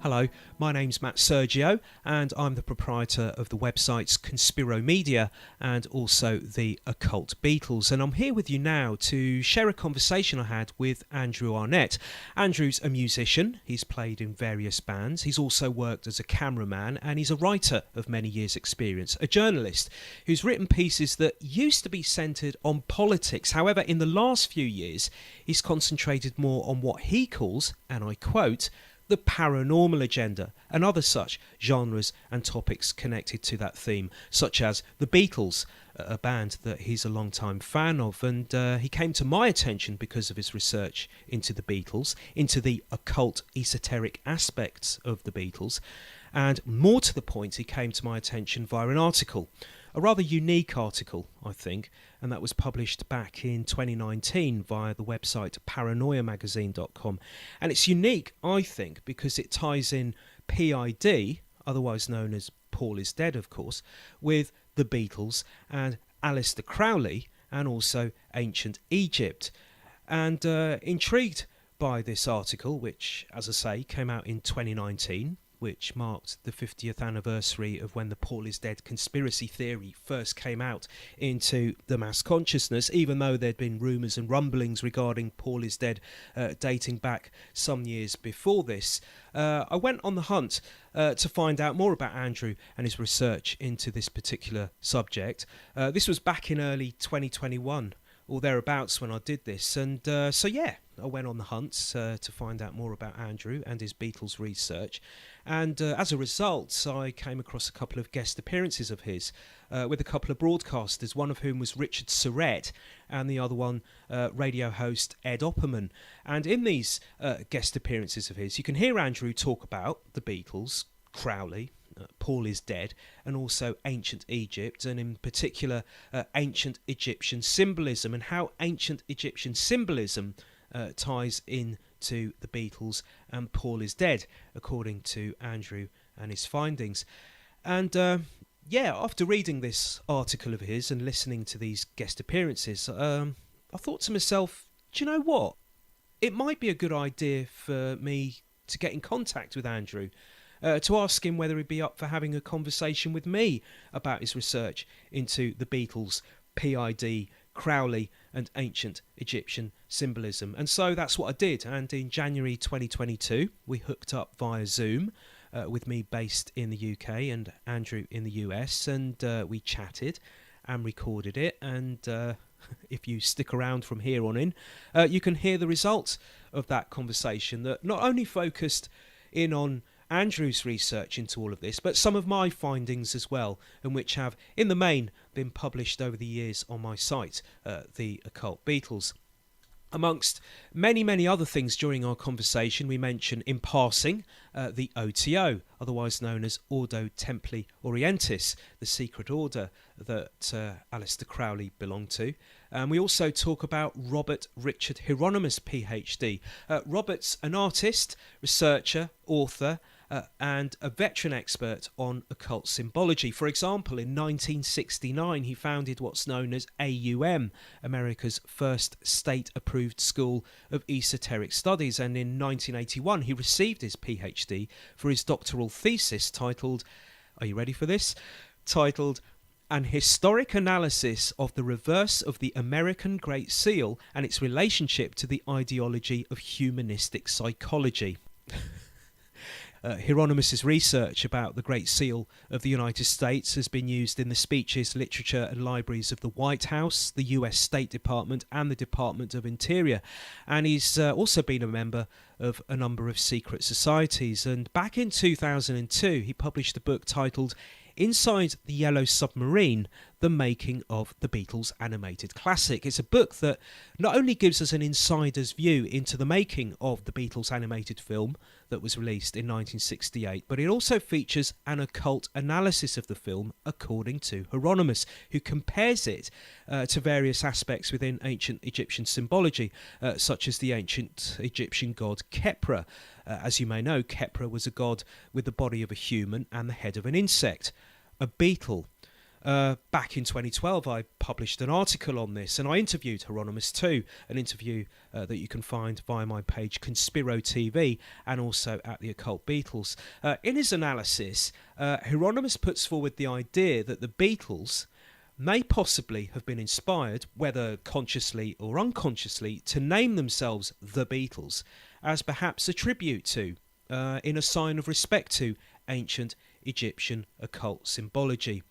Hello, my name's Matt Sergio and I'm the proprietor of the websites Conspiro Media and also the Occult Beatles, and I'm here with you now to share a conversation I had with Andrew Arnett. Andrew's a musician, he's played in various bands, he's also worked as a cameraman, and he's a writer of many years' experience, a journalist who's written pieces that used to be centred on politics. However, in the last few years he's concentrated more on what he calls, and I quote, the paranormal agenda and other such genres and topics connected to that theme, such as the Beatles, a band that he's a long-time fan of, and he came to my attention because of his research into the Beatles, into the occult esoteric aspects of the Beatles, and more to the point, he came to my attention via an article, a rather unique article, I think, and that was published back in 2019 via the website paranoiamagazine.com. And it's unique, I think, because it ties in PID, otherwise known as Paul is Dead, of course, with the Beatles and Aleister Crowley and also ancient Egypt. And intrigued by this article, which, as I say, came out in 2019, which marked the 50th anniversary of when the Paul is Dead conspiracy theory first came out into the mass consciousness, even though there'd been rumours and rumblings regarding Paul is Dead dating back some years before this. I went on the hunt to find out more about Andrew and his research into this particular subject. This was back in early 2021 or thereabouts when I did this, and I went on the hunt to find out more about Andrew and his Beatles research, and as a result I came across a couple of guest appearances of his with a couple of broadcasters, one of whom was Richard Surrett and the other one radio host Ed Opperman. And in these guest appearances of his you can hear Andrew talk about the Beatles, Crowley, Paul is Dead, and also ancient Egypt, and in particular ancient Egyptian symbolism, and how ancient Egyptian symbolism ties into the Beatles and Paul is Dead, according to Andrew and his findings. And after reading this article of his and listening to these guest appearances, I thought to myself, do you know what? It might be a good idea for me to get in contact with Andrew, to ask him whether he'd be up for having a conversation with me about his research into the Beatles, PID, Crowley and ancient Egyptian symbolism. And so that's what I did, and in January 2022 we hooked up via Zoom with me based in the UK and Andrew in the US, and we chatted and recorded it, and if you stick around from here on in, you can hear the results of that conversation that not only focused in on Andrew's research into all of this, but some of my findings as well, and which have, in the main, been published over the years on my site, the Occult Beatles. Amongst many, many other things during our conversation, we mention in passing the OTO, otherwise known as Ordo Templi Orientis, the secret order that Aleister Crowley belonged to. And we also talk about Robert Richard Hieronymus, PhD. Robert's an artist, researcher, author, and a veteran expert on occult symbology. For example, in 1969 he founded what's known as AUM, America's first state-approved school of esoteric studies, and in 1981 he received his PhD for his doctoral thesis titled, are you ready for this? Titled An Historic Analysis of the Reverse of the American Great Seal and its Relationship to the Ideology of Humanistic Psychology. Hieronymus's research about the Great Seal of the United States has been used in the speeches, literature and libraries of the White House, the US State Department and the Department of Interior, and he's also been a member of a number of secret societies. And back in 2002 he published a book titled Inside the Yellow Submarine, The Making of the Beatles Animated Classic. It's a book that not only gives us an insider's view into the making of the Beatles animated film that was released in 1968, but it also features an occult analysis of the film according to Hieronymus, who compares it to various aspects within ancient Egyptian symbology, such as the ancient Egyptian god Khepra. As you may know, Khepra was a god with the body of a human and the head of an insect, a beetle. Back in 2012, I published an article on this, and I interviewed Hieronymus too, an interview that you can find via my page Conspiro TV and also at the Occult Beatles. In his analysis, Hieronymus puts forward the idea that the Beatles may possibly have been inspired, whether consciously or unconsciously, to name themselves the Beatles as perhaps a tribute to, in a sign of respect to, ancient Egyptian occult symbology.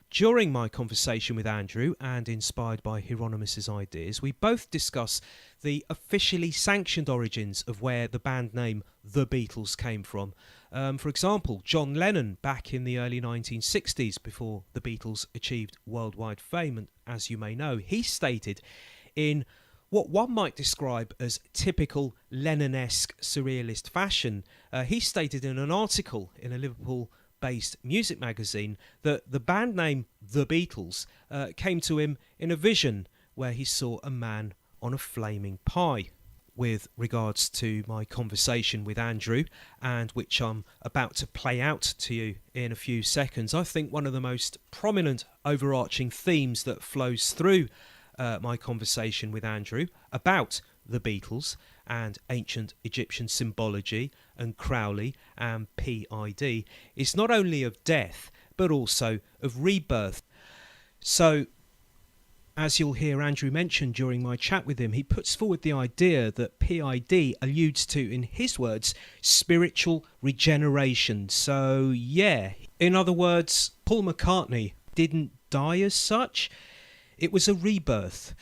During my conversation with Andrew, and inspired by Hieronymus's ideas, we both discuss the officially sanctioned origins of where the band name The Beatles came from. For example, John Lennon, back in the early 1960s, before the Beatles achieved worldwide fame, and as you may know, he stated in what one might describe as typical Lennon-esque surrealist fashion, he stated in an article in a Liverpool-based music magazine that the band name The Beatles came to him in a vision where he saw a man on a flaming pie. With regards to my conversation with Andrew, and which I'm about to play out to you in a few seconds, I think one of the most prominent overarching themes that flows through my conversation with Andrew about the Beatles and ancient Egyptian symbology and Crowley and PID is not only of death but also of rebirth. So, as you'll hear Andrew mention during my chat with him, he puts forward the idea that PID alludes to, in his words, spiritual regeneration. So, yeah, in other words, Paul McCartney didn't die as such. It was a rebirth.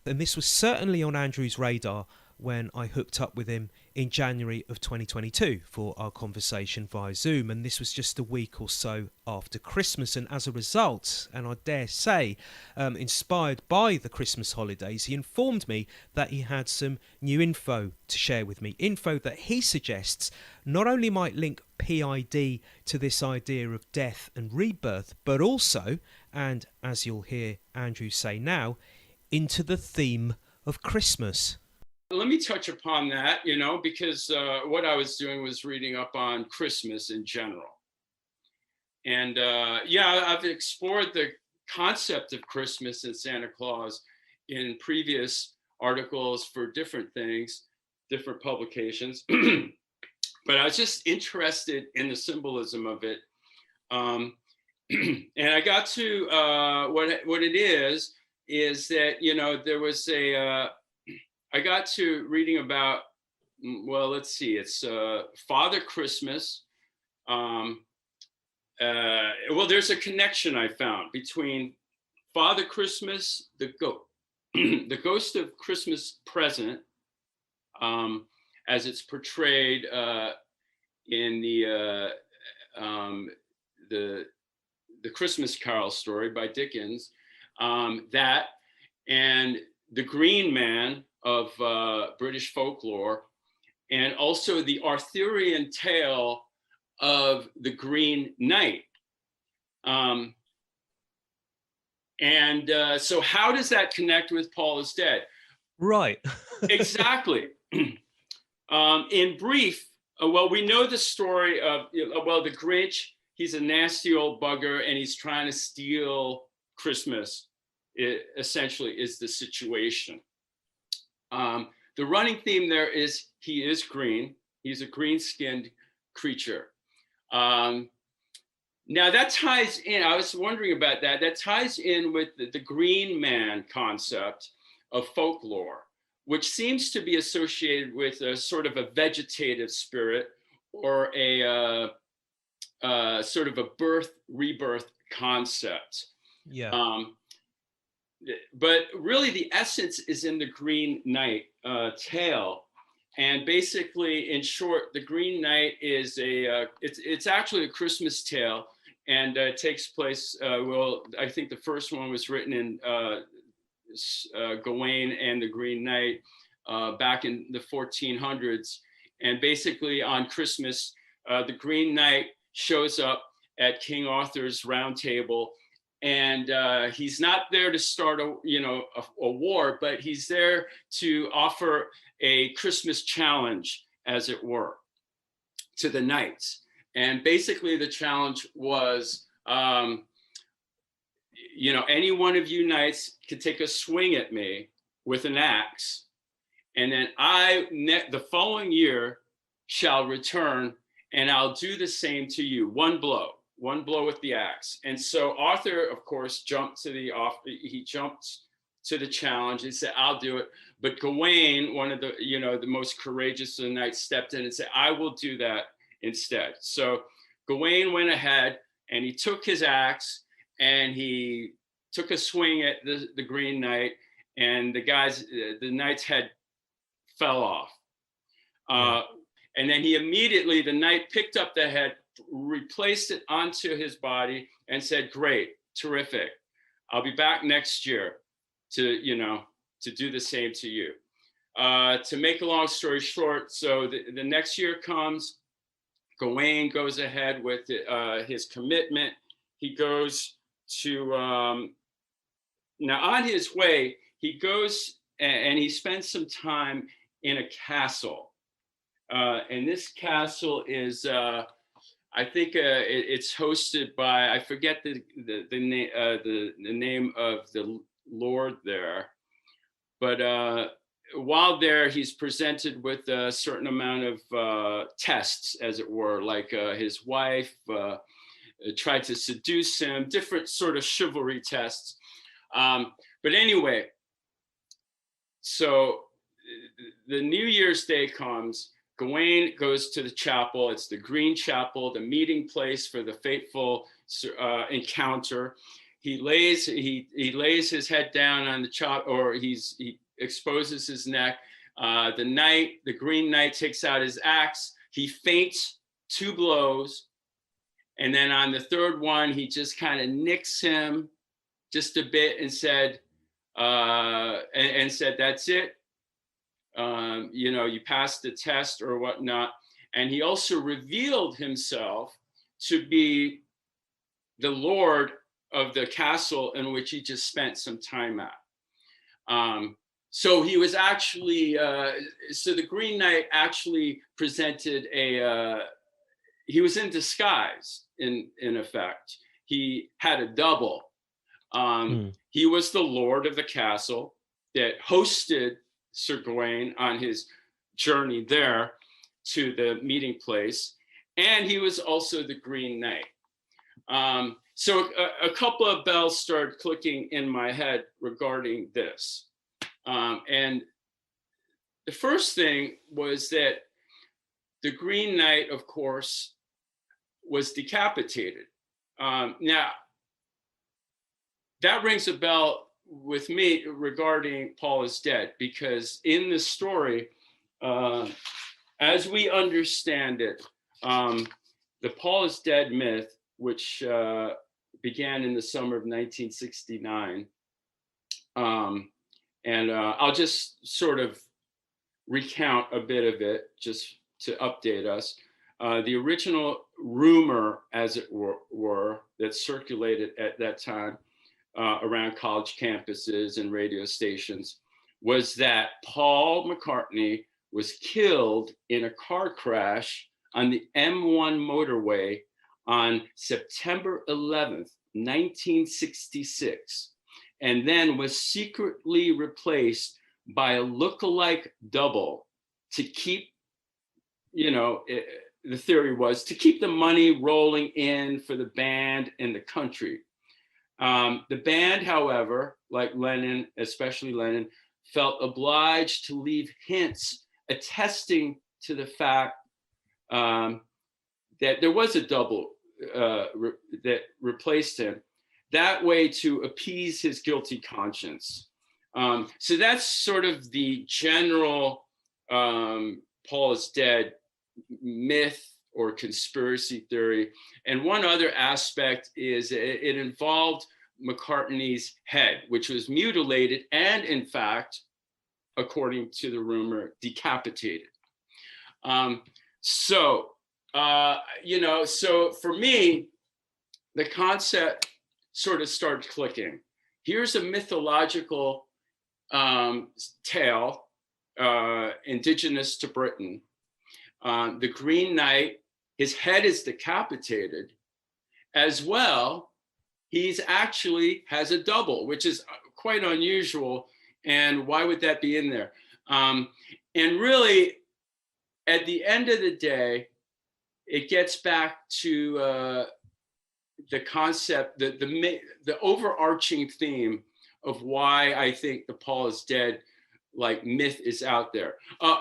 And this was certainly on Andrew's radar when I hooked up with him in January of 2022 for our conversation via Zoom, and this was just a week or so after Christmas. And as a result, and I dare say inspired by the Christmas holidays, he informed me that he had some new info to share with me, info that he suggests not only might link PID to this idea of death and rebirth, but also, and as you'll hear Andrew say now, into the theme of Christmas. Let me touch upon that, because what I was doing was reading up on Christmas in general. And I've explored the concept of Christmas and Santa Claus in previous articles for different things, different publications. But I was just interested in the symbolism of it. And I got to what it is that, there was I got to reading about, it's Father Christmas. There's a connection I found between Father Christmas, the ghost of Christmas Present, as it's portrayed in the Christmas Carol story by Dickens, that and the Green Man of British folklore, and also the Arthurian tale of the Green Knight. So how does that connect with Paul is Dead? Right. Exactly. In brief, we know the story of, the Grinch. He's a nasty old bugger and he's trying to steal Christmas. It essentially is the situation. The running theme there is he is green. He's a green-skinned creature. Now that ties in, I was wondering about that. That ties in with the Green Man concept of folklore, which seems to be associated with a sort of a vegetative spirit or a sort of a rebirth concept. Yeah. But really the essence is in the Green Knight tale. And basically, in short, the Green Knight is it's actually a Christmas tale, and it takes place, I think the first one was written in Gawain and the Green Knight back in the 1400s. And basically on Christmas, the Green Knight shows up at King Arthur's round table, and he's not there to start a war, but he's there to offer a Christmas challenge, as it were, to the knights. And basically the challenge was any one of you knights could take a swing at me with an axe, and then the following year shall return, and I'll do the same to you. One blow with the axe. And so Arthur, of course, jumped to the challenge and said, I'll do it. But Gawain, one of the, the most courageous of the knights, stepped in and said, I will do that instead. So Gawain went ahead and he took his axe and he took a swing at the Green Knight, and the knight's head fell off. And then the knight picked up the head, replaced it onto his body, and said, great, terrific. I'll be back next year to do the same to you. To make a long story short, so the next year comes, Gawain goes ahead with his commitment. He goes to, now on his way, he goes and he spends some time in a castle. And this castle is, I think it's hosted by, I forget the name of the lord there, but while there, he's presented with a certain amount of tests, as it were, like his wife tried to seduce him, different sort of chivalry tests. But anyway, so the New Year's Day comes. Gawain goes to the chapel. It's the Green Chapel, the meeting place for the fateful encounter. He lays his head down on the chop, or he exposes his neck. The Green Knight takes out his axe. He feints 2 blows, and then on the third one, he just kind of nicks him just a bit and said, "That's it. You passed the test," or whatnot. And he also revealed himself to be the lord of the castle in which he just spent some time at. So he was actually, so the Green Knight actually presented he was in disguise in effect. He had a double. He was the lord of the castle that hosted Sir Gawain on his journey there to the meeting place. And he was also the Green Knight. So a couple of bells started clicking in my head regarding this. And the first thing was that the Green Knight, of course, was decapitated. Now, that rings a bell with me regarding Paul is dead, because in the story, as we understand it, the Paul is dead myth, which began in the summer of 1969, and I'll just sort of recount a bit of it just to update us. The original rumor, as it were, that circulated at that time around college campuses and radio stations was that Paul McCartney was killed in a car crash on the M1 motorway on September 11th, 1966, and then was secretly replaced by a lookalike double to keep, the theory was to keep the money rolling in for the band and the country. The band, however, like Lennon, especially Lennon, felt obliged to leave hints attesting to the fact that there was a double that replaced him, that way to appease his guilty conscience. So that's sort of the general Paul is dead myth or conspiracy theory. And one other aspect is it involved McCartney's head, which was mutilated and, in fact, according to the rumor, decapitated. So for me, the concept sort of started clicking. Here's a mythological tale indigenous to Britain. The Green Knight, his head is decapitated, as well He's actually has a double, which is quite unusual. And why would that be in there? And really, at the end of the day, it gets back to the concept, the overarching theme of why I think the Paul is dead like myth is out there.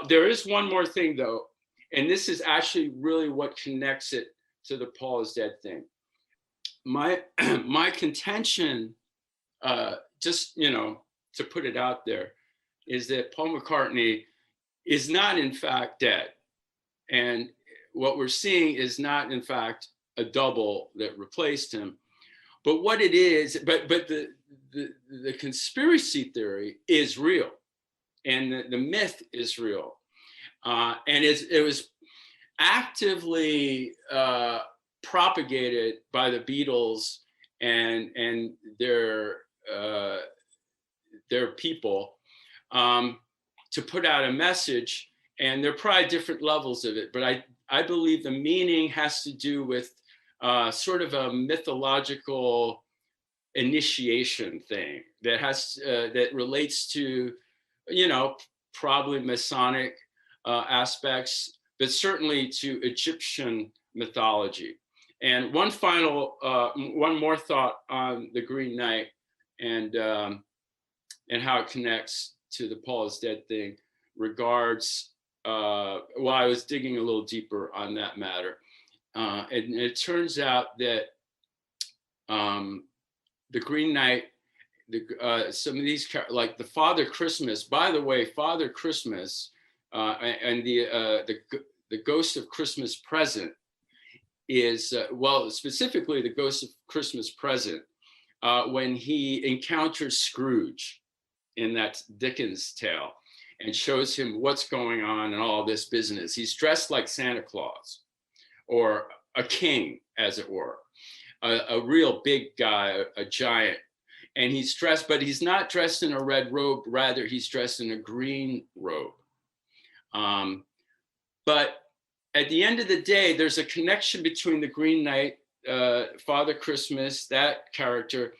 There is one more thing though, and this is actually really what connects it to the Paul is dead thing. My my contention, just to put it out there, is that Paul McCartney is not in fact dead, and what we're seeing is not in fact a double that replaced him. But what it is, but the conspiracy theory is real, and the myth is real, and it was actively propagated by the Beatles and their people, to put out a message. And there are probably different levels of it, but I believe the meaning has to do with sort of a mythological initiation thing that relates to, probably Masonic aspects, but certainly to Egyptian mythology. And one more thought on the Green Knight and how it connects to the Paul is dead thing regards. Well, I was digging a little deeper on that matter, and it turns out that the Green Knight, some of these, like the Father Christmas. By the way, Father Christmas and the Ghost of Christmas Present is well, specifically the Ghost of Christmas Present, when he encounters Scrooge in that Dickens tale and shows him what's going on and all this business. He's dressed like Santa Claus, or a king, as it were, a real big guy, a giant. And he's dressed, but he's not dressed in a red robe. Rather, he's dressed in a green robe. But at the end of the day, there's a connection between the Green Knight, Father Christmas, that character,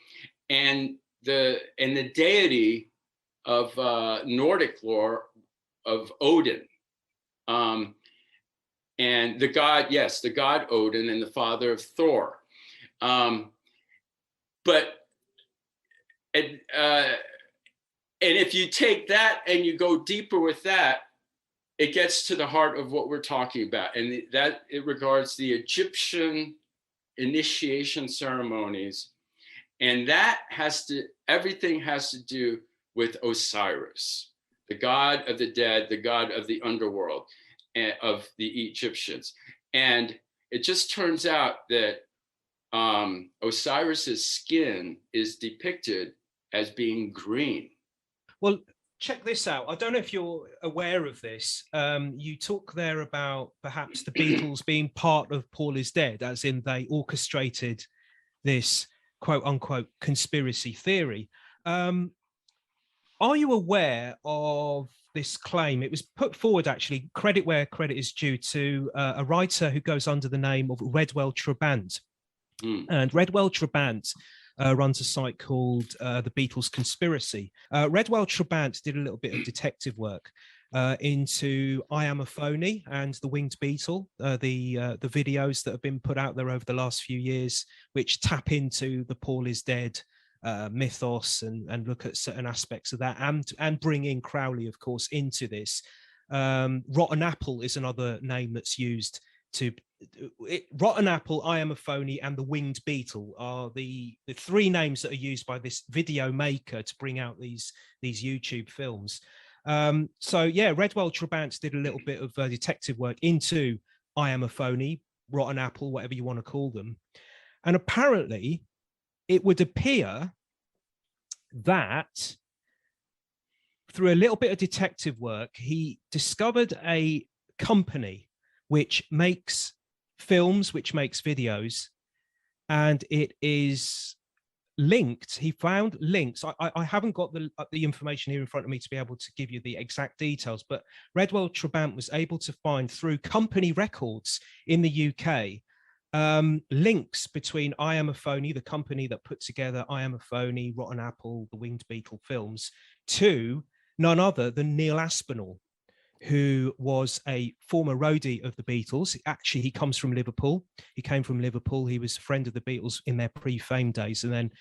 and the deity of Nordic lore of Odin, and the god, yes, the god Odin, and the father of Thor. But and if you take that and you go deeper with that, it gets to the heart of what we're talking about, and that it regards the Egyptian initiation ceremonies, and that everything has to do with Osiris, the god of the dead, the god of the underworld, of the Egyptians. And it just turns out that Osiris's skin is depicted as being green. Well, check this out. I don't know if you're aware of this. You talk there about perhaps the Beatles being part of Paul is Dead, as in they orchestrated this quote unquote conspiracy theory. Are you aware of this claim? It was put forward, actually, credit where credit is due, to a writer who goes under the name of Redwell Trabant. And Redwell Trabant runs a site called The Beatles Conspiracy. Redwell Trabant did a little bit of detective work into I Am a Phony and The Winged Beetle, the videos that have been put out there over the last few years, which tap into the Paul is Dead mythos and look at certain aspects of that, and bring in Crowley, of course, into this. Rotten Apple is another name that's used to Rotten Apple, I Am a Phony, and The Winged Beetle are the three names that are used by this video maker to bring out these YouTube films. So yeah, Redwell Trabant did a little bit of detective work into I Am a Phony, Rotten Apple, whatever you want to call them, and apparently it would appear that through a little bit of detective work, he discovered a company which makes films, which makes videos, and it is linked. He found links. I haven't got the information here in front of me to be able to give you the exact details, but Redwell Trabant was able to find through company records in the UK links between I Am a Phony, the company that put together I Am a Phony, Rotten Apple, the Winged Beetle films, to none other than Neil Aspinall, who was a former roadie of the Beatles. Actually, he comes from Liverpool. He came from Liverpool. He was a friend of the Beatles in their pre-fame days. And then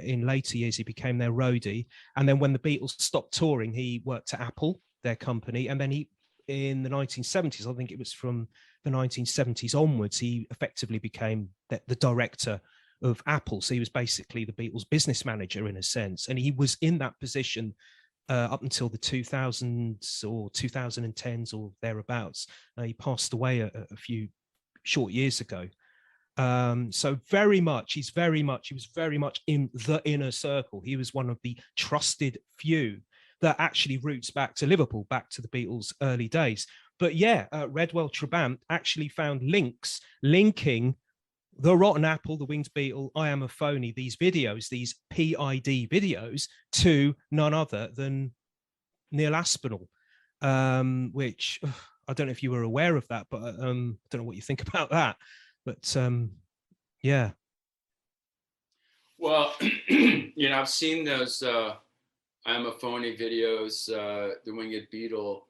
in later years, he became their roadie. And then when the Beatles stopped touring, he worked at Apple, their company. And then he, in the 1970s, I think it was from the 1970s onwards, he effectively became the director of Apple. So he was basically the Beatles business manager in a sense. And he was in that position up until the 2000s or 2010s or thereabouts. He passed away a few short years ago. So he was very much in the inner circle. He was one of the trusted few that actually roots back to Liverpool, back to the Beatles' early days. But yeah, Redwell Trabant actually found links linking the Rotten Apple, the Winged Beetle, I Am a Phony, these videos, these PID videos, to none other than Neil Aspinall, which I don't know if you were aware of that, but I don't know what you think about that. But yeah. Well, you know, I've seen those I Am a Phony videos, the Winged Beetle,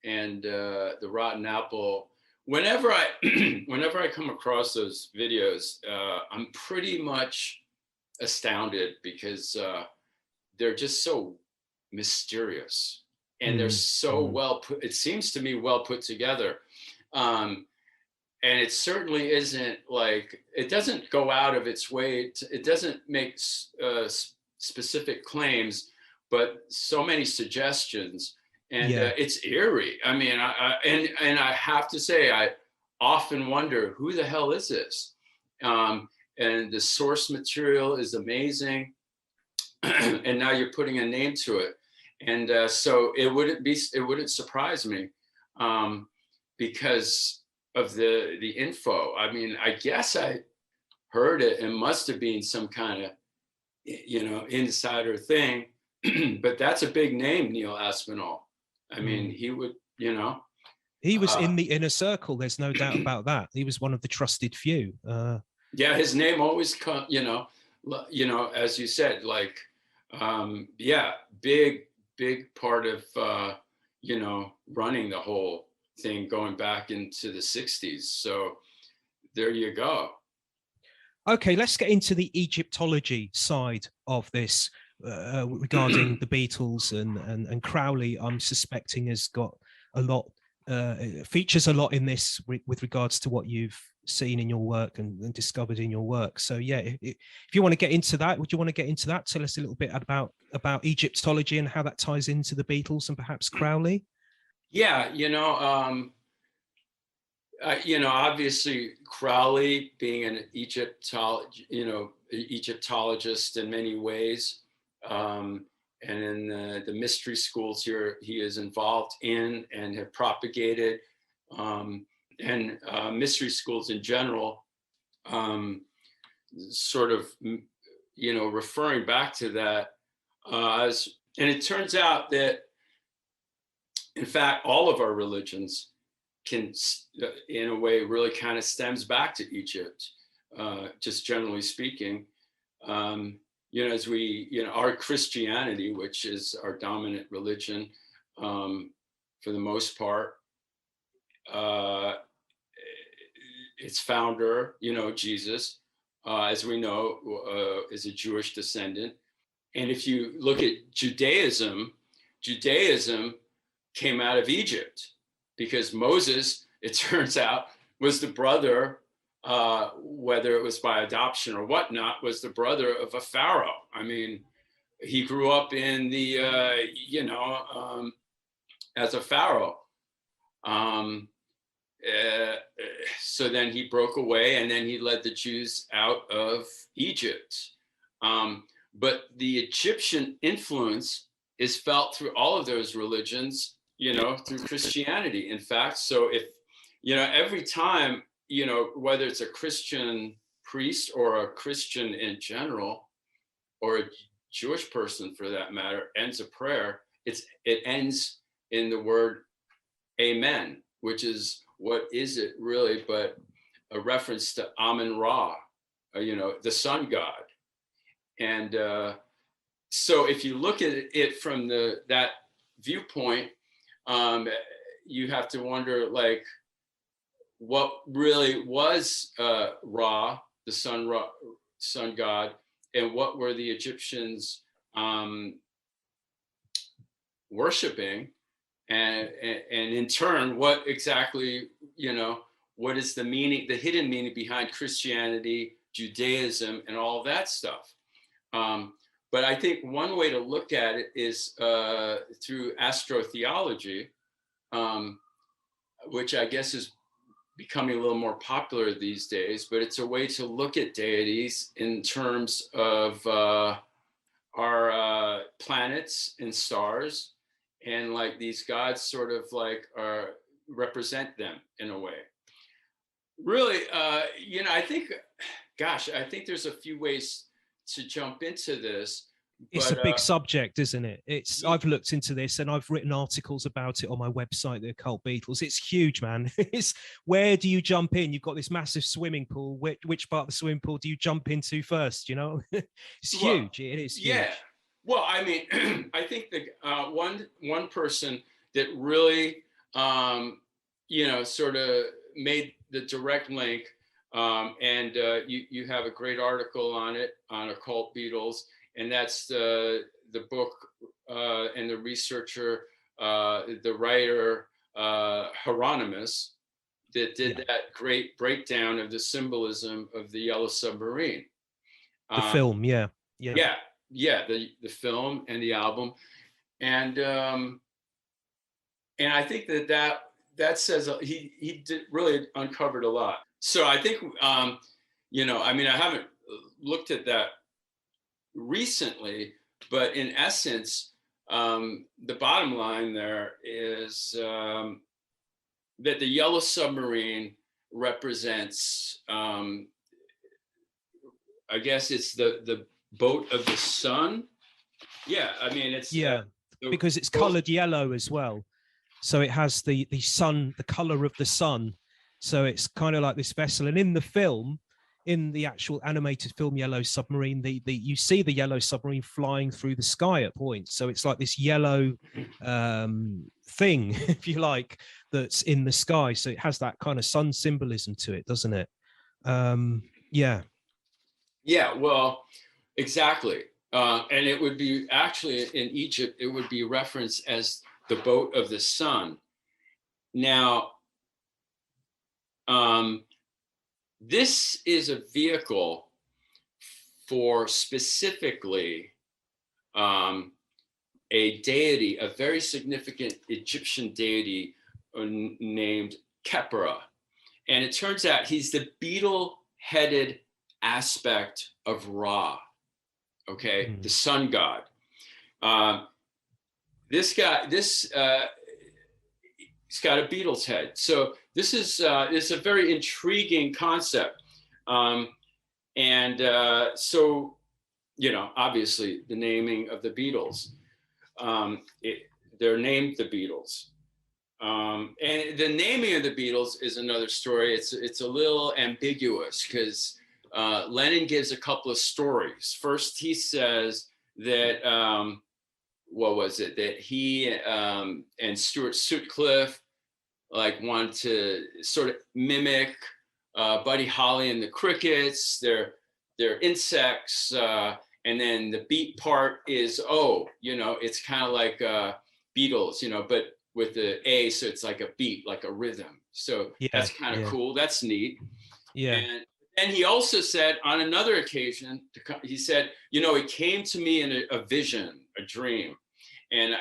and the Rotten Apple. Whenever I whenever I come across those videos, I'm pretty much astounded because they're just so mysterious and they're so well put. It seems to me well put together, and it certainly isn't like it doesn't go out of its way. It doesn't make specific claims, but so many suggestions. And it's eerie. I mean, and I have to say, I often wonder who the hell is this? And the source material is amazing, and now you're putting a name to it, and so it wouldn't surprise me because of the info. I mean, I guess I heard it and must have been some kind of insider thing, but that's a big name, Neil Aspinall. I mean, he would, he was in the inner circle. There's no doubt about that. He was one of the trusted few. Yeah, his name always comes, as you said, like, big part of, running the whole thing going back into the 60s. So there you go. Okay, let's get into the Egyptology side of this regarding the Beatles and Crowley. I'm suspecting has got a lot, features a lot in this with regards to what you've seen in your work and discovered in your work. So yeah, if you want to get into that, would you want to get into that? Tell us a little bit about Egyptology and how that ties into the Beatles and perhaps Crowley. Yeah, obviously Crowley being an Egyptologist in many ways, and in the mystery schools here he is involved in and have propagated, and mystery schools in general, sort of, referring back to that, and it turns out that, in fact, all of our religions can, in a way, really kind of stems back to Egypt, just generally speaking. As we, our Christianity, which is our dominant religion, for the most part, its founder, Jesus, as we know, is a Jewish descendant. And if you look at Judaism came out of Egypt, because Moses, it turns out, was the brother, whether it was by adoption or whatnot, was the brother of a pharaoh. I mean, he grew up in the, as a pharaoh. So then he broke away and then he led the Jews out of Egypt. But the Egyptian influence is felt through all of those religions, through Christianity, in fact. So if, every time, whether it's a Christian priest or a Christian in general, or a Jewish person for that matter, ends a prayer, it ends in the word amen, which is, what is it really but a reference to Amun Ra, the sun god. And so if you look at it from that viewpoint, you have to wonder, like, what really was Ra, the sun god, and what were the Egyptians worshiping, and in turn, what exactly, what is the meaning, the hidden meaning behind Christianity, Judaism, and all that stuff. But I think one way to look at it is through astrotheology, which I guess is becoming a little more popular these days, but it's a way to look at deities in terms of our planets and stars, and like these gods sort of like represent them in a way. Really, I think, I think there's a few ways to jump into this. It's But a big subject, isn't it? I've looked into this and I've written articles about it on my website, the Occult Beatles. It's huge, man. It's where do you jump in? You've got this massive swimming pool. Which part of the swimming pool do you jump into first? It's huge. It is huge. Yeah. Well, I mean, I think the one person that really, sort of made the direct link, and you have a great article on it on Occult Beatles. And that's the book and the researcher, the writer, Hieronymus, that did that great breakdown of the symbolism of the Yellow Submarine. The film, yeah. The film and the album, and I think that says he did really uncovered a lot. So I think I haven't looked at that recently, but in essence, the bottom line there is that the Yellow Submarine represents, I guess it's the boat of the sun. Yeah, I mean it's because it's colored yellow as well, so it has the sun, the color of the sun. So it's kind of like this vessel, and in the film, in the actual animated film Yellow Submarine, you see the Yellow Submarine flying through the sky at points. So it's like this yellow thing, if you like, that's in the sky. So it has that kind of sun symbolism to it, doesn't it? Yeah, well, exactly. And it would be actually in Egypt, it would be referenced as the boat of the sun. Now, this is a vehicle for specifically a deity, a very significant Egyptian deity named Khepra. And it turns out he's the beetle-headed aspect of Ra, okay, the sun god. This guy, he's got a beetle's head. So this is a very intriguing concept. So, obviously the naming of the Beatles, they're named the Beatles. And the naming of the Beatles is another story. It's a little ambiguous because Lennon gives a couple of stories. First, he says that, that he and Stuart Sutcliffe wanted to sort of mimic Buddy Holly and the Crickets. They're insects, and then the beat part is it's kind of like Beatles, but with the A, so it's like a beat, like a rhythm. So that's kind of cool. That's neat. Yeah. And he also said on another occasion, he said, it came to me in a vision, a dream, and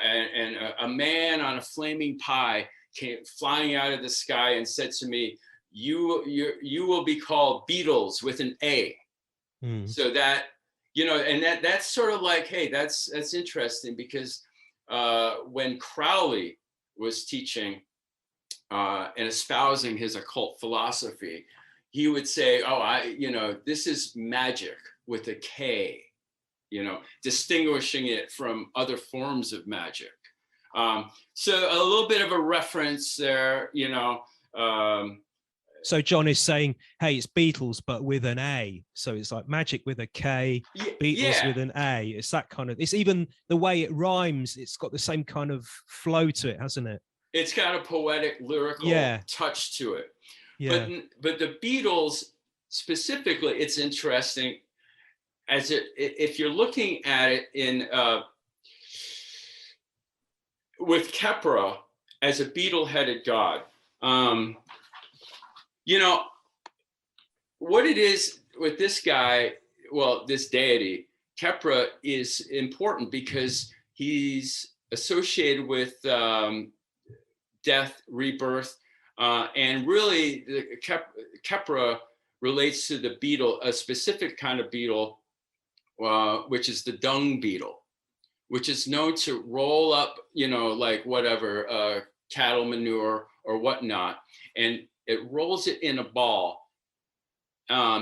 a man on a flaming pie came flying out of the sky and said to me, you will be called Beatles with an A. So that, and that's sort of like, hey, that's interesting, because when Crowley was teaching and espousing his occult philosophy, he would say, this is magic with a K, distinguishing it from other forms of magic. So a little bit of a reference there, So John is saying, hey, it's Beatles, but with an A. So it's like magic with a K, Beatles Yeah, with an A. It's that kind of, it's even the way it rhymes, it's got the same kind of flow to it, hasn't it? it's got a poetic, lyrical Yeah, touch to it. But yeah. but the Beatles specifically, it's interesting as if you're looking at it in with Kepra as a beetle-headed god. Um, you know what it is with this guy. Well, this deity, Kepra, is important because he's associated with death, rebirth, and really the Kepra relates to the beetle, a specific kind of beetle, which is the dung beetle, which is known to roll up, like whatever, cattle manure or whatnot, and it rolls it in a ball,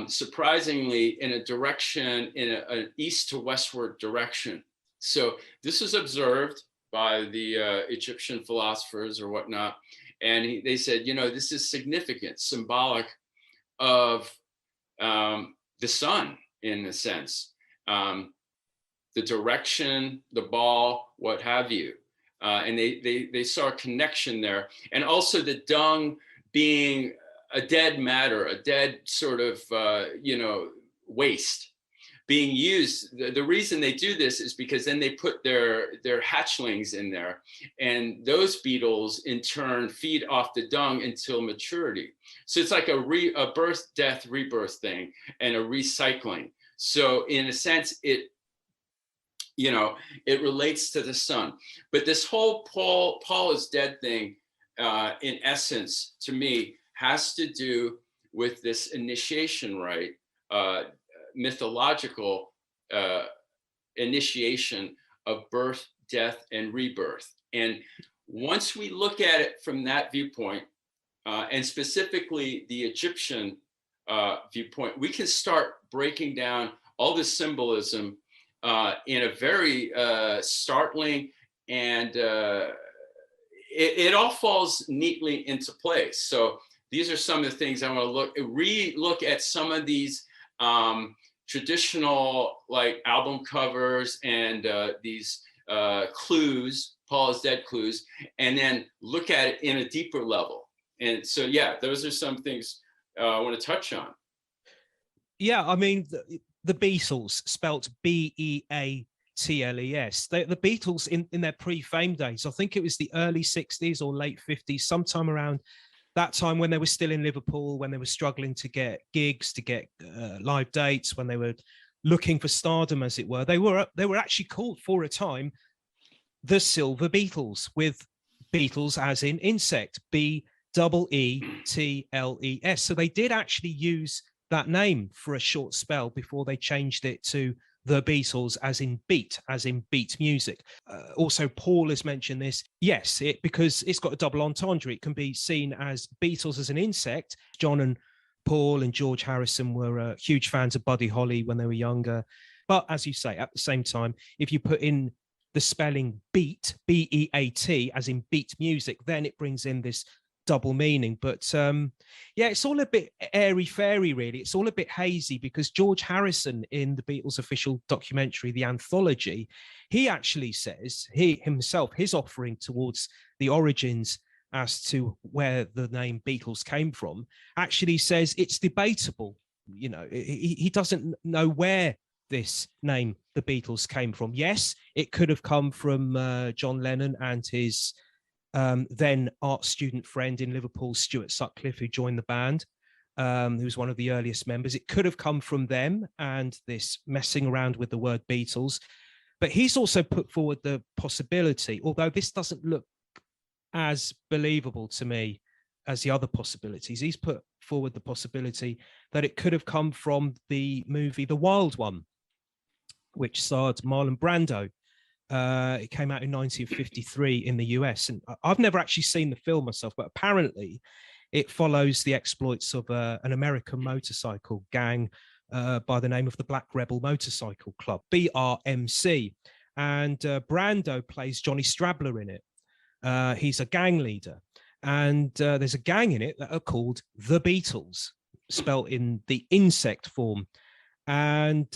surprisingly in a direction, in an east to westward direction. So this was observed by the Egyptian philosophers or whatnot, and they said, this is significant, symbolic of the sun in a sense, the direction, the ball, what have you, and they saw a connection there, and also the dung being a dead matter, a dead sort of waste being used. The reason they do this is because then they put their hatchlings in there, and those beetles in turn feed off the dung until maturity. So it's like a birth, death, rebirth thing, and a recycling. So in a sense, it relates to the sun. But this whole Paul is dead thing, in essence, to me, has to do with this initiation rite, mythological initiation of birth, death, and rebirth. And once we look at it from that viewpoint, and specifically the Egyptian viewpoint, we can start breaking down all the symbolism in a very startling, and it all falls neatly into place. So these are some of the things I want to re-look at some of these traditional like album covers and these clues, Paul is Dead clues, and then look at it in a deeper level. And so, yeah, those are some things I want to touch on. Yeah, I mean, the Beatles, spelt Beatles. The Beatles in their pre-fame days, I think it was the early 60s or late 50s, sometime around that time when they were still in Liverpool, when they were struggling to get gigs, to get live dates, when they were looking for stardom, as it were. They were actually called for a time the Silver Beatles, with Beatles as in insect, Beetles. So they did actually use that name for a short spell before they changed it to the Beatles, as in beat music. Also, Paul has mentioned this. Yes, because it's got a double entendre. It can be seen as Beatles as an insect. John and Paul and George Harrison were huge fans of Buddy Holly when they were younger. But as you say, at the same time, if you put in the spelling beat, B-E-A-T, as in beat music, then it brings in this double meaning. But yeah, it's all a bit airy-fairy, really. It's all a bit hazy, because George Harrison, in the Beatles official documentary, The Anthology, he actually says, his offering towards the origins as to where the name Beatles came from, actually says it's debatable. He doesn't know where this name, the Beatles, came from. Yes, it could have come from John Lennon and his then art student friend in Liverpool, Stuart Sutcliffe, who joined the band, who was one of the earliest members. It could have come from them and this messing around with the word Beatles. But he's also put forward the possibility, although this doesn't look as believable to me as the other possibilities, he's put forward the possibility that it could have come from the movie The Wild One, which starred Marlon Brando. It came out in 1953 in the US, and I've never actually seen the film myself, but apparently it follows the exploits of an American motorcycle gang by the name of the Black Rebel Motorcycle Club, BRMC, and Brando plays Johnny Strabler in it. He's a gang leader, and there's a gang in it that are called the Beatles, spelt in the insect form. And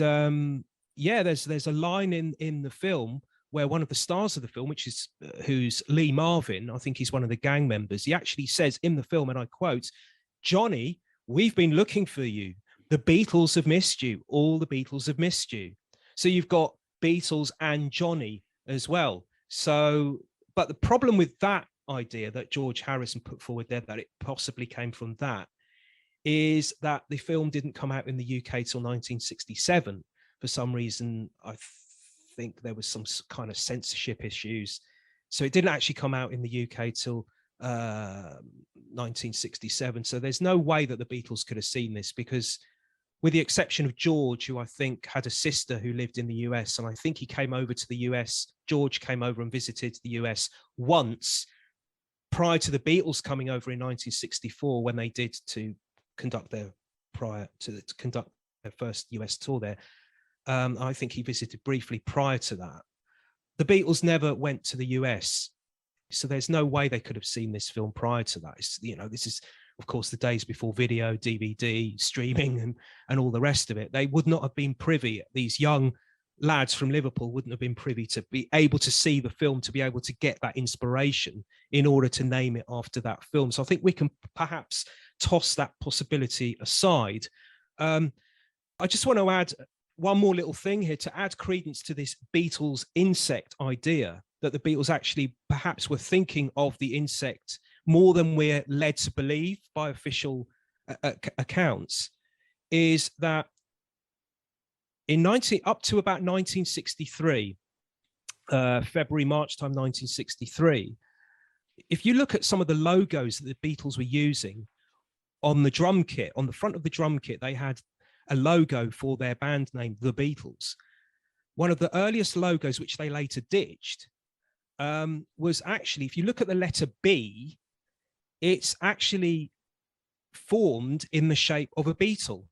yeah, there's a line in the film where one of the stars of the film, which is who's Lee Marvin, I think he's one of the gang members. He actually says in the film, and I quote, "Johnny, we've been looking for you. The Beatles have missed you. All the Beatles have missed you." So you've got Beatles and Johnny as well. So, but the problem with that idea that George Harrison put forward there, that it possibly came from that, is that the film didn't come out in the UK till 1967. For some reason, I think there was some kind of censorship issues. So it didn't actually come out in the UK till 1967. So there's no way that the Beatles could have seen this, because with the exception of George, who I think had a sister who lived in the US, and I think he came over to the US, George came over and visited the US once prior to the Beatles coming over in 1964, when they did to conduct their first US tour there. I think he visited briefly prior to that. The Beatles never went to the US, so there's no way they could have seen this film prior to that. This is, of course, the days before video, DVD, streaming, and all the rest of it. They would not have been privy. These young lads from Liverpool wouldn't have been privy to be able to see the film, to be able to get that inspiration in order to name it after that film. So I think we can perhaps toss that possibility aside. I just want to add one more little thing here to add credence to this Beatles insect idea, that the Beatles actually perhaps were thinking of the insect more than we're led to believe by official accounts, is that up to about 1963, February, March time 1963, if you look at some of the logos that the Beatles were using on the drum kit, on the front of the drum kit, they had a logo for their band name, The Beatles. One of the earliest logos, which they later ditched, was actually, if you look at the letter B, it's actually formed in the shape of a beetle.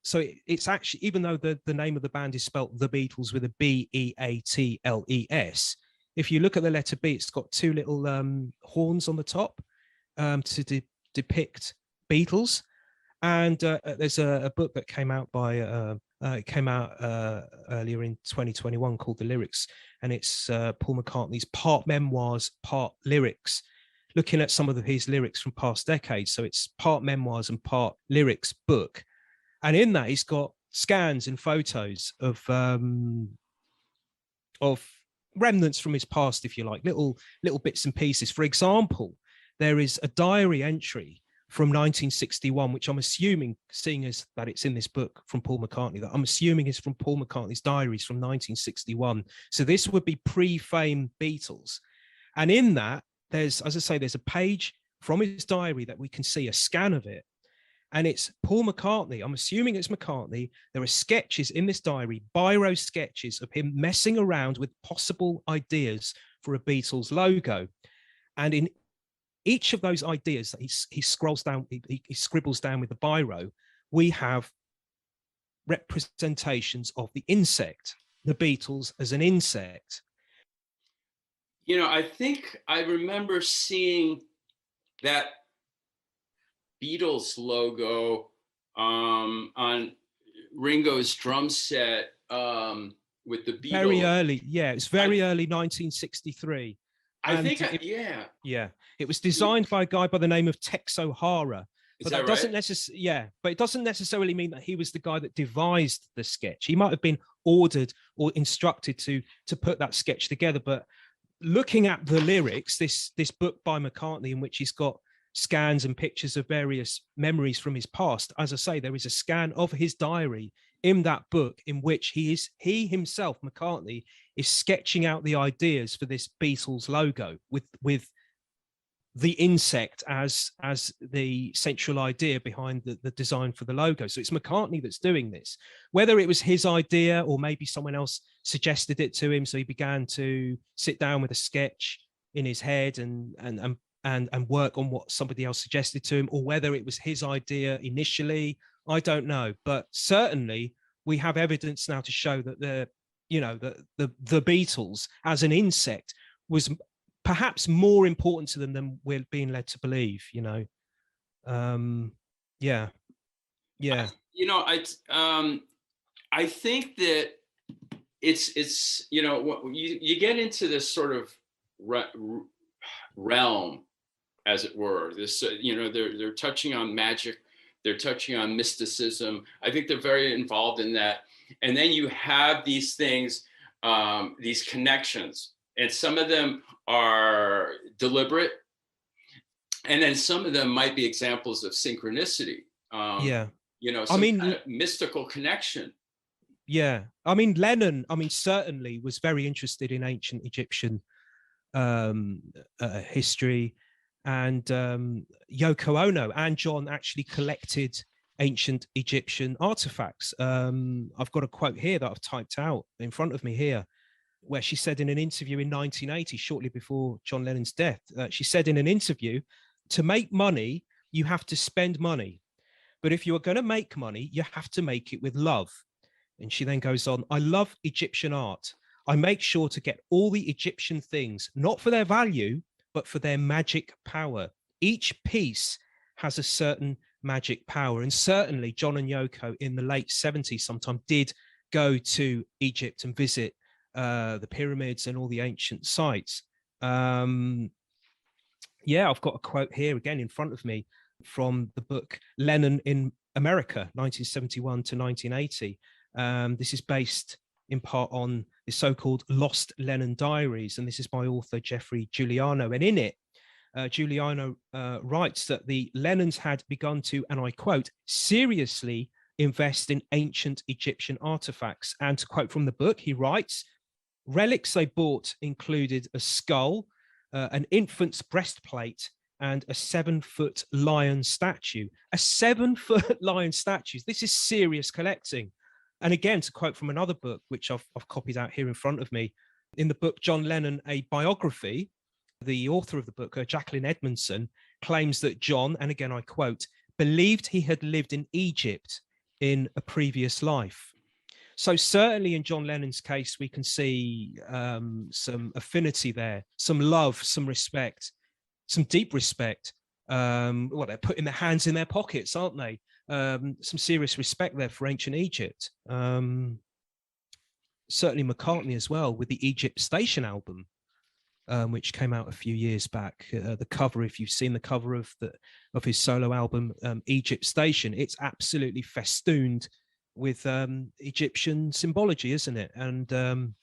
So it's actually, even though the name of the band is spelt The Beatles with a Beatles, if you look at the letter B, it's got two little horns on the top to depict Beatles. And there's a book that came out earlier in 2021 called The Lyrics, and it's Paul McCartney's part memoirs, part lyrics, looking at some of his lyrics from past decades. So it's part memoirs and part lyrics book. And in that, he's got scans and photos of remnants from his past, if you like, little bits and pieces. For example, there is a diary entry from 1961, which I'm assuming, seeing as that it's in this book from Paul McCartney, that I'm assuming is from Paul McCartney's diaries from 1961. So this would be pre-fame Beatles. And in that, there's, as I say, there's a page from his diary that we can see a scan of it. And it's Paul McCartney. I'm assuming it's McCartney. There are sketches in this diary, biro sketches of him messing around with possible ideas for a Beatles logo. And in each of those ideas that he scrolls down, he scribbles down with the biro, we have representations of the insect, the Beatles as an insect. I think I remember seeing that Beatles logo on Ringo's drum set with the Beatles. Very early, yeah, it's very early 1963. I think, yeah, it was designed by a guy by the name of Tex O'Hara. But that doesn't necessarily, but it doesn't necessarily mean that he was the guy that devised the sketch. He might have been ordered or instructed to put that sketch together. But looking at the lyrics, this book by McCartney, in which he's got scans and pictures of various memories from his past, as I say, there is a scan of his diary in that book in which he himself, McCartney, is sketching out the ideas for this Beatles logo with the insect as the central idea behind the design for the logo. So it's McCartney that's doing this. Whether it was his idea or maybe someone else suggested it to him, so he began to sit down with a sketch in his head and work on what somebody else suggested to him, or whether it was his idea initially, I don't know. But certainly we have evidence now to show that the Beatles as an insect was perhaps more important to them than we're being led to believe, you know. Yeah, yeah, I think that it's you get into this sort of realm, as it were. This they're touching on magic, they're touching on mysticism. I think they're very involved in that. And then you have these things, these connections, and some of them are deliberate, and then some of them might be examples of synchronicity. yeah. I Some kind mean, of mystical connection. yeah. I mean, Lennon, I mean, certainly was very interested in ancient Egyptian history, and Yoko Ono and John actually collected ancient Egyptian artifacts. I've got a quote here that I've typed out in front of me here, where she said in an interview in 1980, shortly before John Lennon's death, she said in an interview, "To make money, you have to spend money. But if you are going to make money, you have to make it with love." And she then goes on, "I love Egyptian art. I make sure to get all the Egyptian things, not for their value, but for their magic power. Each piece has a certain magic power." And certainly John and Yoko in the late 70s sometime did go to Egypt and visit the pyramids and all the ancient sites. Yeah, I've got a quote here again in front of me from the book Lennon in America, 1971 to 1980. This is based in part on the so-called Lost Lennon Diaries, and this is by author Jeffrey Giuliano. And in it, Giuliano writes that the Lennons had begun to, and I quote, seriously invest in ancient Egyptian artifacts. And to quote from the book, he writes, relics they bought included a skull, an infant's breastplate, and a 7-foot lion statue. A 7-foot lion statue. This is serious collecting. And again, to quote from another book, which I've copied out here in front of me, in the book John Lennon, a biography, the author of the book, Jacqueline Edmondson, claims that John, and again I quote, believed he had lived in Egypt in a previous life. So certainly in John Lennon's case, we can see some affinity there, some love, some respect, some deep respect. Well, they're putting their hands in their pockets, aren't they? Some serious respect there for ancient Egypt. Certainly McCartney as well with the Egypt Station album, which came out a few years back. The cover, if you've seen the cover of his solo album, Egypt Station, it's absolutely festooned with Egyptian symbology, isn't it? And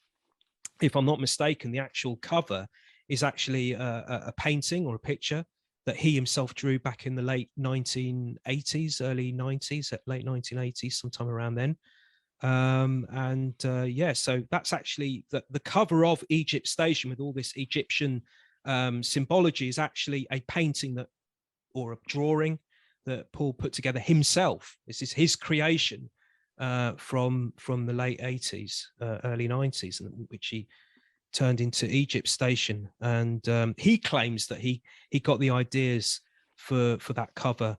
if I'm not mistaken, the actual cover is actually a painting or a picture that he himself drew back in the late 1980s, early 90s, late 1980s, sometime around then. Yeah, so that's actually the cover of Egypt Station with all this Egyptian symbology is actually a painting that, or a drawing that Paul put together himself. This is his creation from the late 80s, early 90s, which he turned into Egypt Station. And he claims that he got the ideas for that cover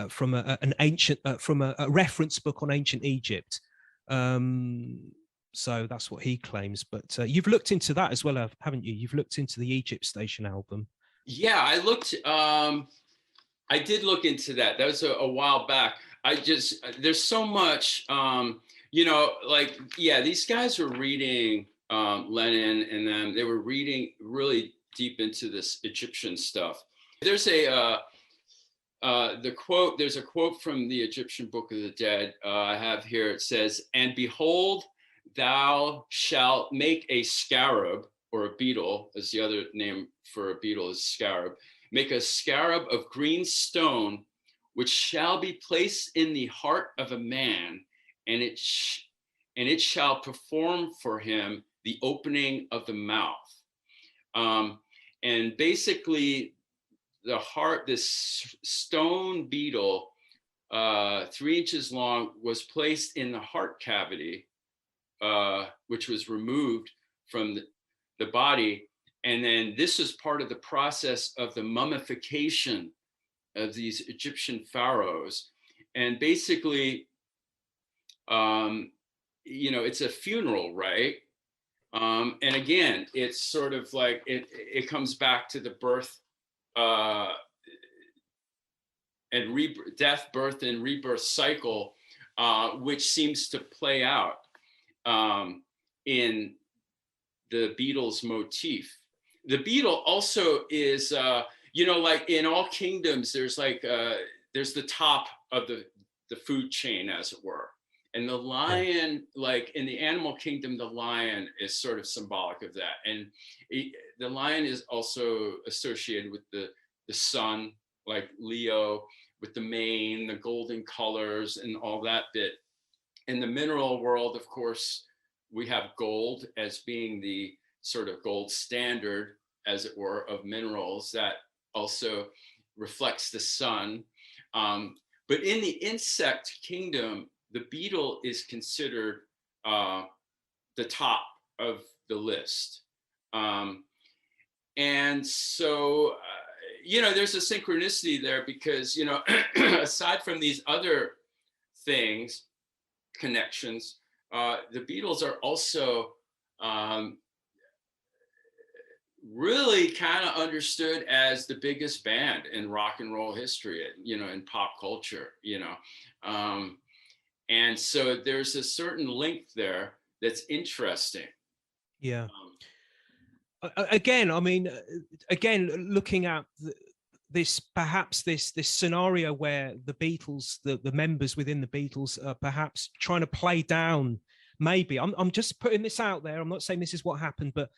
from an ancient from a reference book on ancient Egypt. So that's what he claims. But you've looked into that as well, haven't you? You've looked into the Egypt Station album. Yeah, I looked. I did look into that. That was a while back. There's so much, like, yeah, these guys were reading Lenin, and then they were reading really deep into this Egyptian stuff. There's there's a quote from the Egyptian Book of the Dead I have here. It says, "And behold, thou shalt make a scarab," or a beetle, as the other name for a beetle is scarab, "make a scarab of green stone, which shall be placed in the heart of a man, and it shall perform for him the opening of the mouth." And basically, this stone beetle, 3 inches long, was placed in the heart cavity, which was removed from the body. And then this is part of the process of the mummification of these Egyptian pharaohs. And basically, it's a funeral, right? And again, it's sort of like it comes back to the birth and death, birth, and rebirth cycle, which seems to play out in the Beatles motif. The beetle also is, like in all kingdoms, there's like there's the top of the food chain, as it were. And the lion, like in the animal kingdom, the lion is sort of symbolic of that. And the lion is also associated with the sun, like Leo, with the mane, the golden colors, and all that bit. In the mineral world, of course, we have gold as being the sort of gold standard, as it were, of minerals that also reflects the sun. But in the insect kingdom, the beetle is considered the top of the list. And so, there's a synchronicity there because, aside from these other things, connections, the Beatles are also really kind of understood as the biggest band in rock and roll history, in pop culture, and so there's a certain link there that's interesting. Yeah. Again, I mean, looking at this scenario where the Beatles, the members within the Beatles, are perhaps trying to play down. Maybe I'm just putting this out there. I'm not saying this is what happened, but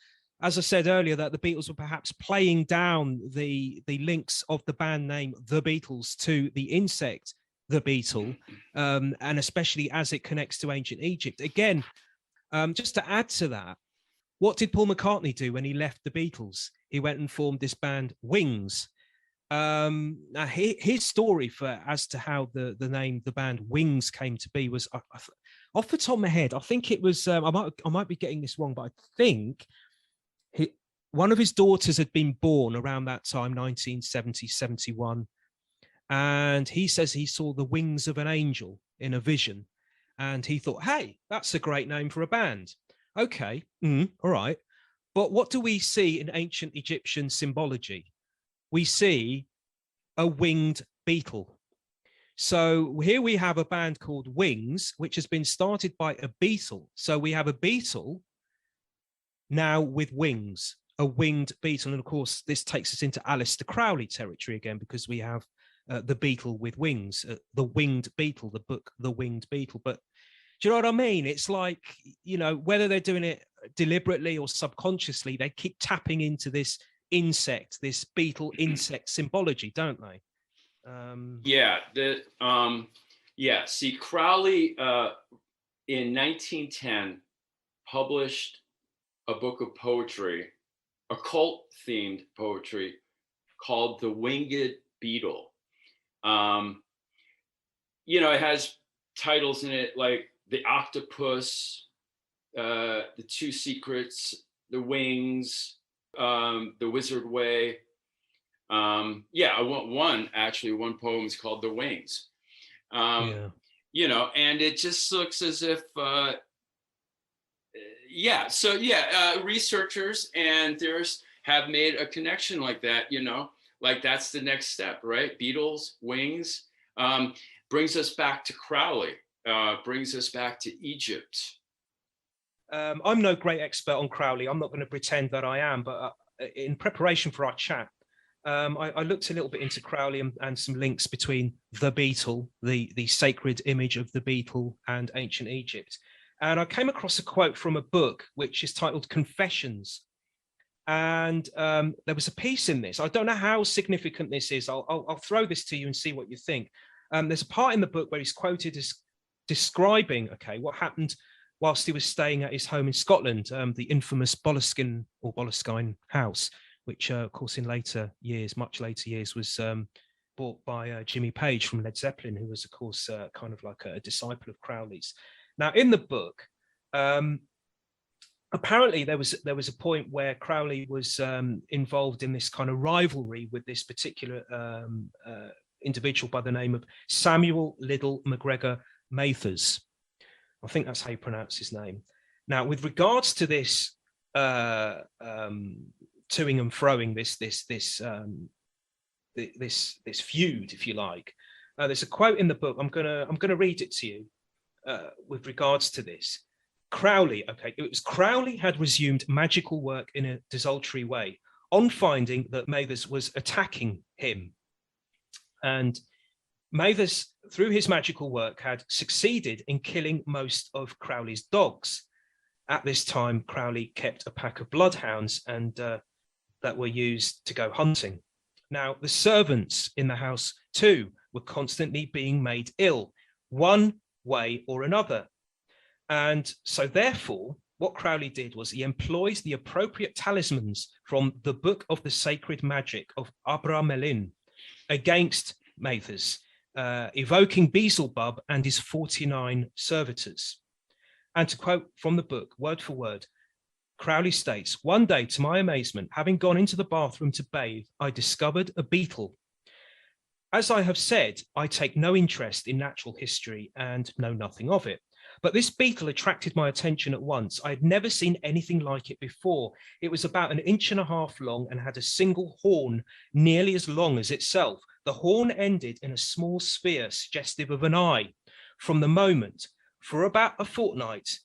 as I said earlier, that the Beatles were perhaps playing down the links of the band name The Beatles to the insect, the beetle, and especially as it connects to ancient Egypt. Again, just to add to that, what did Paul McCartney do when he left the Beatles? He went and formed this band Wings. Now his story as to how the name the band Wings came to be was, off the top of my head, I think it was, I might be getting this wrong, but I think one of his daughters had been born around that time, 1970, 71. And he says he saw the wings of an angel in a vision. And he thought, hey, that's a great name for a band. Okay, all right. But what do we see in ancient Egyptian symbology? We see a winged beetle. So here we have a band called Wings, which has been started by a beetle. So we have a beetle now with wings, a winged beetle. And of course, this takes us into Aleister Crowley territory again, because we have the beetle with wings, the winged beetle, the book, The Winged Beetle. But do you know what I mean? It's like, whether they're doing it deliberately or subconsciously, they keep tapping into this insect, this beetle insect symbology, don't they? See, Crowley in 1910 published a book of poetry, occult themed poetry, called The Winged Beetle. It has titles in it like The Octopus, The Two Secrets, The Wings, The Wizard Way. One poem is called The Wings. And it just looks as if, researchers and theorists have made a connection like that, like that's the next step, right? Beatles, Wings, brings us back to Crowley, brings us back to Egypt. I'm no great expert on Crowley. I'm not going to pretend that I am, but in preparation for our chat, I looked a little bit into Crowley and some links between the beetle, the sacred image of the beetle, and ancient Egypt. And I came across a quote from a book which is titled Confessions. And there was a piece in this. I don't know how significant this is. I'll throw this to you and see what you think. There's a part in the book where he's quoted as describing, what happened whilst he was staying at his home in Scotland, the infamous Boleskine house, which, of course, in much later years, was bought by Jimmy Page from Led Zeppelin, who was, of course, kind of like a disciple of Crowley's. Now, in the book, apparently there was a point where Crowley was involved in this kind of rivalry with this particular individual by the name of Samuel Liddell McGregor Mathers. I think that's how you pronounce his name. Now, with regards to this toing and froing this feud, if you like. There's a quote in the book. I'm gonna read it to you with regards to this. Crowley, okay, it was Crowley had resumed magical work in a desultory way on finding that Mathers was attacking him. And Mathers, through his magical work, had succeeded in killing most of Crowley's dogs. At this time, Crowley kept a pack of bloodhounds and that were used to go hunting. Now, the servants in the house too were constantly being made ill, one way or another. And so therefore, what Crowley did was he employs the appropriate talismans from the Book of the Sacred Magic of Abramelin against Mathers, evoking Beelzebub and his 49 servitors. And to quote from the book, word for word, Crowley states, "One day, to my amazement, having gone into the bathroom to bathe, I discovered a beetle. As I have said, I take no interest in natural history and know nothing of it. But this beetle attracted my attention at once. I had never seen anything like it before. It was about 1.5 inches long and had a single horn nearly as long as itself. The horn ended in a small sphere suggestive of an eye. From the moment, for about a fortnight,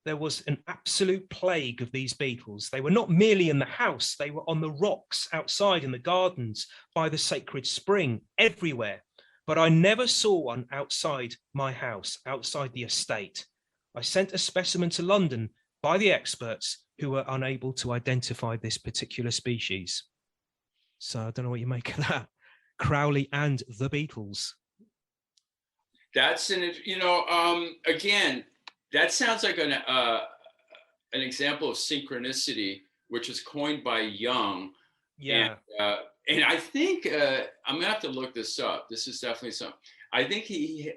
there was an absolute plague of these beetles. They were not merely in the house, they were on the rocks outside in the gardens, by the sacred spring, everywhere. But I never saw one outside my house, outside the estate. I sent a specimen to London by the experts who were unable to identify this particular species." So I don't know what you make of that. Crowley and the Beatles. That's again, that sounds like an example of synchronicity, which was coined by Jung. Yeah. And I think I'm gonna have to look this up. This is definitely something. I think he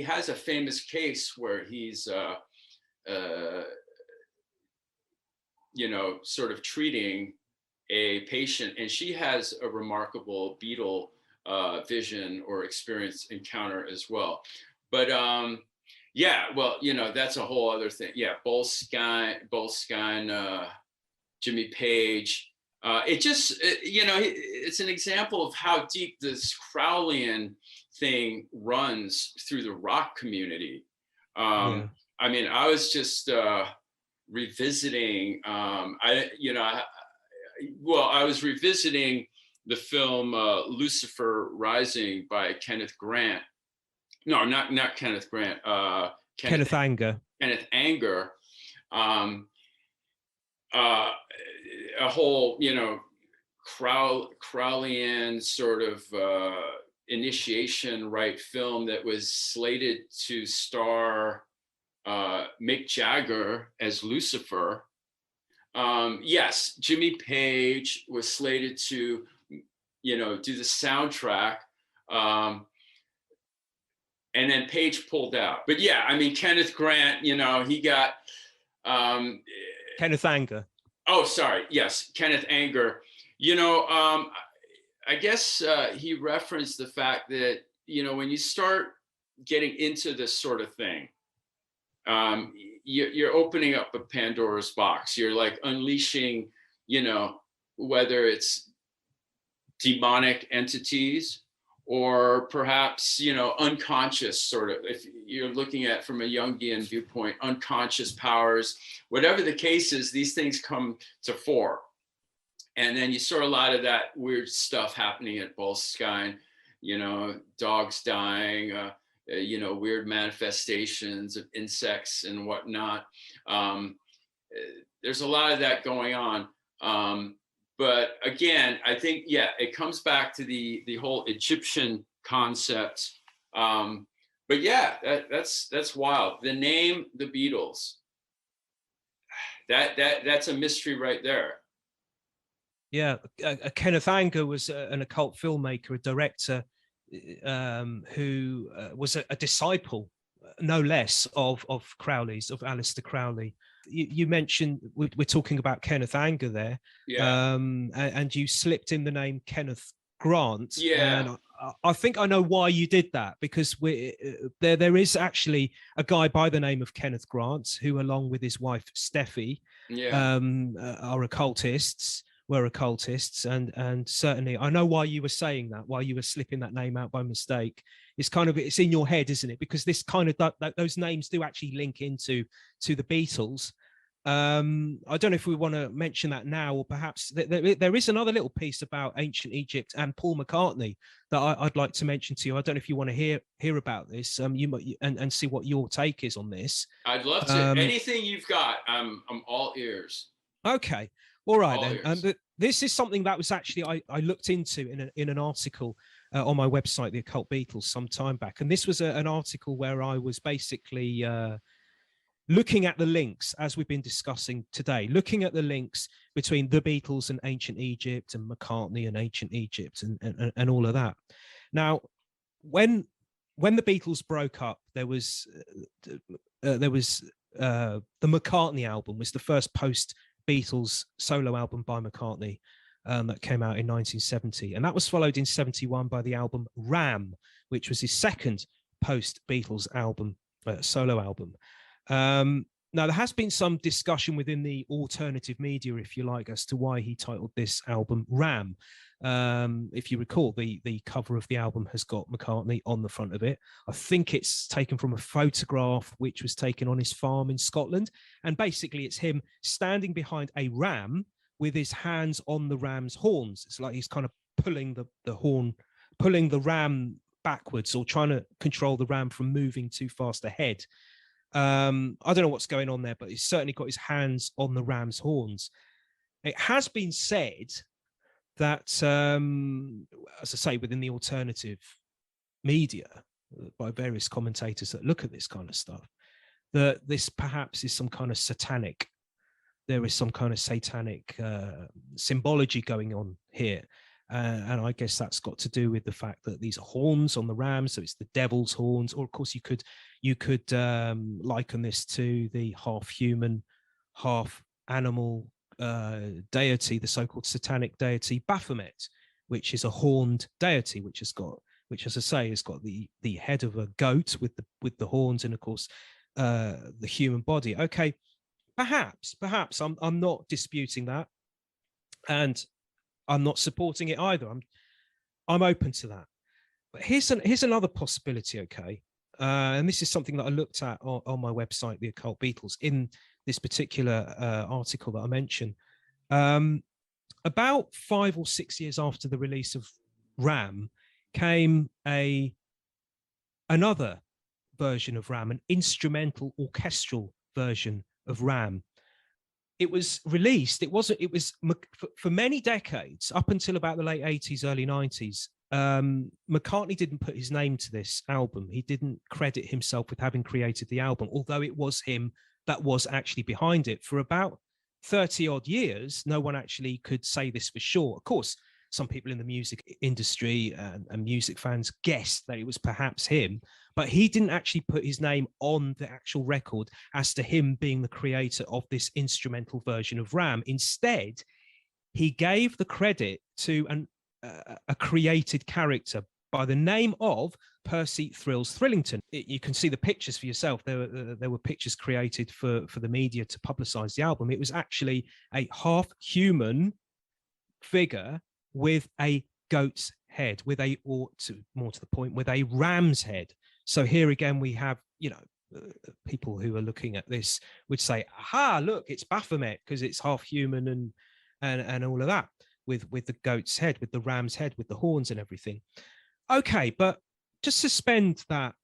has a famous case where he's sort of treating a patient, and she has a remarkable beetle vision or experience encounter as well. But yeah, well, that's a whole other thing. Yeah, Boleskine, Jimmy Page. It's an example of how deep this Crowleyan thing runs through the rock community. I mean, I was just revisiting. I was revisiting the film Lucifer Rising by Kenneth Grant. No, not Kenneth Grant. Kenneth Anger. Kenneth Anger. A whole, Crowleyan sort of initiation rite film that was slated to star Mick Jagger as Lucifer. Yes, Jimmy Page was slated to, do the soundtrack. And then Page pulled out. But yeah, I mean, Kenneth Grant, he got... Kenneth Anger. Oh, sorry. Yes, Kenneth Anger. I guess he referenced the fact that, when you start getting into this sort of thing, you're opening up a Pandora's box. You're like unleashing, whether it's demonic entities or perhaps, unconscious sort of, if you're looking at from a Jungian viewpoint, unconscious powers, whatever the case is, these things come to fore. And then you saw a lot of that weird stuff happening at Boleskine, dogs dying, weird manifestations of insects and whatnot. There's a lot of that going on. But again, I think, it comes back to the whole Egyptian concept. But yeah, that's wild. The name, the Beatles, that's a mystery right there. Yeah, Kenneth Anger was an occult filmmaker, a director who was a disciple, no less, of Crowley's, of Aleister Crowley. You mentioned, we're talking about Kenneth Anger there, yeah. And you slipped in the name Kenneth Grant, Yeah, and I think I know why you did that, because there is actually a guy by the name of Kenneth Grant who, along with his wife Steffi, yeah. are occultists. Were occultists, and certainly I know why you were saying that, why you were slipping that name out by mistake. It's in your head, isn't it? Because this kind of those names do actually link into the Beatles. I don't know if we want to mention that now, or perhaps there is another little piece about ancient Egypt and Paul McCartney that I'd like to mention to you. I don't know if you want to hear about this. You might, and see what your take is on this. I'd love to. Um, Anything you've got, I'm all ears. okay, all right All then. ears. This is something that was actually I looked into in an article on my website, the Occult Beatles, some time back, and this was an article where I was basically looking at the links, as we've been discussing today, looking at the links between the Beatles and ancient Egypt, and McCartney and ancient Egypt, and all of that. Now, when the Beatles broke up, there was the McCartney album was the first post Beatles solo album by McCartney, that came out in 1970, and that was followed in 71 by the album Ram, which was his second post Beatles album, solo album. Now, there has been some discussion within the alternative media, if you like, as to why he titled this album Ram. If you recall, the cover of the album has got McCartney on the front of it. I think it's taken from a photograph which was taken on his farm in Scotland. And basically, it's him standing behind a ram with his hands on the ram's horns. It's like he's kind of pulling the horn, pulling the ram backwards, or trying to control the ram from moving too fast ahead. I don't know what's going on there, but he's certainly got his hands on the ram's horns. It has been said that, as I say, within the alternative media, by various commentators that look at this kind of stuff, that this perhaps is some kind of satanic, there is some kind of satanic symbology going on here. And I guess that's got to do with the fact that these are horns on the ram, so it's the devil's horns. Or of course, you could liken this to the half human, half animal deity, the so-called satanic deity Baphomet, which is a horned deity, which, as I say, has got the head of a goat with the horns, and of course the human body. Okay, perhaps I'm not disputing that, and I'm not supporting it either. I'm open to that. But here's another possibility, okay? And this is something that I looked at on my website, the Occult Beatles, in this particular article that I mentioned. About 5 or 6 years after the release of Ram came another version of Ram, an instrumental orchestral version of Ram. It was released. It was for many decades, up until about the late 80s, early 90s. McCartney didn't put his name to this album. He didn't credit himself with having created the album, although it was him that was actually behind it. For about 30 odd years, no one actually could say this for sure. Of course, some people in the music industry and music fans guessed that it was perhaps him, but he didn't actually put his name on the actual record as to him being the creator of this instrumental version of Ram. Instead, he gave the credit to a created character by the name of Percy Thrills Thrillington. You can see the pictures for yourself. There were pictures created for the media to publicize the album. It was actually a half human figure with a goat's head, with more to the point, with a ram's head. So here again, we have, people who are looking at this would say, aha, look, it's Baphomet, because it's half human and all of that, with the goat's head, with the ram's head, with the horns and everything. Okay, but just suspend that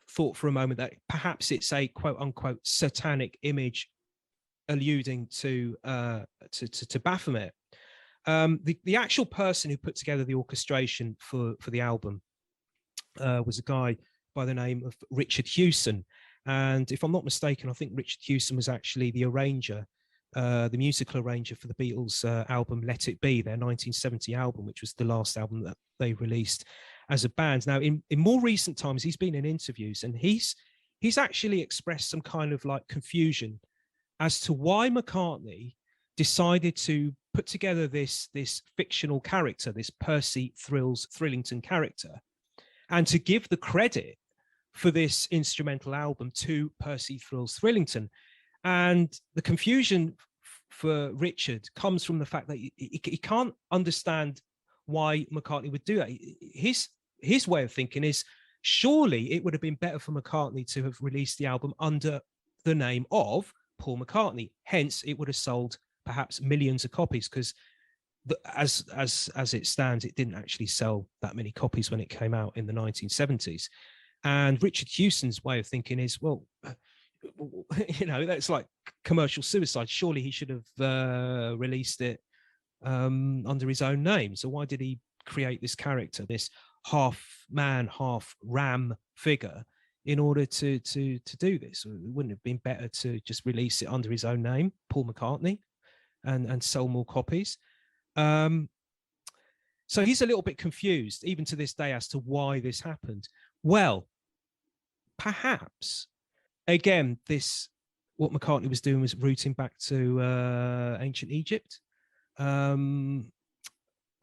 thought for a moment, that perhaps it's a quote unquote satanic image alluding to Baphomet. The actual person who put together the orchestration for the album was a guy by the name of Richard Hewson. And if I'm not mistaken, I think Richard Hewson was actually the arranger, the musical arranger for the Beatles album Let It Be, their 1970 album, which was the last album that they released as a band. Now, in more recent times, he's been in interviews, and he's actually expressed some kind of like confusion as to why McCartney decided to put together this fictional character, this Percy Thrillington character, and to give the credit for this instrumental album to Percy Thrillington. And the confusion for Richard comes from the fact that he can't understand why McCartney would do that. His way of thinking is, surely it would have been better for McCartney to have released the album under the name of Paul McCartney. Hence, it would have sold perhaps millions of copies, because as it stands, it didn't actually sell that many copies when it came out in the 1970s. And Richard Houston's way of thinking is, well, that's like commercial suicide. Surely he should have released it under his own name. So why did he create this character, this half man, half ram figure, in order to do this? It wouldn't have been better to just release it under his own name, Paul McCartney, and sell more copies? So he's a little bit confused, even to this day, as to why this happened. Well, perhaps, again, what McCartney was doing was rooting back to ancient Egypt. I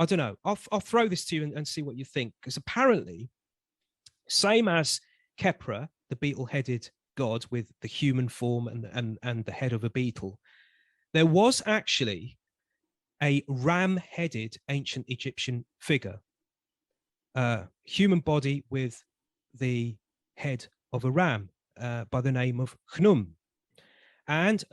don't know. I'll throw this to you and see what you think, because apparently, same as Khepra, the beetle-headed god with the human form and the head of a beetle, there was actually a ram-headed ancient Egyptian figure, human body with the head of a ram, by the name of Khnum. And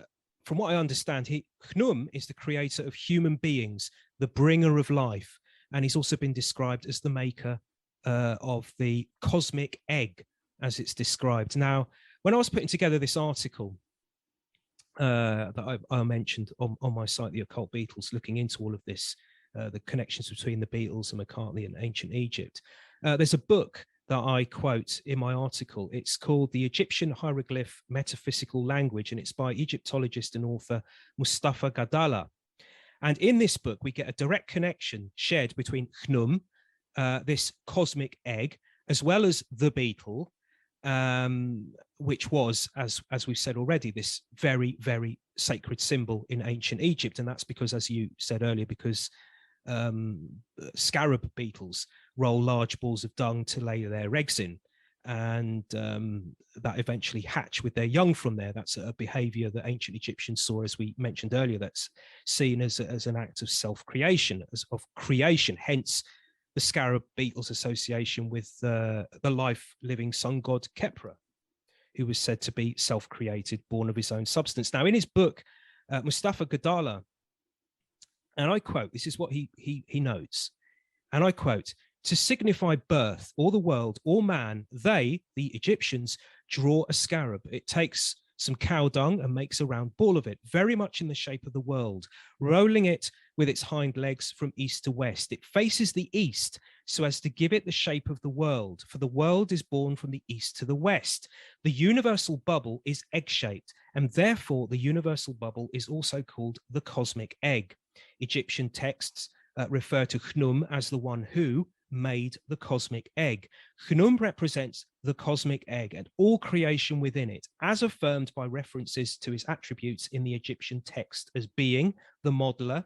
from what I understand, Khnum is the creator of human beings, the bringer of life. And he's also been described as the maker of the cosmic egg, as it's described. Now, when I was putting together this article that I mentioned on my site, The Occult Beatles, looking into all of this, the connections between the Beatles and McCartney and ancient Egypt, there's a book that I quote in my article. It's called The Egyptian Hieroglyph Metaphysical Language, and it's by Egyptologist and author Mustafa Gadala. And in this book, we get a direct connection shared between Khnum, this cosmic egg, as well as the beetle, which was, as we've said already, this very, very sacred symbol in ancient Egypt. And that's because, as you said earlier, because scarab beetles roll large balls of dung to lay their eggs in, and that eventually hatch with their young from there. That's a behavior that ancient Egyptians saw, as we mentioned earlier, that's seen as an act of self-creation, of creation, hence the scarab beetle's association with the life-living sun god Khepra, who was said to be self-created, born of his own substance. Now, in his book, Mustafa Gadala, and I quote, this is what he notes, and I quote, "To signify birth, or the world, or man, they, the Egyptians, draw a scarab. It takes some cow dung and makes a round ball of it, very much in the shape of the world, rolling it with its hind legs from east to west. It faces the east so as to give it the shape of the world, for the world is born from the east to the west. The universal bubble is egg-shaped, and therefore the universal bubble is also called the cosmic egg. Egyptian texts refer to Khnum as the one who made the cosmic egg. Khnum represents the cosmic egg and all creation within it, as affirmed by references to his attributes in the Egyptian text as being the modeler,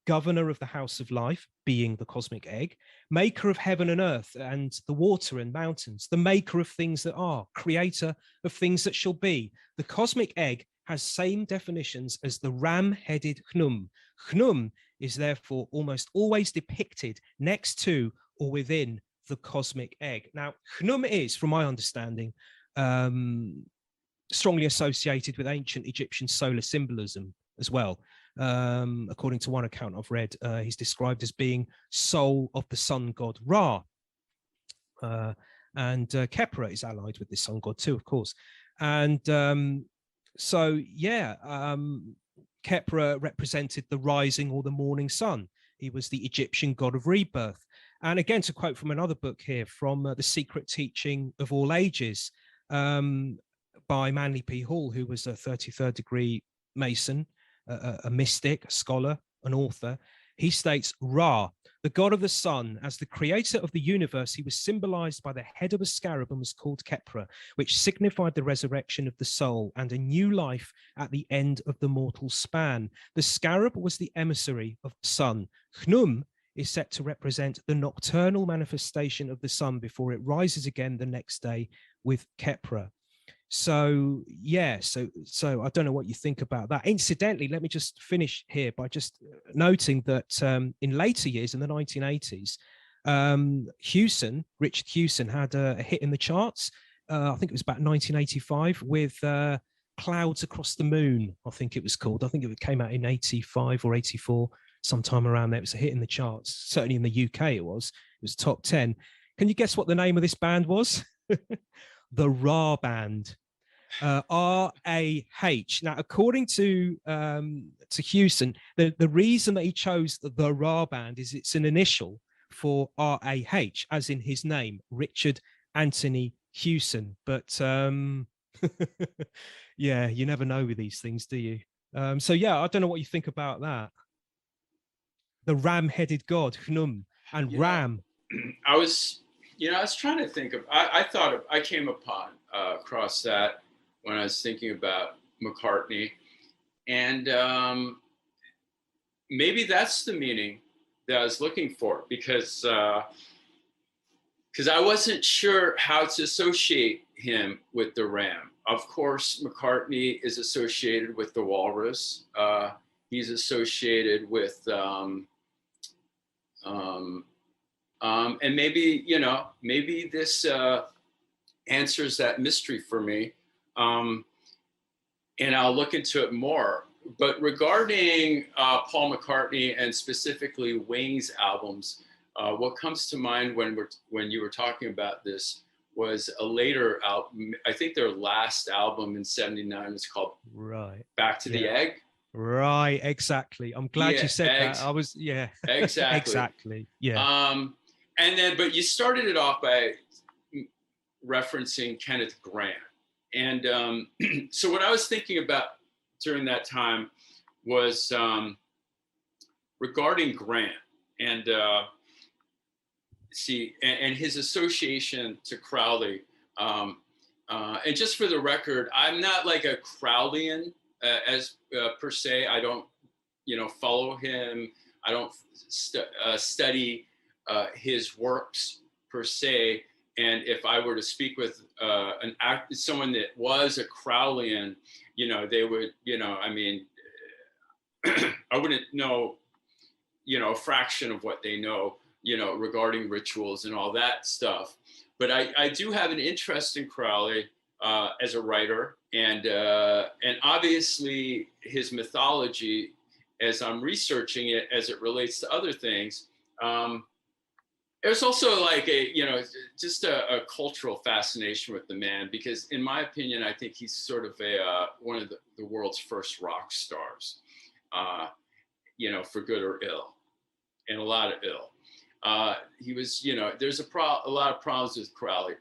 governor of the house of life, being the cosmic egg, maker of heaven and earth and the water and mountains, the maker of things that are, creator of things that shall be. The cosmic egg has same definitions as the ram-headed Khnum. Khnum is therefore almost always depicted next to or within the cosmic egg. Now, Khnum is, from my understanding, strongly associated with ancient Egyptian solar symbolism as well. According to one account I've read, he's described as being soul of the sun god Ra. And Khepra is allied with this sun god too, of course. And Khepra represented the rising or the morning sun. He was the Egyptian god of rebirth. And again, to quote from another book here, from The Secret Teaching of All Ages, by Manly P. Hall, who was a 33rd degree Mason, a mystic, a scholar, an author. He states, Ra, The god of the sun, as the creator of the universe, he was symbolized by the head of a scarab and was called Kepra, which signified the resurrection of the soul and a new life at the end of the mortal span. The scarab was the emissary of the sun. Chnum is set to represent the nocturnal manifestation of the sun before it rises again the next day with Kepra. So yeah, so I don't know what you think about that. Incidentally, let me just finish here by just noting that in later years, in the 1980s, Richard Hewson had a hit in the charts. I think it was about 1985 with Clouds Across the Moon, I think it was called. I think it came out in 85 or 84, sometime around there. It was a hit in the charts. Certainly in the UK it was. It was top 10. Can you guess what the name of this band was? The Ra Band. R-A-H. Now, according to Hewson, the reason that he chose the Ra Band is it's an initial for R-A-H, as in his name, Richard Anthony Hewson. But yeah, you never know with these things, do you? So yeah, I don't know what you think about that. The ram-headed god, Hnum, and You know, Ram. I was, I was trying to think of. I thought I came upon across that when I was thinking about McCartney, and maybe that's the meaning that I was looking for, because I wasn't sure how to associate him with the ram. Of course, McCartney is associated with the walrus. He's associated with and maybe, maybe this answers that mystery for me. And I'll look into it more. But regarding Paul McCartney and specifically Wings albums, what comes to mind when you were talking about this was a later album. I think their last album in '79 was called Back to the Egg. Right, exactly. I'm glad you said that. I was, exactly, exactly, yeah. And then, but you started it off by referencing Kenneth Grant, and so what I was thinking about during that time was regarding Grant and and his association to Crowley. And just for the record, I'm not like a Crowleyan as per se. I don't, follow him. I don't study his works per se. And if I were to speak with someone that was a Crowleyan, they would, I mean, I wouldn't know, a fraction of what they know, regarding rituals and all that stuff. But I do have an interest in Crowley as a writer, and obviously his mythology, as I'm researching it, as it relates to other things. There's also like just a cultural fascination with the man, because in my opinion, I think he's sort of one of the world's first rock stars, for good or ill, and a lot of ill. He was, there's a lot of problems with Crowley,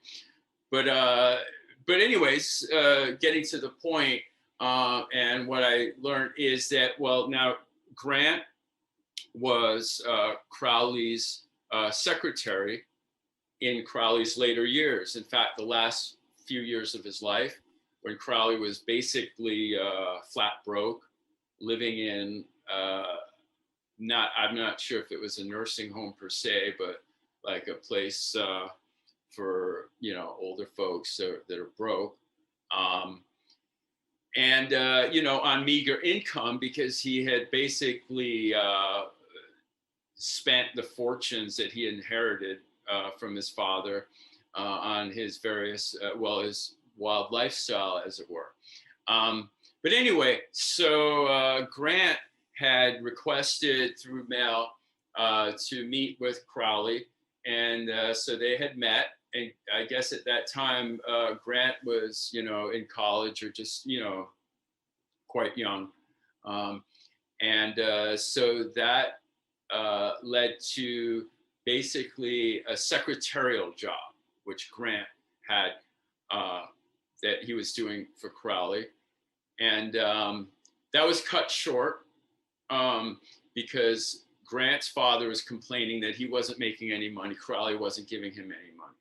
but anyways, getting to the point, and what I learned is that, well, now Grant was Crowley's secretary in Crowley's later years. In fact, the last few years of his life, when Crowley was basically flat broke, living in I'm not sure if it was a nursing home per se, but like a place for older folks that are broke, and on meager income, because he had basically spent the fortunes that he inherited from his father on his various, his wild lifestyle, as it were. But anyway, so Grant had requested through mail to meet with Crowley, and so they had met. And I guess at that time, Grant was, in college, or just, quite young. And so that led to basically a secretarial job, which Grant had, that he was doing for Crowley. And that was cut short because Grant's father was complaining that he wasn't making any money. Crowley wasn't giving him any money.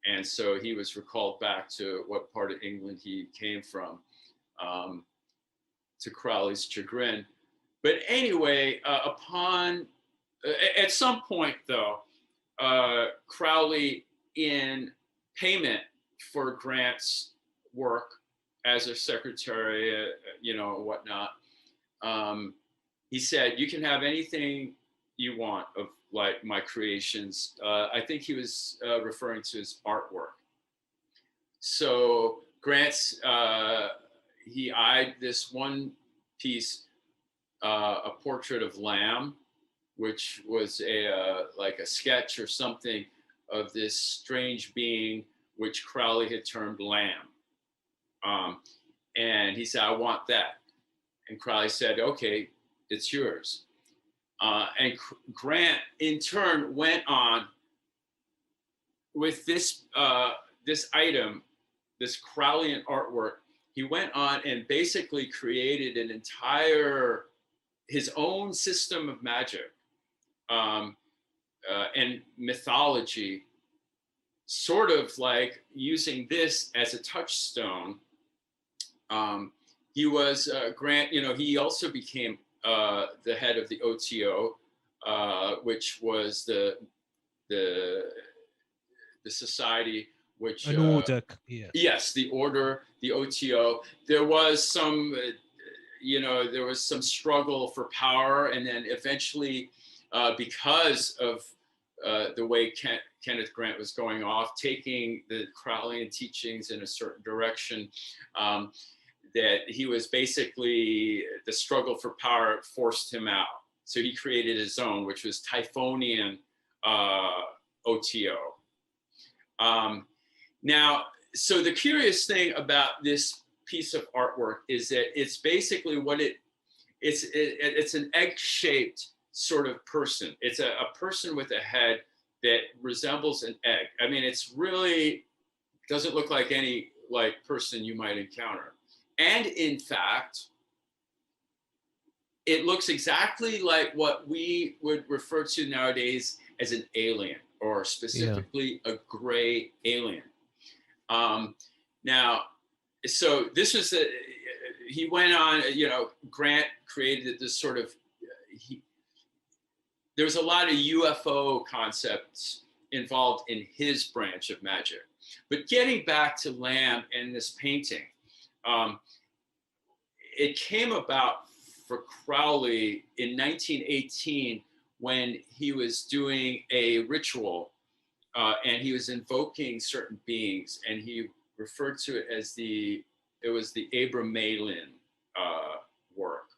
And so he was recalled back to what part of England he came from, to Crowley's chagrin. But anyway, at some point, though, Crowley, in payment for Grant's work as a secretary, whatnot, he said, "You can have anything you want of like my creations." I think he was referring to his artwork. So Grant's, he eyed this one piece, a portrait of Lamb, which was like a sketch or something of this strange being, which Crowley had termed Lamb. And he said, "I want that." And Crowley said, "Okay, it's yours." And Grant, in turn, went on with this item, this Crowleyan artwork. He went on and basically created his own system of magic and mythology, sort of like using this as a touchstone. He was Grant. He also became the head of the OTO, which was the society which an order. Yeah. Yes, the order, the OTO. There was some struggle for power, and then eventually, because of the way Kenneth Grant was going off, taking the Crowleyan teachings in a certain direction, that he was basically, the struggle for power forced him out. So he created his own, which was Typhonian OTO. Now, so the curious thing about this piece of artwork is that it's basically it's an egg-shaped sort of person. It's a person with a head that resembles an egg. I mean, it's really doesn't look like any person you might encounter. And in fact, it looks exactly like what we would refer to nowadays as an alien, or specifically a gray alien. Now, so this was he went on, Grant created this sort of, there was a lot of UFO concepts involved in his branch of magic. But getting back to Lamb and this painting, it came about for Crowley in 1918 when he was doing a ritual and he was invoking certain beings, and he referred to it as it was the Abramelin work,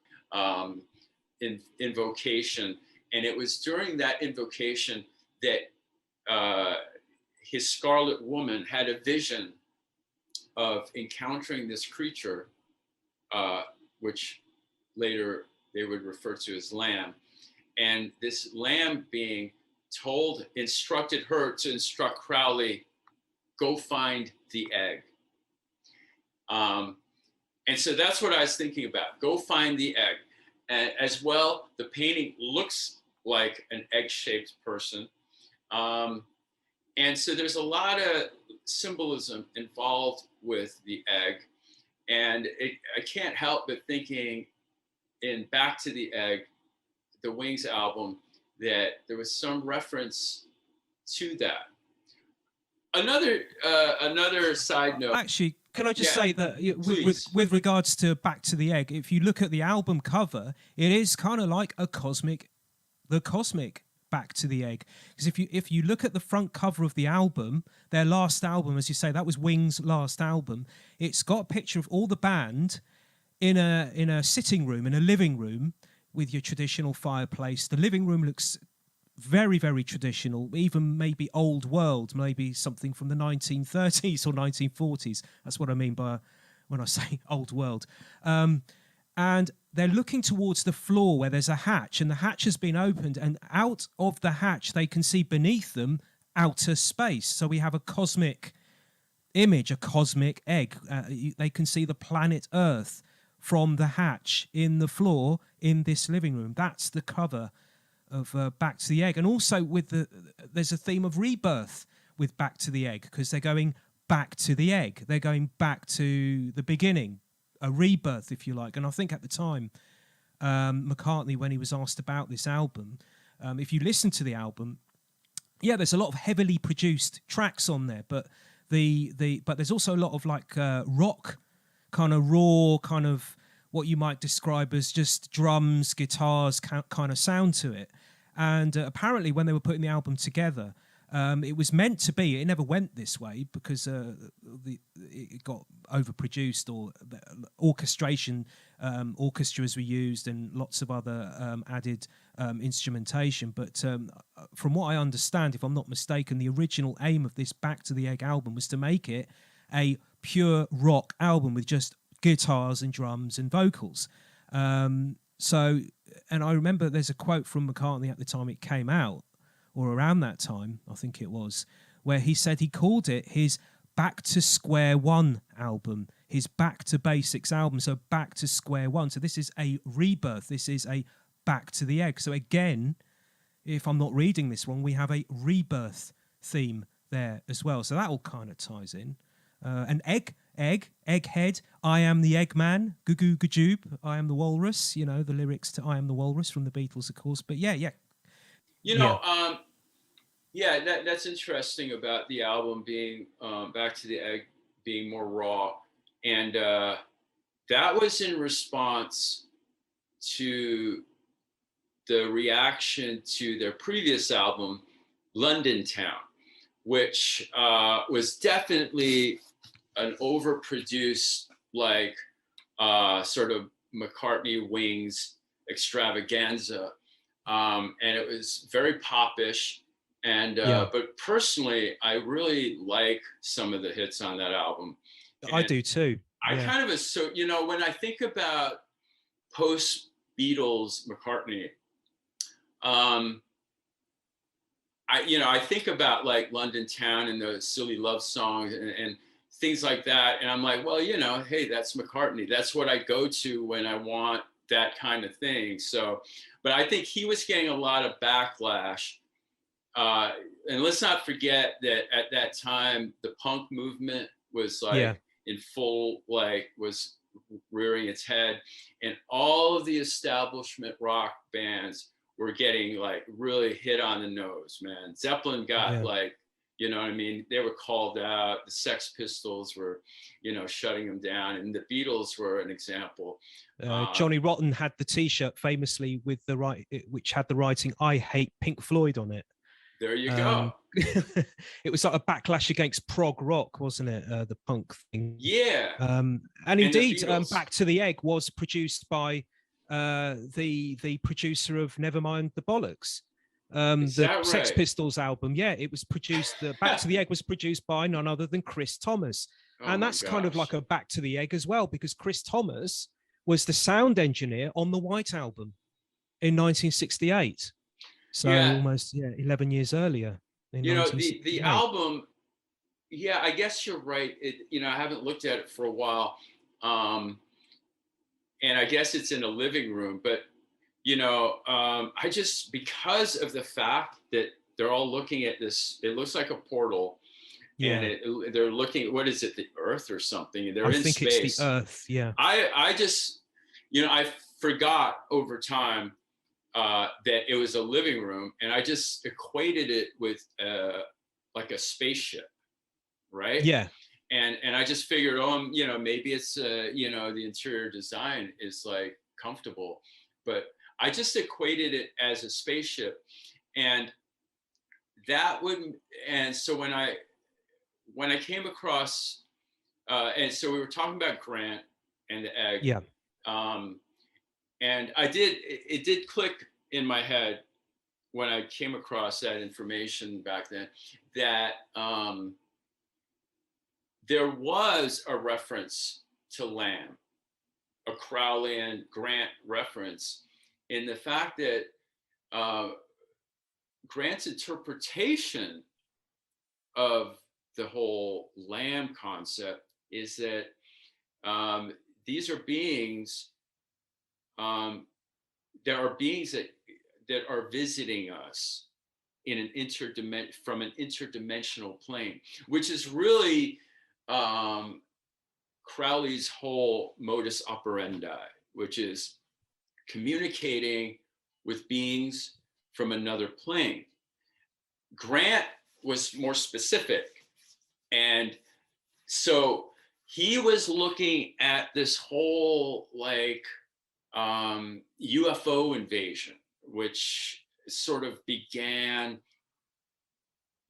invocation. And it was during that invocation that his Scarlet Woman had a vision of encountering this creature, which later they would refer to as Lamb. And this Lamb being instructed her to instruct Crowley, go find the egg. And so that's what I was thinking about. Go find the egg. And as well, the painting looks like an egg-shaped person. And so there's a lot of symbolism involved with the egg. And I can't help but thinking in Back to the Egg, the Wings album, that there was some reference to that. Another side note. Actually, can I just say that with regards to Back to the Egg, if you look at the album cover, it is kind of like the cosmic Back to the Egg. Because if you look at the front cover of the album, their last album, as you say, that was Wings' last album, it's got a picture of all the band in a sitting room, in a living room, with your traditional fireplace. The living room looks very, very traditional, even maybe old world, maybe something from the 1930s or 1940s. That's what I mean by when I say old world. And they're looking towards the floor where there's a hatch, and the hatch has been opened, and out of the hatch they can see beneath them outer space. So we have a cosmic image, a cosmic egg. They can see the planet Earth from the hatch in the floor in this living room. That's the cover Back to the Egg, and also with there's a theme of rebirth with Back to the Egg, because they're going back to the egg, they're going back to the beginning, a rebirth, if you like. And I think at the time, McCartney, when he was asked about this album, if you listen to the album, yeah, there's a lot of heavily produced tracks on there, but but there's also a lot of like rock, kind of raw, kind of what you might describe as just drums, guitars kind of sound to it. And apparently, when they were putting the album together, it was meant to be. It never went this way because it got overproduced, or the orchestration, orchestras were used, and lots of other added instrumentation. But from what I understand, if I'm not mistaken, the original aim of this Back to the Egg album was to make it a pure rock album with just guitars and drums and vocals. So, and I remember there's a quote from McCartney at the time it came out, or around that time, I think it was, where he said he called it his Back to Square One album, his Back to Basics album. So back to square one. So this is a rebirth. This is a back to the egg. So again, if I'm not reading this wrong, we have a rebirth theme there as well. So that all kind of ties in. An egghead, I am the Eggman, goo goo gajoob, I am the walrus, you know, the lyrics to I Am the Walrus from the Beatles, of course. But yeah. You know, yeah, that's interesting about the album being Back to the Egg being more raw. And that was in response to the reaction to their previous album, London Town, which was definitely an overproduced, like sort of McCartney Wings extravaganza. And it was very popish. And but personally, I really like some of the hits on that album. And I do too. I kind of you know, when I think about post Beatles McCartney, I think about like London Town and the silly love songs and things like that. And I'm like, well, you know, hey, that's McCartney. That's what I go to when I want that kind of thing. So, but I think he was getting a lot of backlash. And let's not forget that at that time, the punk movement was like in full, like was rearing its head. And all of the establishment rock bands were getting like really hit on the nose, man. Zeppelin got like, you know what I mean? They were called out. The Sex Pistols were, you know, shutting them down. And the Beatles were an example. Johnny Rotten had the T-shirt famously with which had the writing "I hate Pink Floyd" on it. There you go. It was like a backlash against prog rock, wasn't it? The punk thing. Yeah. And indeed, Back to the Egg was produced by the producer of Nevermind the Bollocks. The Sex Pistols album. Yeah, it was produced. Back to the Egg was produced by none other than Chris Thomas. And that's kind of like a Back to the Egg as well, because Chris Thomas was the sound engineer on the White Album in 1968. So almost 11 years earlier. You know, the album, I guess you're right. You know, I haven't looked at it for a while. And I guess it's in a living room, but you know, I just, because of the fact that they're all looking at this, it looks like a portal. And they're looking, what is it, the Earth or something? They're in space. I think it's the Earth, yeah. I just, you know, I forgot over time that it was a living room, and I just equated it with like a spaceship, right? Yeah. And I just figured, you know, maybe it's, you know, the interior design is like comfortable, but I just equated it as a spaceship. And that would, and so when I came across, and so we were talking about Grant and the egg. Yeah. And it did click in my head when I came across that information back then, that there was a reference to Lamb, a Crowley Grant reference, in the fact that Grant's interpretation of the whole Lamb concept is that these are beings, there are beings that are visiting us in an from an interdimensional plane, which is really Crowley's whole modus operandi, which is communicating with beings from another plane. Grant was more specific. And so he was looking at this whole like UFO invasion, which sort of began,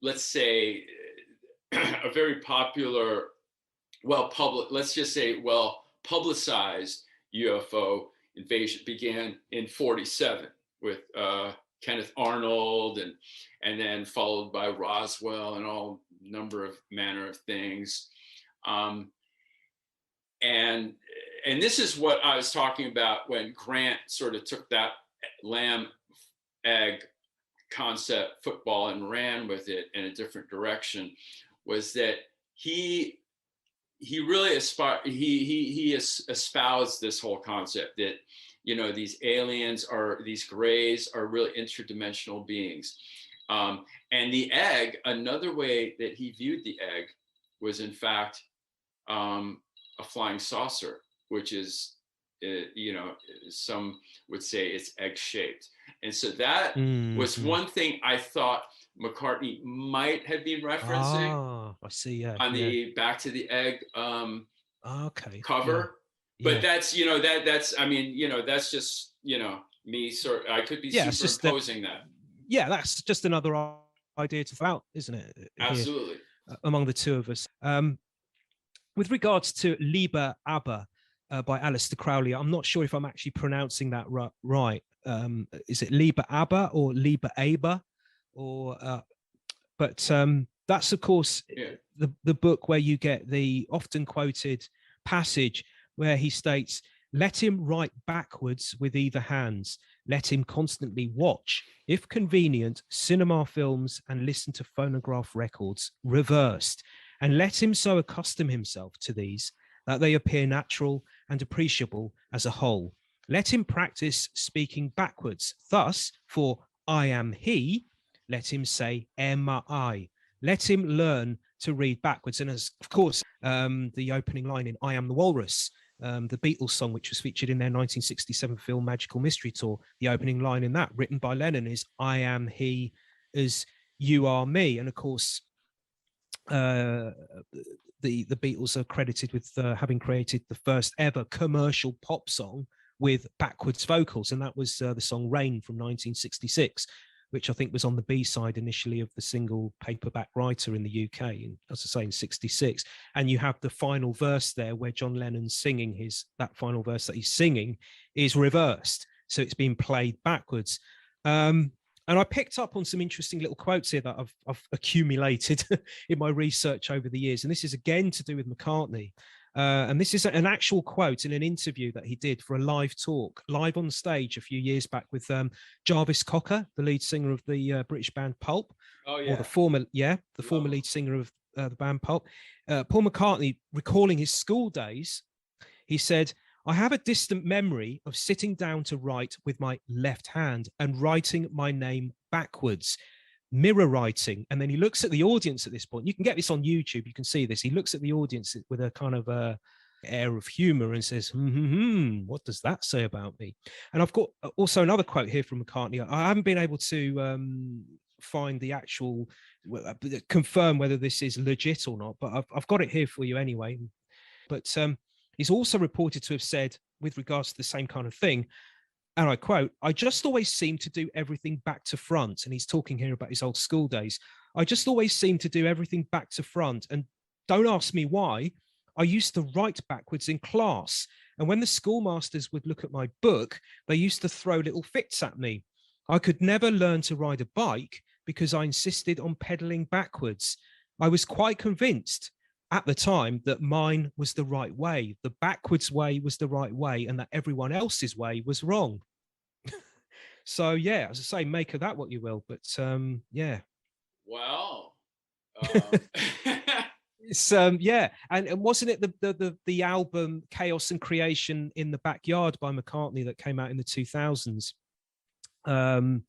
let's say, a very popular, let's just say, publicized UFO invasion began in 47 with Kenneth Arnold, and then followed by Roswell and all number of manner of things. And this is what I was talking about when Grant sort of took that lamb egg concept football and ran with it in a different direction, was that he really espoused this whole concept that, you know, these aliens these grays are really interdimensional beings. And the egg, another way that he viewed the egg was in fact a flying saucer, which is, you know, some would say it's egg shaped. And so that was one thing I thought McCartney might have been referencing. Ah, I see. Yeah. On the Back to the Egg okay. cover. Yeah. But that's, you know, that's, I mean, you know, that's just, you know, me I could be superimposing that. Yeah, that's just another idea to throw out, isn't it? Absolutely. Here, among the two of us. With regards to Liebe Aber by Aleister Crowley, I'm not sure if I'm actually pronouncing that right. Is it Liebe Aber or Liebe Aber? Or, but that's, of course, the book where you get the often quoted passage where he states, "Let him write backwards with either hands. Let him constantly watch, if convenient, cinema films and listen to phonograph records reversed. And let him so accustom himself to these that they appear natural and appreciable as a whole. Let him practice speaking backwards. Thus, for I am he, let him say am I. Let him learn to read backwards." And as, of course, the opening line in I Am the Walrus, the Beatles song, which was featured in their 1967 film Magical Mystery Tour, the opening line in that, written by Lennon, is I am he as you are me. And of course, the Beatles are credited with having created the first ever commercial pop song with backwards vocals, and that was the song Rain from 1966, which I think was on the B-side initially of the single Paperback Writer in the UK, as I say, in 66. And you have the final verse there where John Lennon's singing that final verse that he's singing is reversed. So it's been played backwards. And I picked up on some interesting little quotes here that I've accumulated in my research over the years. And this is again to do with McCartney. And this is an actual quote in an interview that he did for a live talk, live on stage a few years back with Jarvis Cocker, the lead singer of the British band Pulp. Oh, yeah. Or the former lead singer of the band Pulp. Paul McCartney, recalling his school days, he said, "I have a distant memory of sitting down to write with my left hand and writing my name backwards. Mirror writing." And then he looks at the audience at this point. You can get this on YouTube. You can see this. He looks at the audience with a kind of air of humor and says, what does that say about me? And I've got also another quote here from McCartney. I haven't been able to find the actual, confirm whether this is legit or not, but I've got it here for you anyway. But he's also reported to have said, with regards to the same kind of thing, and I quote, "I just always seem to do everything back to front." And he's talking here about his old school days. "I just always seem to do everything back to front. And don't ask me why. I used to write backwards in class. And when the schoolmasters would look at my book, they used to throw little fits at me. I could never learn to ride a bike because I insisted on pedaling backwards. I was quite convinced at the time that mine was the right way. The backwards way was the right way, and that everyone else's way was wrong." So yeah, as I say, make of that what you will. But yeah. Wow. It's yeah, and wasn't it the album Chaos and Creation in the Backyard by McCartney that came out in the 2000s? Um,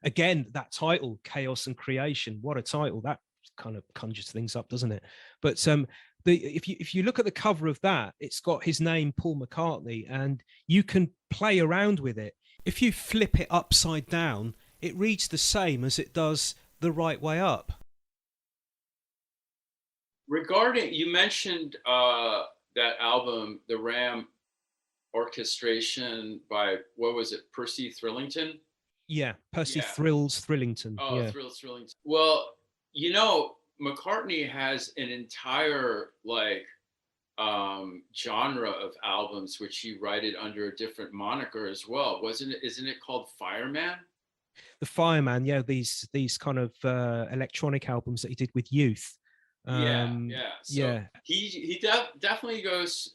Again, that title, Chaos and Creation, what a title. That kind of conjures things up, doesn't it? But if you look at the cover of that, it's got his name, Paul McCartney, and you can play around with it. If you flip it upside down, it reads the same as it does the right way up. Regarding, you mentioned that album, the Ram orchestration by, what was it, Percy Thrillington? Yeah, Percy Yeah. Thrills Thrillington. Oh, Yeah. Thrillington. Well, McCartney has an entire genre of albums which he wrote under a different moniker as well. Isn't it called Fireman? The Fireman, yeah, these kind of electronic albums that he did with Youth. Yeah. So yeah, he definitely goes.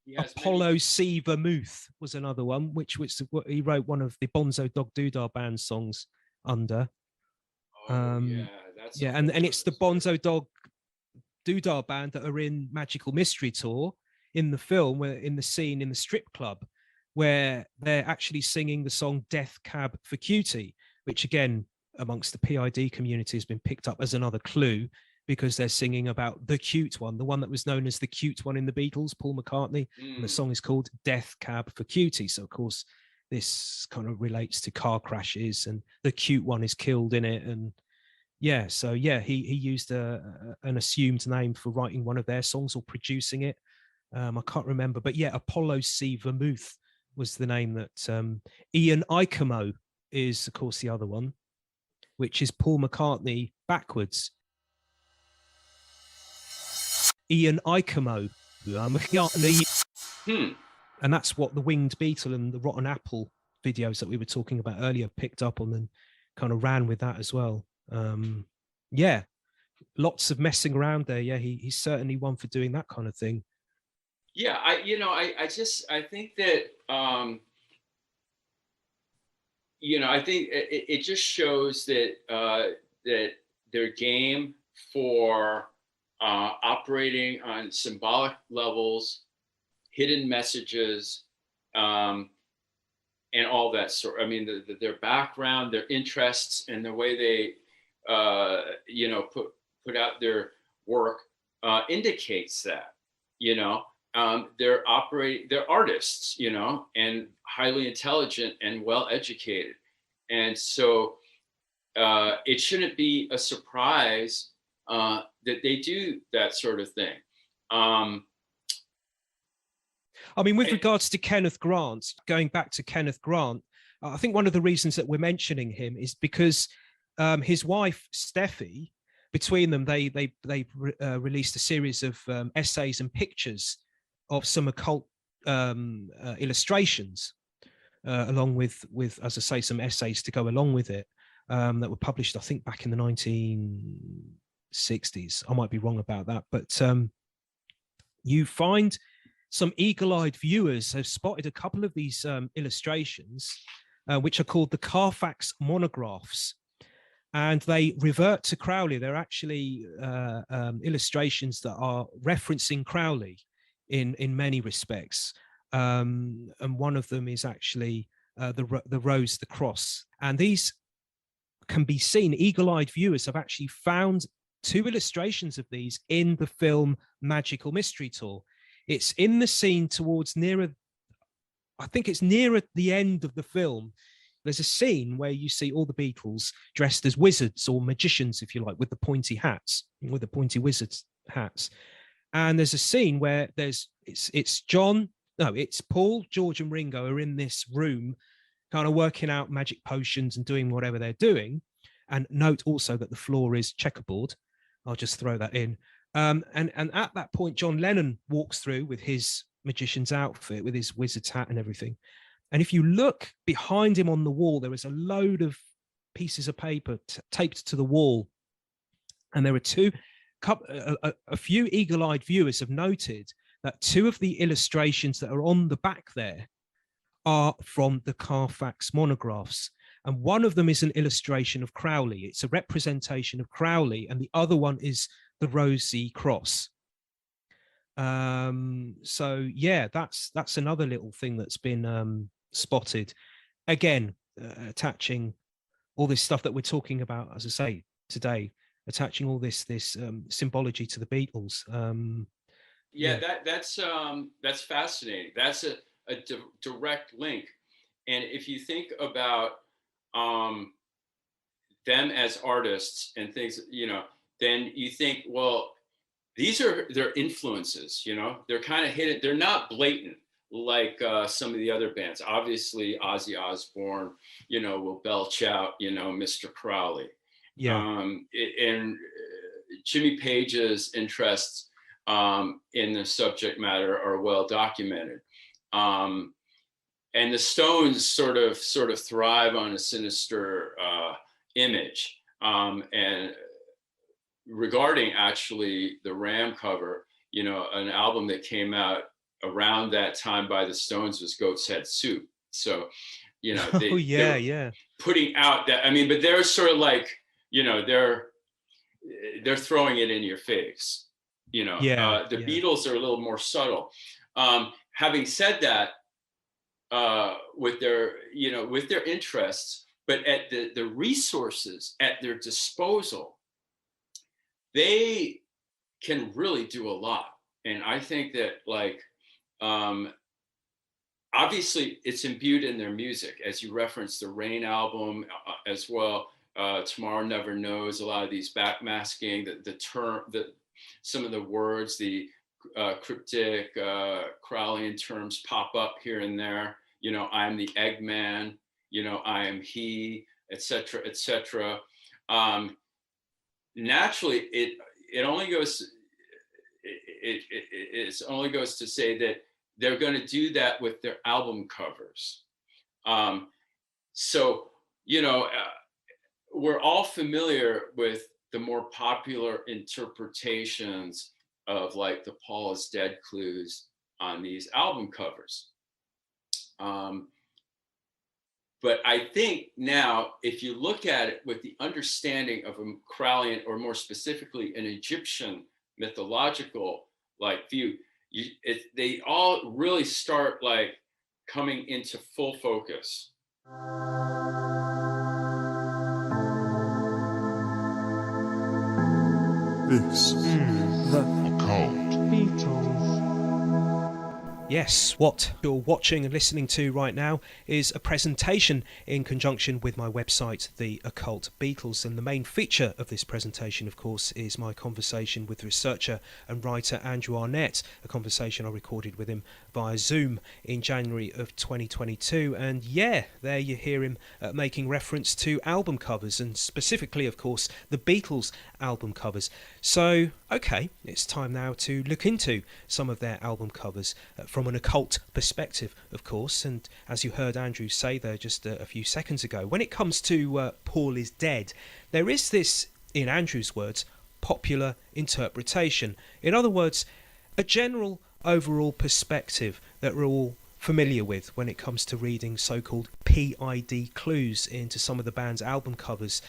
He has Apollo C Vermouth was another one, which he wrote one of the Bonzo Dog Doodah Band songs under. That's and it's the Bonzo Dog Doodah Band that are in Magical Mystery Tour in the film, where in the scene in the strip club where they're actually singing the song Death Cab for Cutie, which again amongst the PID community has been picked up as another clue, because they're singing about the cute one, the one that was known as the cute one in the Beatles, Paul McCartney. And the song is called Death Cab for Cutie. So of course this kind of relates to car crashes, and the cute one is killed in it. And yeah, so yeah, he used an assumed name for writing one of their songs or producing it. I can't remember, but yeah, Apollo C Vermouth was the name that Ian Icomo is, of course, the other one, which is Paul McCartney backwards. Ian Icomo. And that's what the Winged Beetle and the Rotten Apple videos that we were talking about earlier picked up on and kind of ran with that as well. Yeah, lots of messing around there. Yeah, he's certainly one for doing that kind of thing. Yeah, I think that I think it just shows that that their game for operating on symbolic levels, hidden messages, and all that sort. I mean, their background, their interests, and the way they put out their work indicates that. They're artists, and highly intelligent and well educated, and so it shouldn't be a surprise that they do that sort of thing. I mean, with regards to Kenneth Grant, going back to Kenneth Grant, I think one of the reasons that we're mentioning him is because his wife Steffi, between them, they released a series of essays and pictures of some occult illustrations, along with, as I say, some essays to go along with it, that were published, I think, back in the 1960s. I might be wrong about that, but you find some eagle-eyed viewers have spotted a couple of these illustrations, which are called the Carfax monographs. And they revert to Crowley. They're actually illustrations that are referencing Crowley in many respects. And one of them is actually the rose, the cross. And these can be seen. Eagle-eyed viewers have actually found two illustrations of these in the film Magical Mystery Tour. It's in the scene I think it's nearer the end of the film. There's a scene where you see all the Beatles dressed as wizards or magicians, if you like, with the pointy hats, with the pointy wizards hats. And there's a scene where it's Paul, George, and Ringo are in this room, kind of working out magic potions and doing whatever they're doing. And note also that the floor is checkerboard. I'll just throw that in. And at that point, John Lennon walks through with his magician's outfit, with his wizard's hat and everything. And if you look behind him on the wall, there is a load of pieces of paper taped to the wall. And there are a few eagle-eyed viewers have noted that two of the illustrations that are on the back there are from the Carfax monographs. And one of them is an illustration of Crowley. It's a representation of Crowley, and the other one is the Rosy Cross. So yeah, that's another little thing that's been spotted. Again, attaching all this stuff that we're talking about, as I say today, attaching all this symbology to the Beatles. Yeah, Yeah, that's fascinating. That's a direct link. And if you think about um, them as artists and things, then you think, well, these are their influences. They're kind of hidden. They're not blatant like some of the other bands. Obviously, Ozzy Osbourne, will belch out, Mr. Crowley, yeah. and Jimmy Page's interests in the subject matter are well documented. Um, and the Stones sort of thrive on a sinister image. And regarding actually the Ram cover, an album that came out around that time by the Stones was Goat's Head Soup. So, Oh they yeah, were yeah, putting out that. I mean, but they're sort of like, they're throwing it in your face. yeah, The yeah. Beatles are a little more subtle. Having said that, with their interests, but at the resources at their disposal, they can really do a lot. And I think that, like, um, obviously it's imbued in their music, as you referenced the Rain album as well. Tomorrow Never Knows, a lot of these backmasking, the term, some of the words, the cryptic Crowleyan terms pop up here and there. I am the Eggman, I am he, etc., etc. Naturally, it only goes it only goes to say that they're going to do that with their album covers. So we're all familiar with the more popular interpretations of, like, the Paul is Dead clues on these album covers. But I think now, if you look at it with the understanding of a Crowleyan, or more specifically an Egyptian mythological like view, they all really start like coming into full focus. This the occult. Beatles. Yes, what you're watching and listening to right now is a presentation in conjunction with my website, The Occult Beatles. And the main feature of this presentation, of course, is my conversation with researcher and writer Andrew Arnett, a conversation I recorded with him via Zoom in January of 2022. And yeah, there you hear him making reference to album covers, and specifically, of course, the Beatles album covers. So, okay, it's time now to look into some of their album covers from an occult perspective, of course. And as you heard Andrew say there just a few seconds ago, when it comes to Paul is Dead, there is this, in Andrew's words, popular interpretation. In other words, a general overall perspective that we're all familiar with when it comes to reading so-called PID clues into some of the band's album covers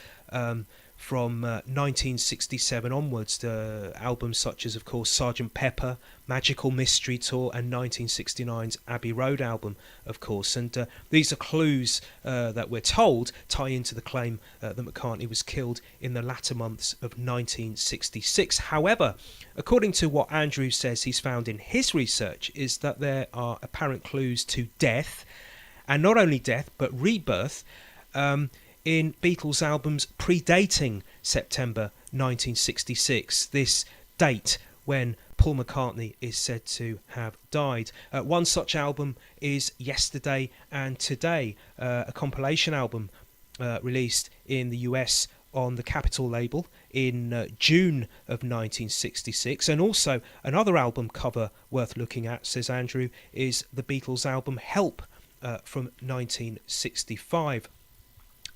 from 1967 onwards. Albums such as, of course, Sgt. Pepper, Magical Mystery Tour, and 1969's Abbey Road album, of course. And these are clues that we're told tie into the claim that McCartney was killed in the latter months of 1966. However, according to what Andrew says he's found in his research, is that there are apparent clues to death, and not only death, but rebirth, in Beatles albums predating September 1966, this date when Paul McCartney is said to have died. One such album is Yesterday and Today, a compilation album released in the US on the Capitol label in June of 1966. And also another album cover worth looking at, says Andrew, is the Beatles album Help from 1965.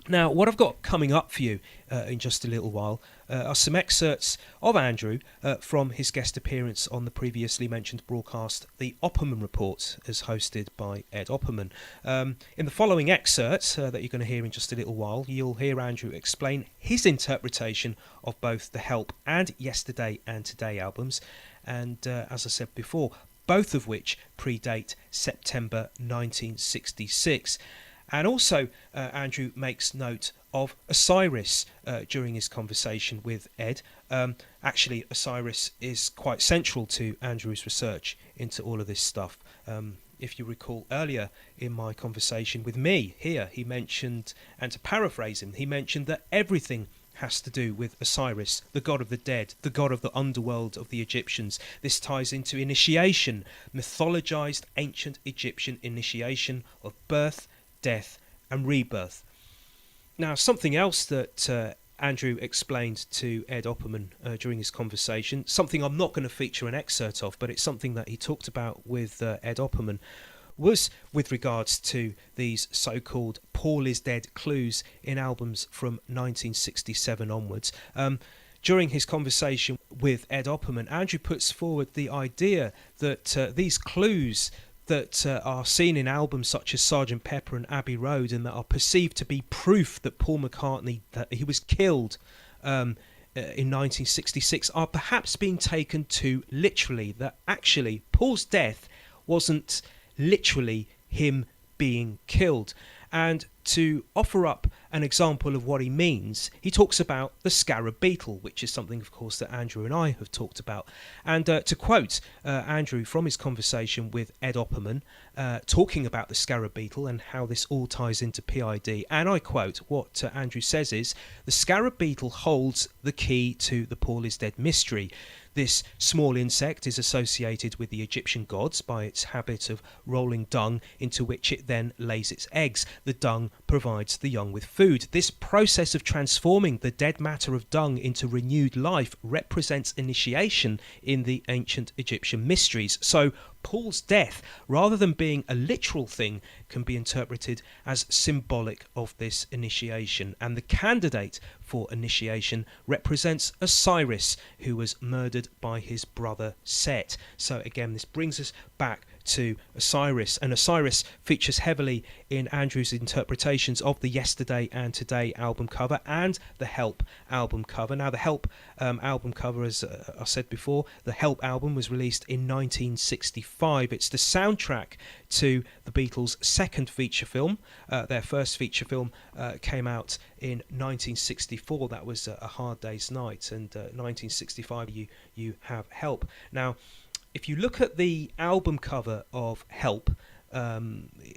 Now, what I've got coming up for you in just a little while are some excerpts of Andrew from his guest appearance on the previously mentioned broadcast, The Opperman Report, as hosted by Ed Opperman. In the following excerpts that you're going to hear in just a little while, you'll hear Andrew explain his interpretation of both the Help and Yesterday and Today albums, and as I said before, both of which predate September 1966. And also, Andrew makes note of Osiris during his conversation with Ed. Actually, Osiris is quite central to Andrew's research into all of this stuff. If you recall earlier in my conversation with me here, he mentioned, and to paraphrase him, he mentioned that everything has to do with Osiris, the god of the dead, the god of the underworld of the Egyptians. This ties into initiation, mythologized ancient Egyptian initiation of birth, death, and rebirth. Now, something else that Andrew explained to Ed Opperman during his conversation, something I'm not going to feature an excerpt of, but it's something that he talked about with Ed Opperman, was with regards to these so-called Paul is Dead clues in albums from 1967 onwards. During his conversation with Ed Opperman, Andrew puts forward the idea that these clues that are seen in albums such as Sgt. Pepper and Abbey Road, and that are perceived to be proof that Paul McCartney, that he was killed in 1966, are perhaps being taken too literally, that actually Paul's death wasn't literally him being killed. And to offer up an example of what he means, he talks about the scarab beetle, which is something, of course, that Andrew and I have talked about. And to quote Andrew from his conversation with Ed Opperman, talking about the scarab beetle and how this all ties into PID, and I quote, what Andrew says is, "The scarab beetle holds the key to the Paul is Dead mystery. This small insect is associated with the Egyptian gods by its habit of rolling dung into which it then lays its eggs. The dung provides the young with food. This process of transforming the dead matter of dung into renewed life represents initiation in the ancient Egyptian mysteries." So Paul's death, rather than being a literal thing, can be interpreted as symbolic of this initiation. And the candidate for initiation represents Osiris, who was murdered by his brother Set. So again, this brings us back to Osiris, and Osiris features heavily in Andrew's interpretations of the Yesterday and Today album cover and the Help album cover. Now, the Help album cover, as I said before, the Help album was released in 1965. It's the soundtrack to the Beatles' second feature film. Their first feature film came out in 1964. That was A Hard Day's Night, and 1965 you have Help. Now, if you look at the album cover of Help,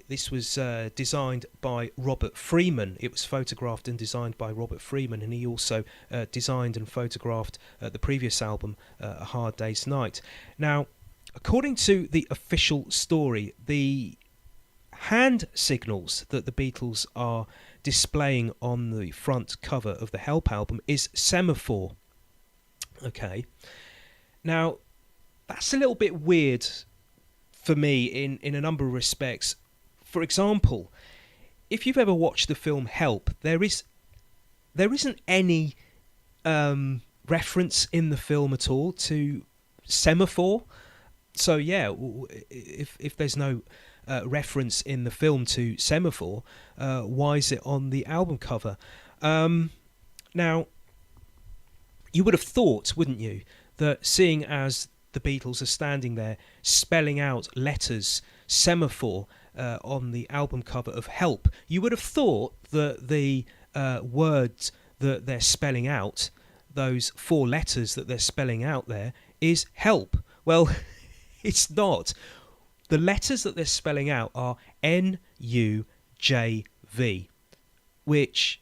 this was designed by Robert Freeman. It was photographed and designed by Robert Freeman, and he also designed and photographed the previous album, A Hard Day's Night. Now, according to the official story, the hand signals that the Beatles are displaying on the front cover of the Help album is semaphore. Okay. Now, that's a little bit weird for me in a number of respects. For example, if you've ever watched the film Help, there isn't any reference in the film at all to semaphore. So yeah, if there's no reference in the film to semaphore, why is it on the album cover? Now, you would have thought, wouldn't you, that seeing as the Beatles are standing there spelling out letters, semaphore, on the album cover of Help, you would have thought that the words that they're spelling out, those four letters that they're spelling out there, is help. Well, it's not. The letters that they're spelling out are NUJV, which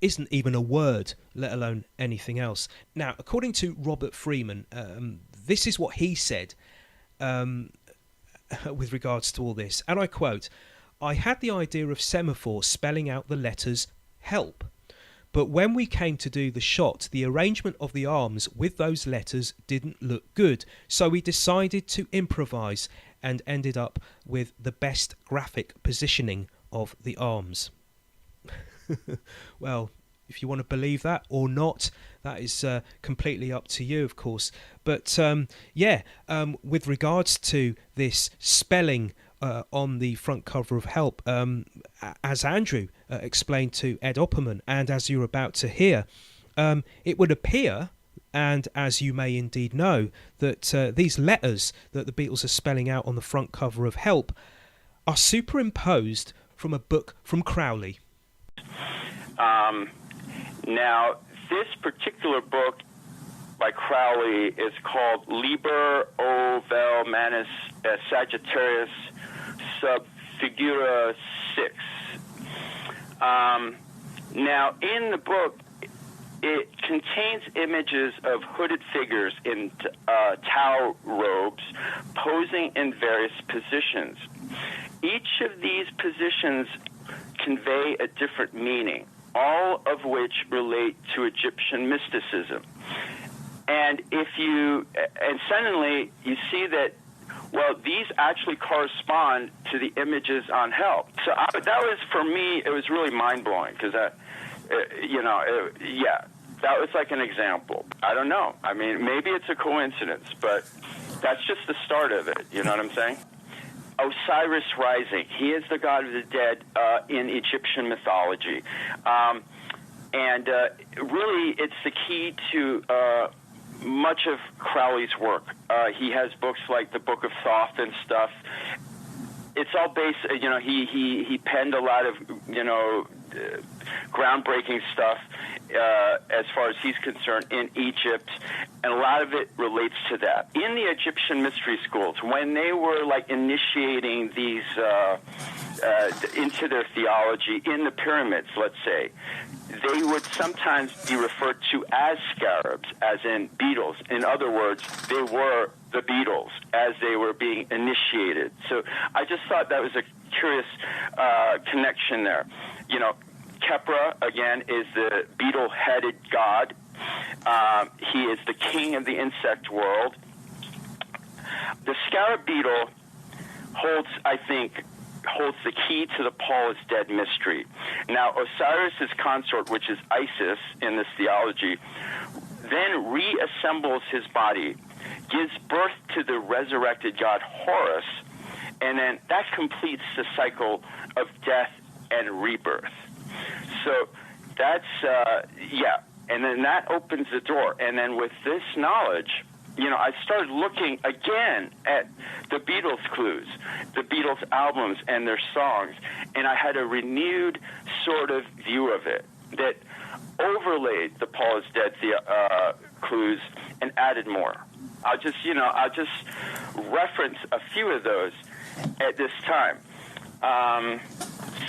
isn't even a word, let alone anything else. Now, according to Robert Freeman, this is what he said with regards to all this, and I quote, "I had the idea of semaphore spelling out the letters help, but when we came to do the shot, the arrangement of the arms with those letters didn't look good, so we decided to improvise and ended up with the best graphic positioning of the arms." Well, if you want to believe that or not, that is completely up to you, of course. But with regards to this spelling on the front cover of Help, as Andrew explained to Ed Opperman, and as you're about to hear, it would appear, and as you may indeed know, that these letters that the Beatles are spelling out on the front cover of Help are superimposed from a book from Crowley. Now, this particular book by Crowley is called Liber Ovel Manus Sagittarius Sub Figura 6. Now, in the book, it contains images of hooded figures in Tau robes posing in various positions. Each of these positions convey a different meaning, all of which relate to Egyptian mysticism. And suddenly you see that, well, these actually correspond to the images on Help. So that was, for me, it was really mind-blowing because, that was like an example. I don't know. I mean, maybe it's a coincidence, but that's just the start of it. You know what I'm saying? Osiris rising. He is the god of the dead in Egyptian mythology. And really, it's the key to much of Crowley's work. He has books like the Book of Thoth and stuff. It's all based, he penned a lot of, groundbreaking stuff as far as he's concerned in Egypt, and a lot of it relates to that. In the Egyptian mystery schools, when they were like initiating these into their theology in the pyramids, let's say, they would sometimes be referred to as scarabs, as in beetles. In other words, they were the Beatles as they were being initiated. So I just thought that was a curious connection there. Kepra, again, is the beetle-headed god. He is the king of the insect world. The scarab beetle holds the key to the Paul is dead mystery. Now, Osiris's consort, which is Isis in this theology, then reassembles his body, gives birth to the resurrected god Horus, and then that completes the cycle of death and rebirth. So that's, and then that opens the door. And then with this knowledge, I started looking again at the Beatles clues, the Beatles albums and their songs, and I had a renewed sort of view of it that overlaid the Paul is Dead clues and added more. I'll just reference a few of those at this time.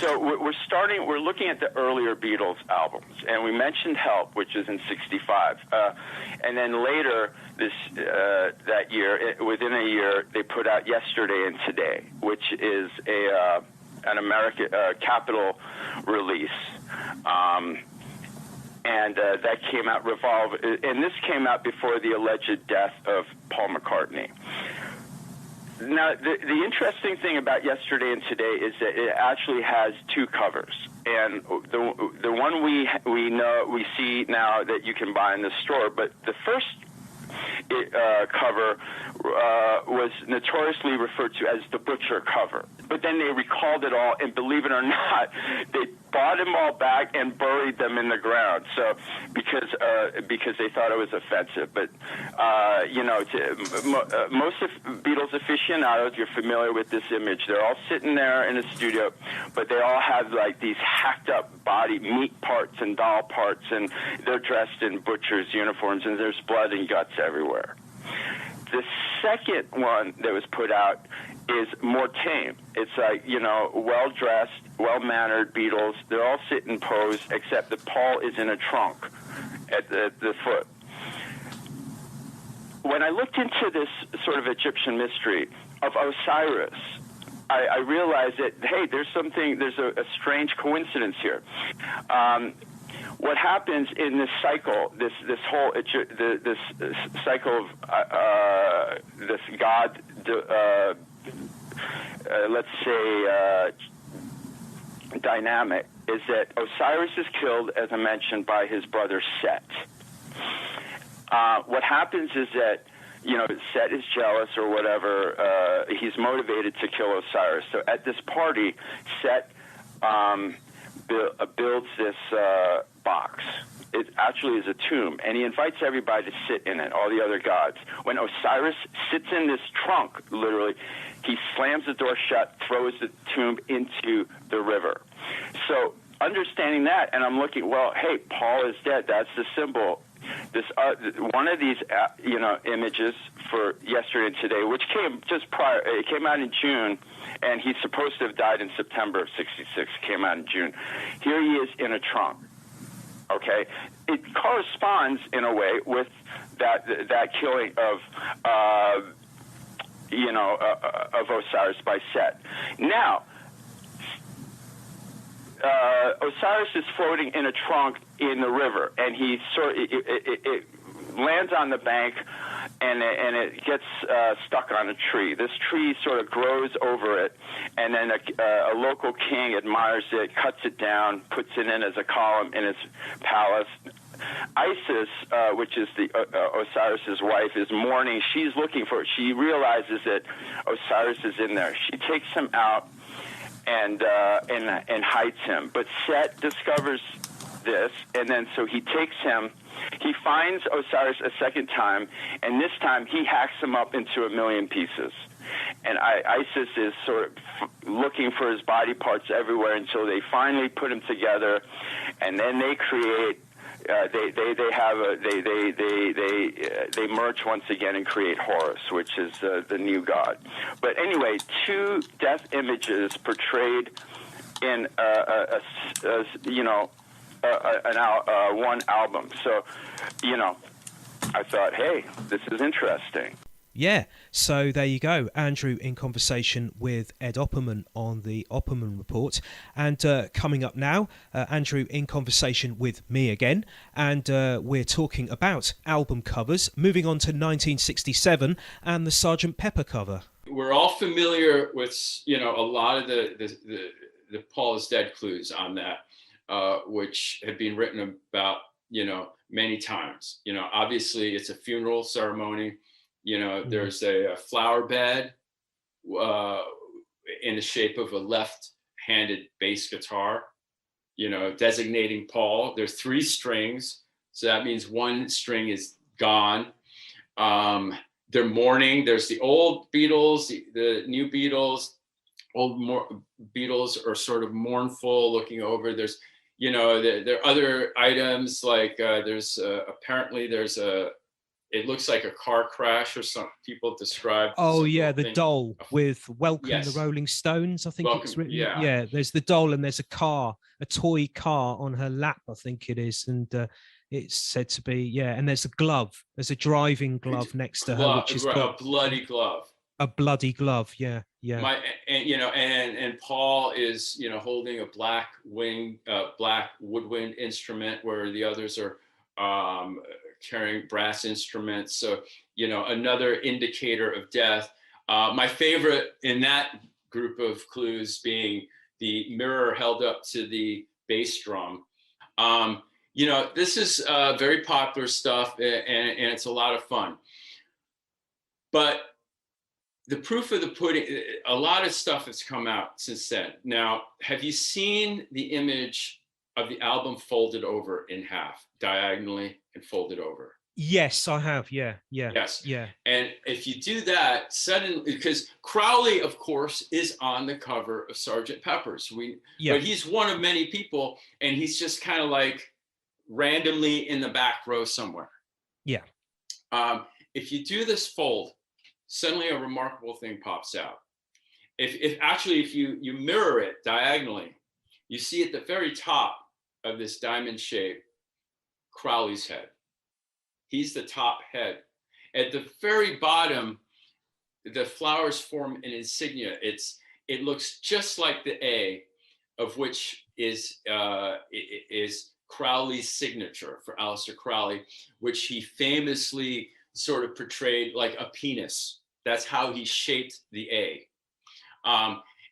So we're looking at the earlier Beatles albums, and we mentioned Help, which is in '65, and then later that year, within a year, they put out Yesterday and Today, which is an American Capitol release, and that came out Revolve, and this came out before the alleged death of Paul McCartney. Now, the interesting thing about Yesterday and Today is that it actually has two covers, and the one we see now that you can buy in the store, but the first cover was notoriously referred to as the Butcher cover. But then they recalled it all, and believe it or not, they bought them all back and buried them in the ground. So because they thought it was offensive. But most of Beatles aficionados, you're familiar with this image. They're all sitting there in a studio, but they all have like these hacked up body meat parts and doll parts, and they're dressed in butchers' uniforms, and there's blood and guts everywhere. The second one that was put out is more tame. It's like, well-dressed, well-mannered Beatles. They're all sitting posed, except that Paul is in a trunk at the foot. When I looked into this sort of Egyptian mystery of Osiris, I realized that, hey, there's a strange coincidence here. What happens in this cycle, this whole this cycle of this god, let's say, dynamic, is that Osiris is killed, as I mentioned, by his brother Set. What happens is that, Set is jealous or whatever. He's motivated to kill Osiris. So at this party, Set builds this box, it actually is a tomb, and he invites everybody to sit in it, all the other gods. When Osiris sits in this trunk, literally, he slams the door shut, throws the tomb into the river. So understanding that, and I'm looking, well, hey, Paul is dead. That's the symbol. This one of these, images for yesterday and today, which came just prior. It came out in June, and he's supposed to have died in September of '66. Came out in June. Here he is in a trunk. Okay, it corresponds in a way with that killing of Osiris by Set. Now, Osiris is floating in a trunk in the river, and he it lands on the bank, and it gets stuck on a tree. This tree sort of grows over it, and then a local king admires it, cuts it down, puts it in as a column in his palace. Isis, which is the Osiris's wife, is mourning. She's looking for it. She realizes that Osiris is in there. She takes him out and hides him. But Set discovers this, and then so he takes him. He finds Osiris a second time, and this time he hacks him up into a million pieces. And Isis is sort of looking for his body parts everywhere until they finally put him together, and then they create. They merge once again and create Horus, which is the new god. But anyway, two death images portrayed in one album. So, I thought, hey, this is interesting. Yeah, so there you go. Andrew in conversation with Ed Opperman on the Opperman Report. And coming up now, Andrew in conversation with me again. And we're talking about album covers, moving on to 1967 and the Sgt. Pepper cover. We're all familiar with, a lot of the Paul is Dead clues on that, which have been written about, many times. Obviously it's a funeral ceremony. There's a flower bed in the shape of a left-handed bass guitar, designating Paul. There's 3 strings, so that means one string is gone. They're mourning. There's the old Beatles, the new Beatles. Beatles are sort of mournful, looking over. There's, there are other items like it looks like a car crash, or some people describe. Oh yeah, the doll with "Welcome yes. the Rolling Stones." I think it's written. Yeah, there's the doll, and there's a toy car on her lap, I think it is, and it's said to be and there's a glove. There's a driving glove next to her, which is a bloody glove. A bloody glove, yeah. And Paul is holding a black woodwind instrument, where the others are carrying brass instruments. So, another indicator of death. My favorite in that group of clues being the mirror held up to the bass drum. This is very popular stuff, and it's a lot of fun. But the proof of the pudding, a lot of stuff has come out since then. Now, have you seen the image of the album folded over in half, diagonally and folded over? Yes, I have. Yeah. Yes. Yeah. And if you do that, suddenly, because Crowley, of course, is on the cover of Sgt. Pepper's. But he's one of many people, and he's just kind of like randomly in the back row somewhere. Yeah. If you do this fold, suddenly a remarkable thing pops out. If you mirror it diagonally, you see at the very top of this diamond shape, Crowley's head. He's the top head. At the very bottom, the flowers form an insignia. It looks just like the A, of which is Crowley's signature for Aleister Crowley, which he famously sort of portrayed like a penis. That's how he shaped the A.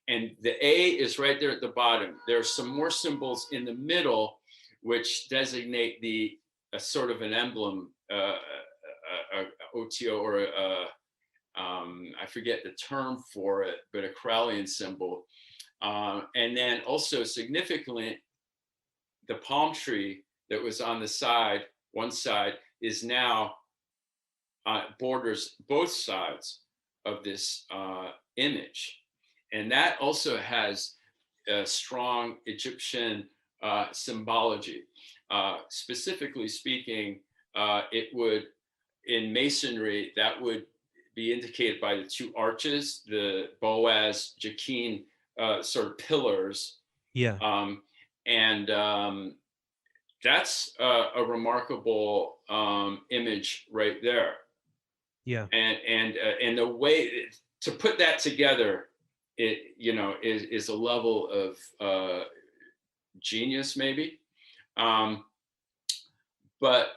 And the A is right there at the bottom. There are some more symbols in the middle, which designate a sort of an emblem, OTO, or I forget the term for it, but a Crowleyan symbol. And then also significantly, the palm tree that was on the side, one side, is now borders both sides of this image. And that also has a strong Egyptian symbology. Specifically speaking, it would, in masonry, that would be indicated by the two arches, the Boaz, Jachin sort of pillars. Yeah. And that's a remarkable image right there. Yeah. And the way to put that together, it, you know, is a level of genius, maybe. But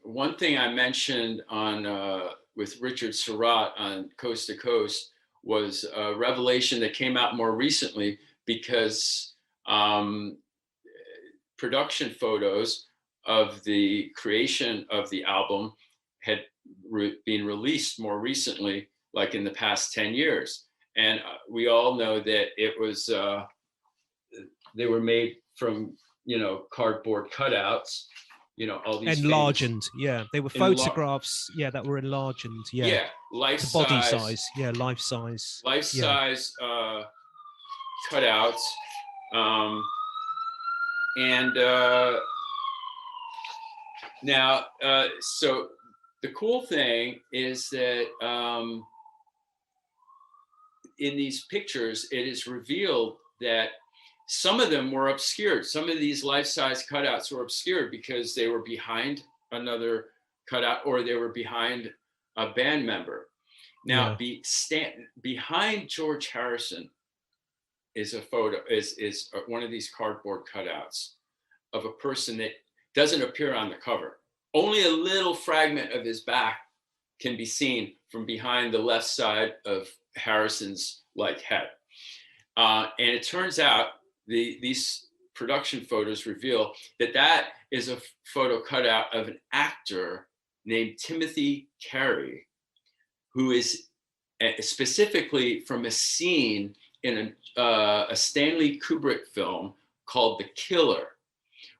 one thing I mentioned on with Richard Surratt on Coast to Coast was a revelation that came out more recently, because production photos of the creation of the album had been released more recently, like in the past 10 years. And we all know that it was, they were made from, you know, cardboard cutouts, you know, all these Enlarged. Yeah. They were photographs. Yeah. That were enlarged. Yeah. Yeah. Life the size. Body size. Yeah. Life size. Life Yeah. size cutouts. And now, so the cool thing is that in these pictures, it is revealed that some of them were obscured. Some of these life-size cutouts were obscured because they were behind another cutout, or they were behind a band member. Now, behind George Harrison is a photo, is one of these cardboard cutouts of a person that doesn't appear on the cover. Only a little fragment of his back can be seen from behind the left side of Harrison's head. And it turns out these production photos reveal that that is a photo cutout of an actor named Timothy Carey, who is specifically from a scene in a Stanley Kubrick film called The Killer,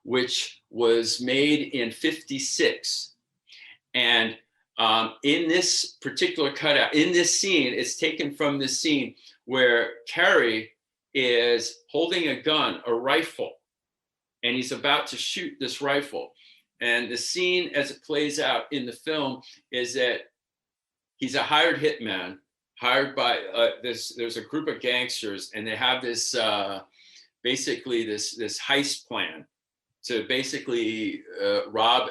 which was made in '56. And in this particular cutout, in this scene, it's taken from this scene where Carey is holding a gun, a rifle, and he's about to shoot this rifle. And the scene as it plays out in the film is that he's a hired hitman, hired by there's a group of gangsters, and they have this basically this heist plan to basically rob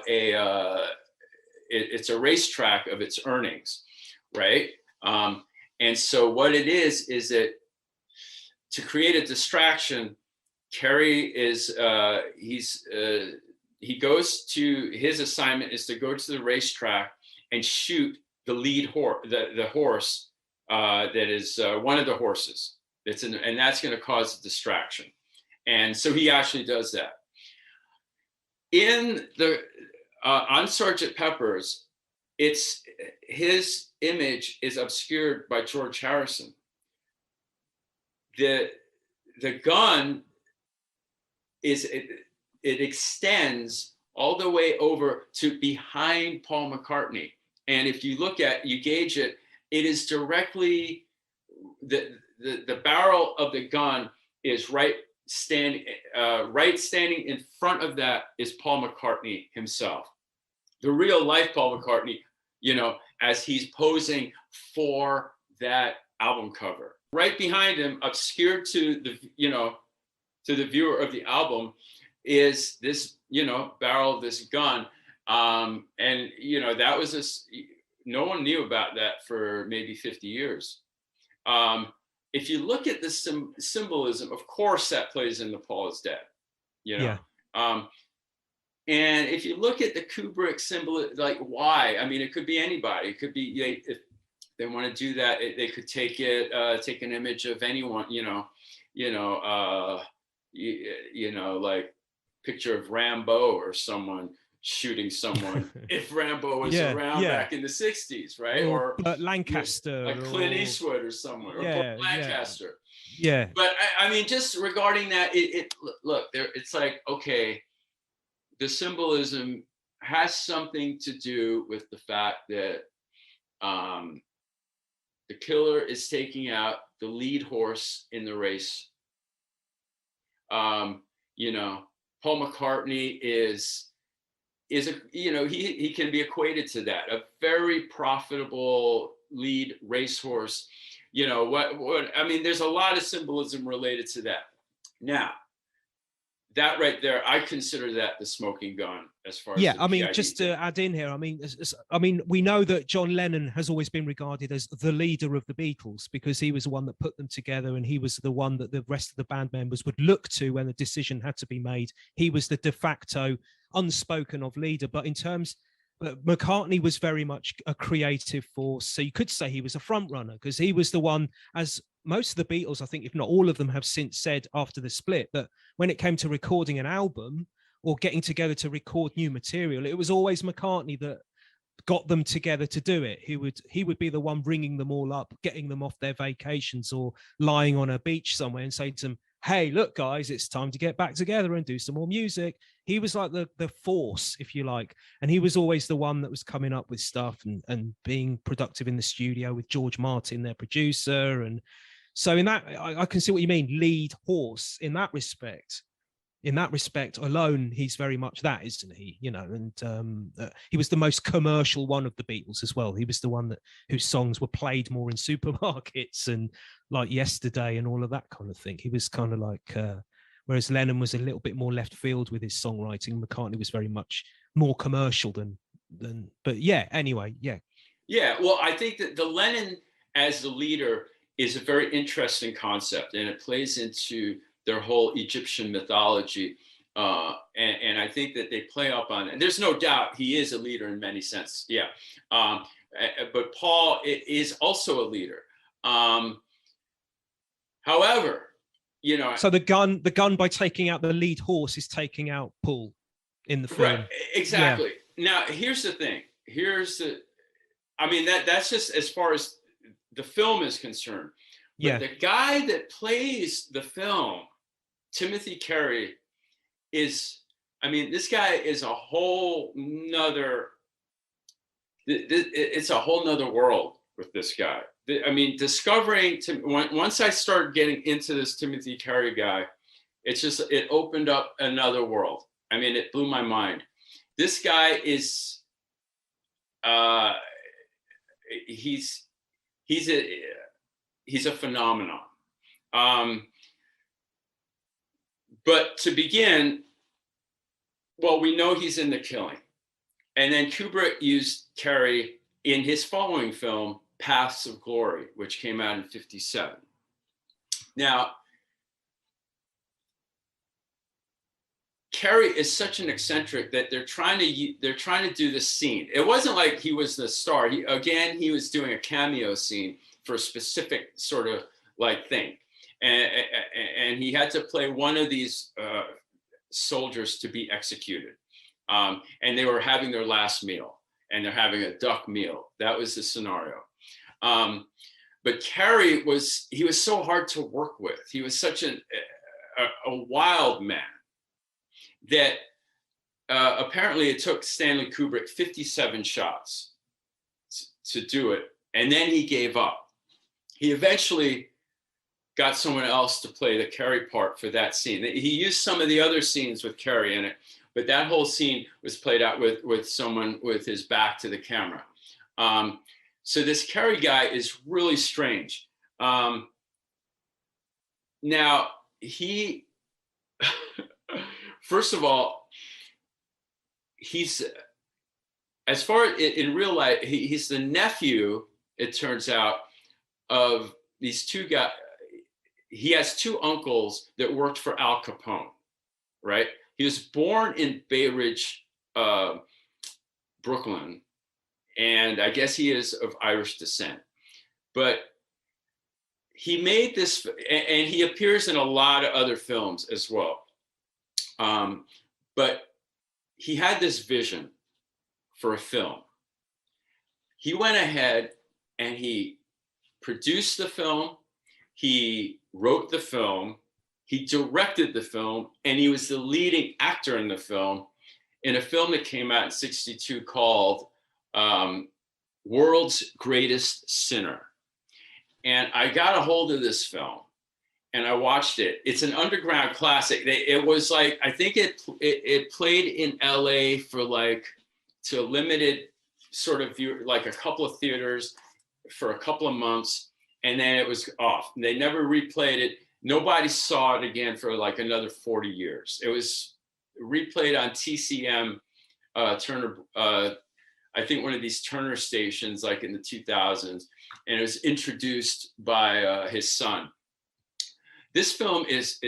it's a racetrack of its earnings, right? And so what it is that to create a distraction, Carey is he goes to, his assignment is to go to the racetrack and shoot the lead horse, the horse that is one of the horses that's in, and that's going to cause a distraction. And so he actually does that. In the on Sgt. Pepper's, it's his image is obscured by George Harrison. The gun is it extends all the way over to behind Paul McCartney, and if you look at, you gauge it, it is directly the barrel of the gun is standing in front of that is Paul McCartney himself, the real life Paul McCartney, you know, as he's posing for that album cover. Right behind him, obscured to the, you know, to the viewer of the album, is this, you know, barrel of this gun. And, you know, that was no one knew about that for maybe 50 years. If you look at the symbolism, of course, that plays into Paul is Dead, you know. Yeah. And if you look at the Kubrick symbol, like why? I mean, it could be anybody. It could be, if they want to do that, they could take an image of anyone, like picture of Rambo or someone shooting someone if Rambo was around back in the 60s, right? Or Lancaster, like Clint Eastwood or someone, or Lancaster. But I mean, just regarding that, look there, it's like, okay, the symbolism has something to do with the fact that the killer is taking out the lead horse in the race. You know, Paul McCartney is a, you know, he can be equated to that, a very profitable lead racehorse. You know, what I mean, there's a lot of symbolism related to that. Now, that right there, I consider that the smoking gun as far as Yeah, the I mean, PID just thing. to add in here, I mean, we know that John Lennon has always been regarded as the leader of the Beatles because he was the one that put them together, and he was the one that the rest of the band members would look to when the decision had to be made. He was the de facto, unspoken of leader. But in terms, McCartney was very much a creative force, so you could say he was a front runner because he was the one, as most of the Beatles, I think, if not all of them, have since said after the split, that when it came to recording an album or getting together to record new material, it was always McCartney that got them together to do it. He would be the one bringing them all up, getting them off their vacations or lying on a beach somewhere and saying to them, hey, look, guys, it's time to get back together and do some more music. He was like the force, if you like. And he was always the one that was coming up with stuff and being productive in the studio with George Martin, their producer. And so in that, I can see what you mean, lead horse in that respect. In that respect alone, he's very much that, isn't he? You know, and he was the most commercial one of the Beatles as well. He was the one whose songs were played more in supermarkets and like Yesterday and all of that kind of thing. He was kind of like, whereas Lennon was a little bit more left field with his songwriting. McCartney was very much more commercial than. But yeah, anyway, yeah. Yeah, well, I think that the Lennon as the leader is a very interesting concept, and it plays into their whole Egyptian mythology. And I think that they play up on it. And there's no doubt he is a leader in many senses. Yeah. But Paul is also a leader. However, you know. So the gun by taking out the lead horse is taking out Paul in the film. Right, exactly. Yeah. Now, here's the thing. I mean, that's just as far as the film is concerned. But yeah. The guy that plays the film, Timothy Carey, this guy is a whole nother, it's a whole nother world with this guy. I mean, once I started getting into this Timothy Carey guy, it opened up another world. I mean, it blew my mind. This guy is, he's a phenomenon. But to begin, well, we know he's in The Killing. And then Kubrick used Carey in his following film, Paths of Glory, which came out in 1957. Now, Carey is such an eccentric that they're trying to do this scene. It wasn't like he was the star. He was doing a cameo scene for a specific sort of like thing. And he had to play one of these soldiers to be executed. And they were having their last meal, and they're having a duck meal. That was the scenario. But Carey was so hard to work with. He was such a wild man that apparently it took Stanley Kubrick 57 shots to do it. And then he gave up. He eventually got someone else to play the Carey part for that scene. He used some of the other scenes with Carey in it, but that whole scene was played out with someone with his back to the camera. So this Carey guy is really strange. Now, he, first of all, he's, as far as in real life, he's the nephew, it turns out, of these two guys. He has two uncles that worked for Al Capone, right? He was born in Bay Ridge, Brooklyn, and I guess he is of Irish descent. But he made this, and he appears in a lot of other films as well. But he had this vision for a film. He went ahead and he produced the film, he wrote the film, he directed the film, and he was the leading actor in the film. in a film that came out in 62 called World's Greatest Sinner. And I got a hold of this film and I watched it. It's an underground classic. It was like, I think it played in LA for like, to a limited sort of view, like a couple of theaters for a couple of months, and then it was off. They never replayed it. Nobody saw it again for like another 40 years. It was replayed on TCM, Turner, I think one of these Turner stations, like in the 2000s, and it was introduced by his son. This film is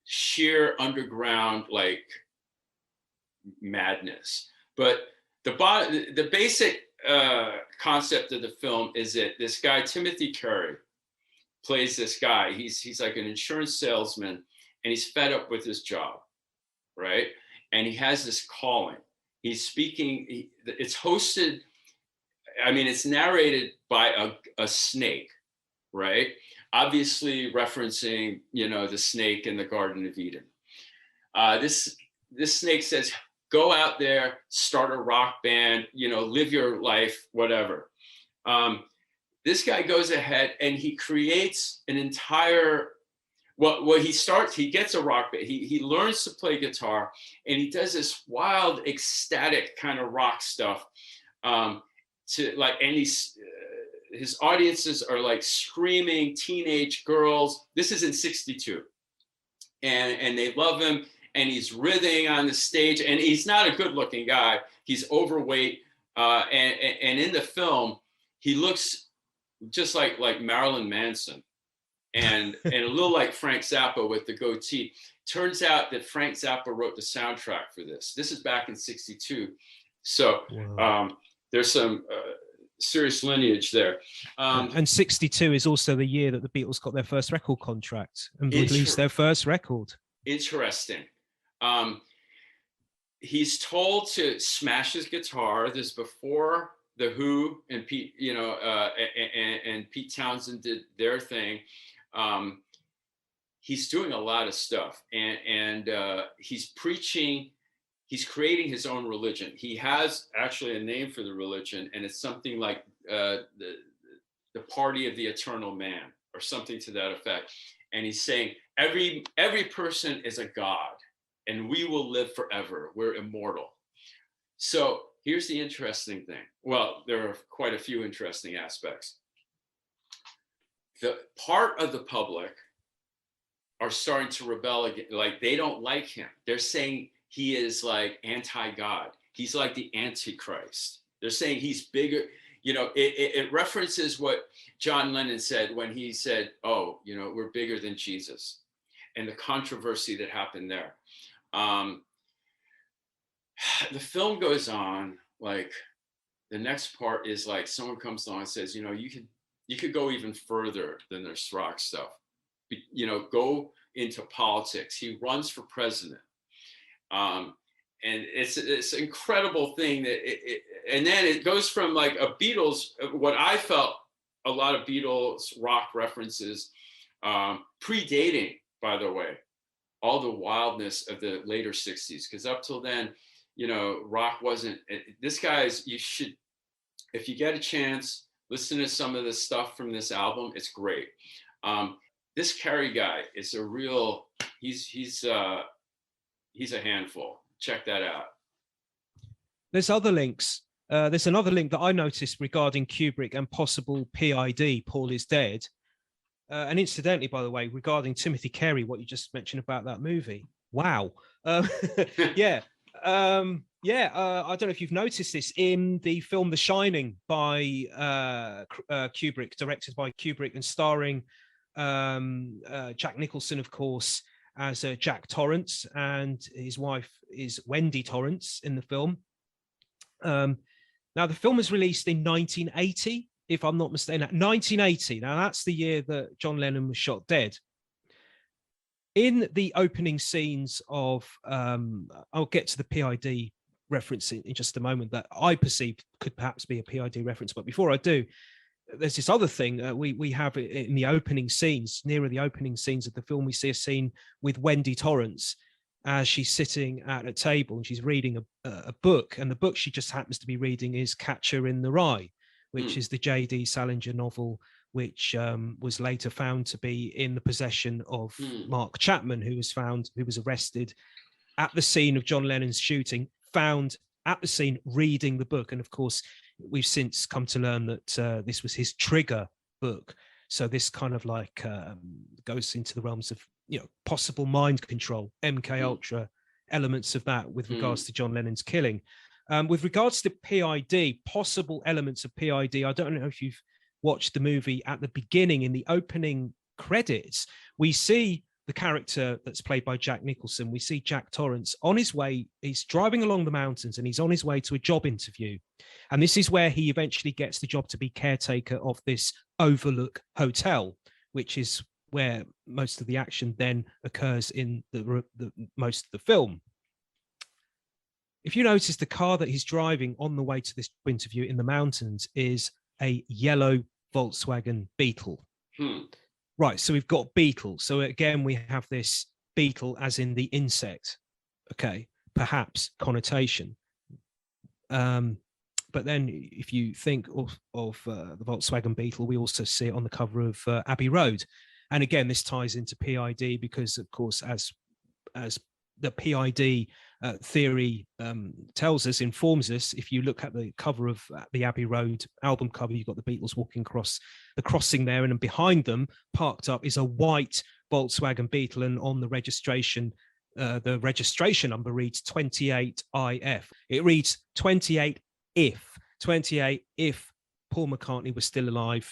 sheer underground, like madness. But the basic concept of the film is that this guy, Timothy Curry, plays this guy. He's like an insurance salesman, and he's fed up with his job, right? And he has this calling. He's speaking, it's hosted, I mean, it's narrated by a snake, right? Obviously referencing, you know, the snake in the Garden of Eden. This snake says, go out there, start a rock band, you know, live your life, whatever. This guy goes ahead and he creates an entire, he gets a rock band, he learns to play guitar, and he does this wild, ecstatic kind of rock stuff. To like, and his audiences are like screaming teenage girls. This is in 62. And they love him, and he's writhing on the stage, and he's not a good looking guy. He's overweight. And in the film, he looks just like Marilyn Manson and a little like Frank Zappa with the goatee. Turns out that Frank Zappa wrote the soundtrack for this. This is back in 62. So there's some serious lineage there. And 62 is also the year that the Beatles got their first record contract and released their first record. Interesting. He's told to smash his guitar. This is before the Who and Pete, you know, and Pete Townsend did their thing. He's doing a lot of stuff, and he's preaching. He's creating his own religion. He has actually a name for the religion, and it's something like the Party of the Eternal Man, or something to that effect. And he's saying every person is a god, and we will live forever. We're immortal. So here's the interesting thing. Well, there are quite a few interesting aspects. The part of the public are starting to rebel again. Like, they don't like him. They're saying he is like anti-God. He's like the Antichrist. They're saying he's bigger. You know, it references what John Lennon said when he said, oh, you know, we're bigger than Jesus, and the controversy that happened there. The film goes on, like, the next part is like someone comes along and says, you know, you could go even further than this rock stuff. You know, go into politics. He runs for president. And it's an incredible thing that and then it goes from like a Beatles, what I felt a lot of Beatles rock references, predating, by the way, all the wildness of the later 60s. Because up till then, you know, rock wasn't, this guy's, you should, if you get a chance, listen to some of the stuff from this album. It's great. This Carey guy is a real, he's a handful. Check that out. There's other links. There's another link that I noticed regarding Kubrick and possible PID, Paul is Dead. And incidentally, by the way, regarding Timothy Carey, what you just mentioned about that movie. Wow. Yeah. I don't know if you've noticed this in the film The Shining by Kubrick, directed by Kubrick and starring Jack Nicholson, of course, as Jack Torrance, and his wife is Wendy Torrance in the film. Now, the film was released in 1980, if I'm not mistaken. 1980. Now, that's the year that John Lennon was shot dead. In the opening scenes of, I'll get to the PID reference in just a moment, that I perceived could perhaps be a PID reference. But before I do, there's this other thing we have in the opening scenes, nearer the opening scenes of the film. We see a scene with Wendy Torrance, as she's sitting at a table and she's reading a book, and the book she just happens to be reading is Catcher in the Rye, which is the J.D. Salinger novel, which was later found to be in the possession of Mark Chapman, who was arrested at the scene of John Lennon's shooting, found at the scene reading the book. And of course, we've since come to learn that this was his trigger book. So this kind of like goes into the realms of, possible mind control, MK Ultra, elements of that with regards to John Lennon's killing. With regards to PID, possible elements of PID, I don't know if you've watched the movie. At the beginning, in the opening credits, we see the character that's played by Jack Nicholson. We see Jack Torrance on his way. He's driving along the mountains and he's on his way to a job interview. And this is where he eventually gets the job to be caretaker of this Overlook Hotel, which is where most of the action then occurs in the most of the film. If you notice, the car that he's driving on the way to this interview in the mountains is a yellow Volkswagen Beetle. Right, so we've got beetle. So again, we have this beetle as in the insect, okay, perhaps connotation. But then if you think of the Volkswagen Beetle, we also see it on the cover of Abbey Road. And again, this ties into PID because, of course, as the PID theory tells us, informs us, if you look at the cover of the Abbey Road album cover, you've got the Beatles walking across the crossing there, and behind them, parked up, is a white Volkswagen Beetle, and on the registration number reads 28IF. It reads 28 if Paul McCartney was still alive,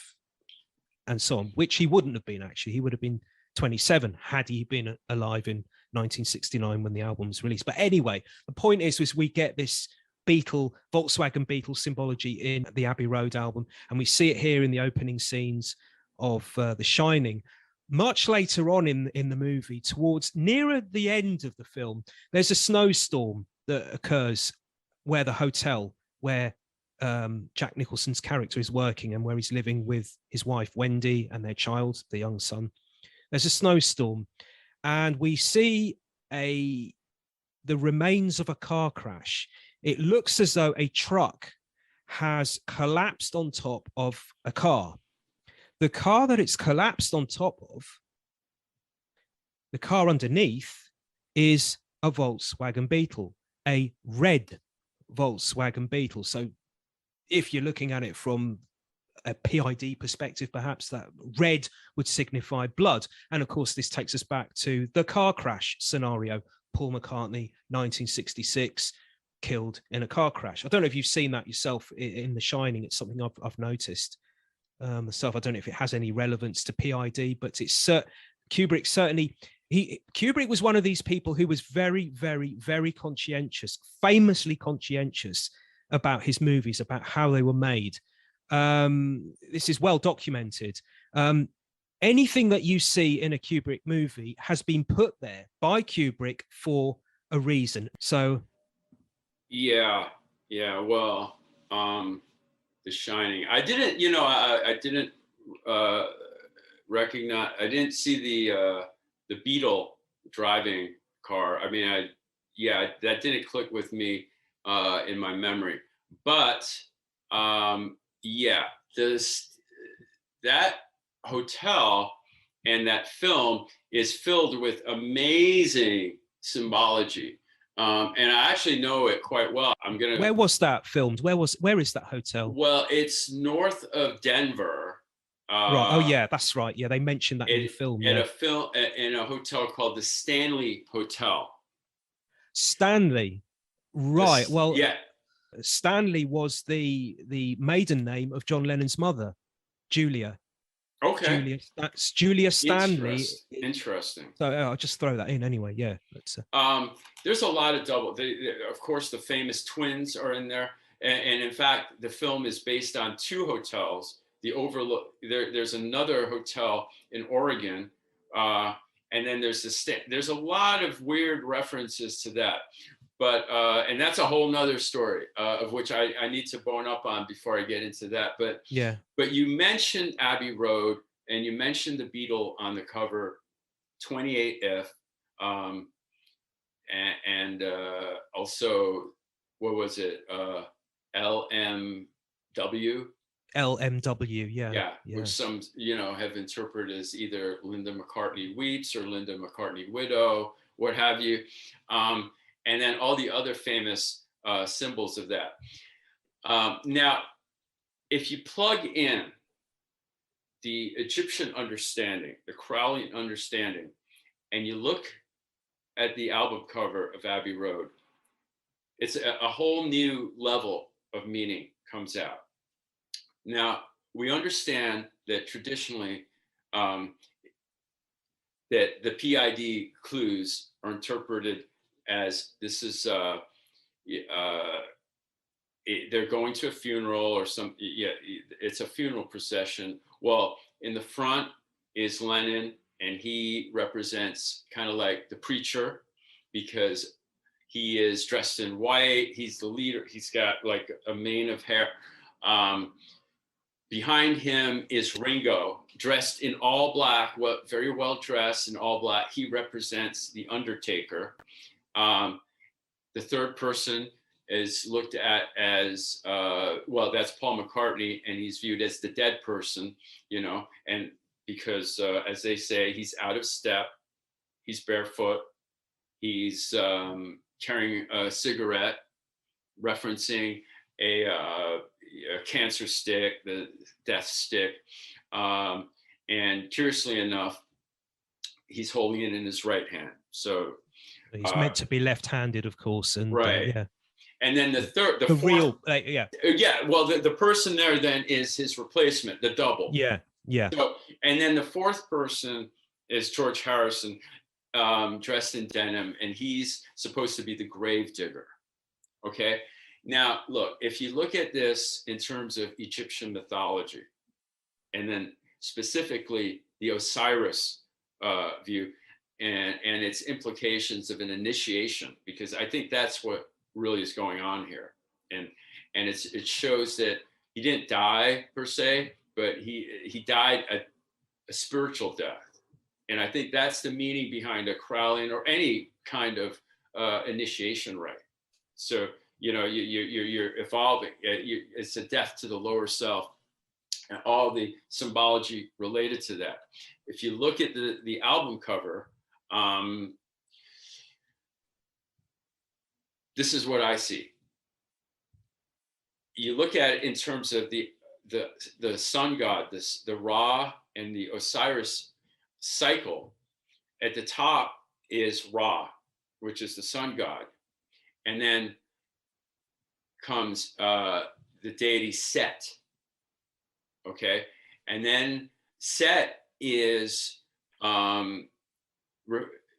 and so on, which he wouldn't have been, actually. He would have been 27 had he been alive in 1969 when the album was released. But anyway, the point is we get this Volkswagen Beetle symbology in the Abbey Road album, and we see it here in the opening scenes of The Shining. Much later on in the movie, towards nearer the end of the film, there's a snowstorm that occurs where the hotel where Jack Nicholson's character is working and where he's living with his wife Wendy and their child, the young son. There's a snowstorm, and we see the remains of a car crash. It looks as though a truck has collapsed on top of a car. The car that it's collapsed on top of, the car underneath, is a Volkswagen Beetle, a red Volkswagen Beetle. So if you're looking at it from a PID perspective, perhaps that red would signify blood. And of course, this takes us back to the car crash scenario. Paul McCartney, 1966, killed in a car crash. I don't know if you've seen that yourself in The Shining. It's something I've noticed myself. I don't know if it has any relevance to PID, but it's Kubrick certainly. Kubrick was one of these people who was very, very, very conscientious, famously conscientious about his movies, about how they were made. This is well documented. Anything that you see in a Kubrick movie has been put there by Kubrick for a reason. So, well, The Shining. I didn't, I didn't recognize. I didn't see the Beetle driving car. I mean, that didn't click with me in my memory. But that hotel and that film is filled with amazing symbology. And I actually know it quite well. Where was that filmed? Where is that hotel? Well, it's north of Denver. Right. Oh yeah, that's right. Yeah, they mentioned that in the film. In a hotel called the Stanley Hotel. Stanley. Right. Well, yeah. Stanley was the maiden name of John Lennon's mother, Julia. Okay. That's Julia Stanley. Interesting. So I'll just throw that in anyway. Yeah. There's a lot of of course, the famous twins are in there, and in fact, the film is based on two hotels. The Overlook. There's another hotel in Oregon, and then there's a lot of weird references to that. But and that's a whole nother story of which I need to bone up on before I get into that. But yeah. But you mentioned Abbey Road and you mentioned the Beetle on the cover, 28F, and also, what was it? LMW. LMW, yeah, Yeah, yeah. which some, have interpreted as either Linda McCartney Wheats or Linda McCartney Widow, what have you. And then all the other famous symbols of that. Now, if you plug in the Egyptian understanding, the Crowleyan understanding, and you look at the album cover of Abbey Road, it's a whole new level of meaning comes out. Now, we understand that traditionally, that the PID clues are interpreted as this is they're going to a funeral or some, it's a funeral procession. Well, in the front is Lenin, and he represents kind of like the preacher, because he is dressed in white. He's the leader. He's got like a mane of hair. Behind him is Ringo, dressed in all black, very well dressed in all black. He represents the Undertaker. The third person is looked at as, that's Paul McCartney, and he's viewed as the dead person, and because, as they say, he's out of step, he's barefoot, he's carrying a cigarette, referencing a cancer stick, the death stick. And curiously enough, he's holding it in his right hand. So he's meant to be left-handed, of course. And right. Yeah. And then the fourth, real, well, the person there then is his replacement, the double. Yeah. So, and then the fourth person is George Harrison, dressed in denim, and he's supposed to be the grave digger. Okay. Now, look, if you look at this in terms of Egyptian mythology, and then specifically the Osiris view, and its implications of an initiation, because I think that's what really is going on here, and it shows that he didn't die per se, but he died a spiritual death, and I think that's the meaning behind a Crowleyan or any kind of initiation rite. So you're evolving. It's a death to the lower self, and all the symbology related to that. If you look at the album cover, this is what I see. You look at it in terms of the sun god, the Ra and the Osiris cycle. At the top is Ra, which is the sun god, and then comes the deity Set. Okay, and then Set is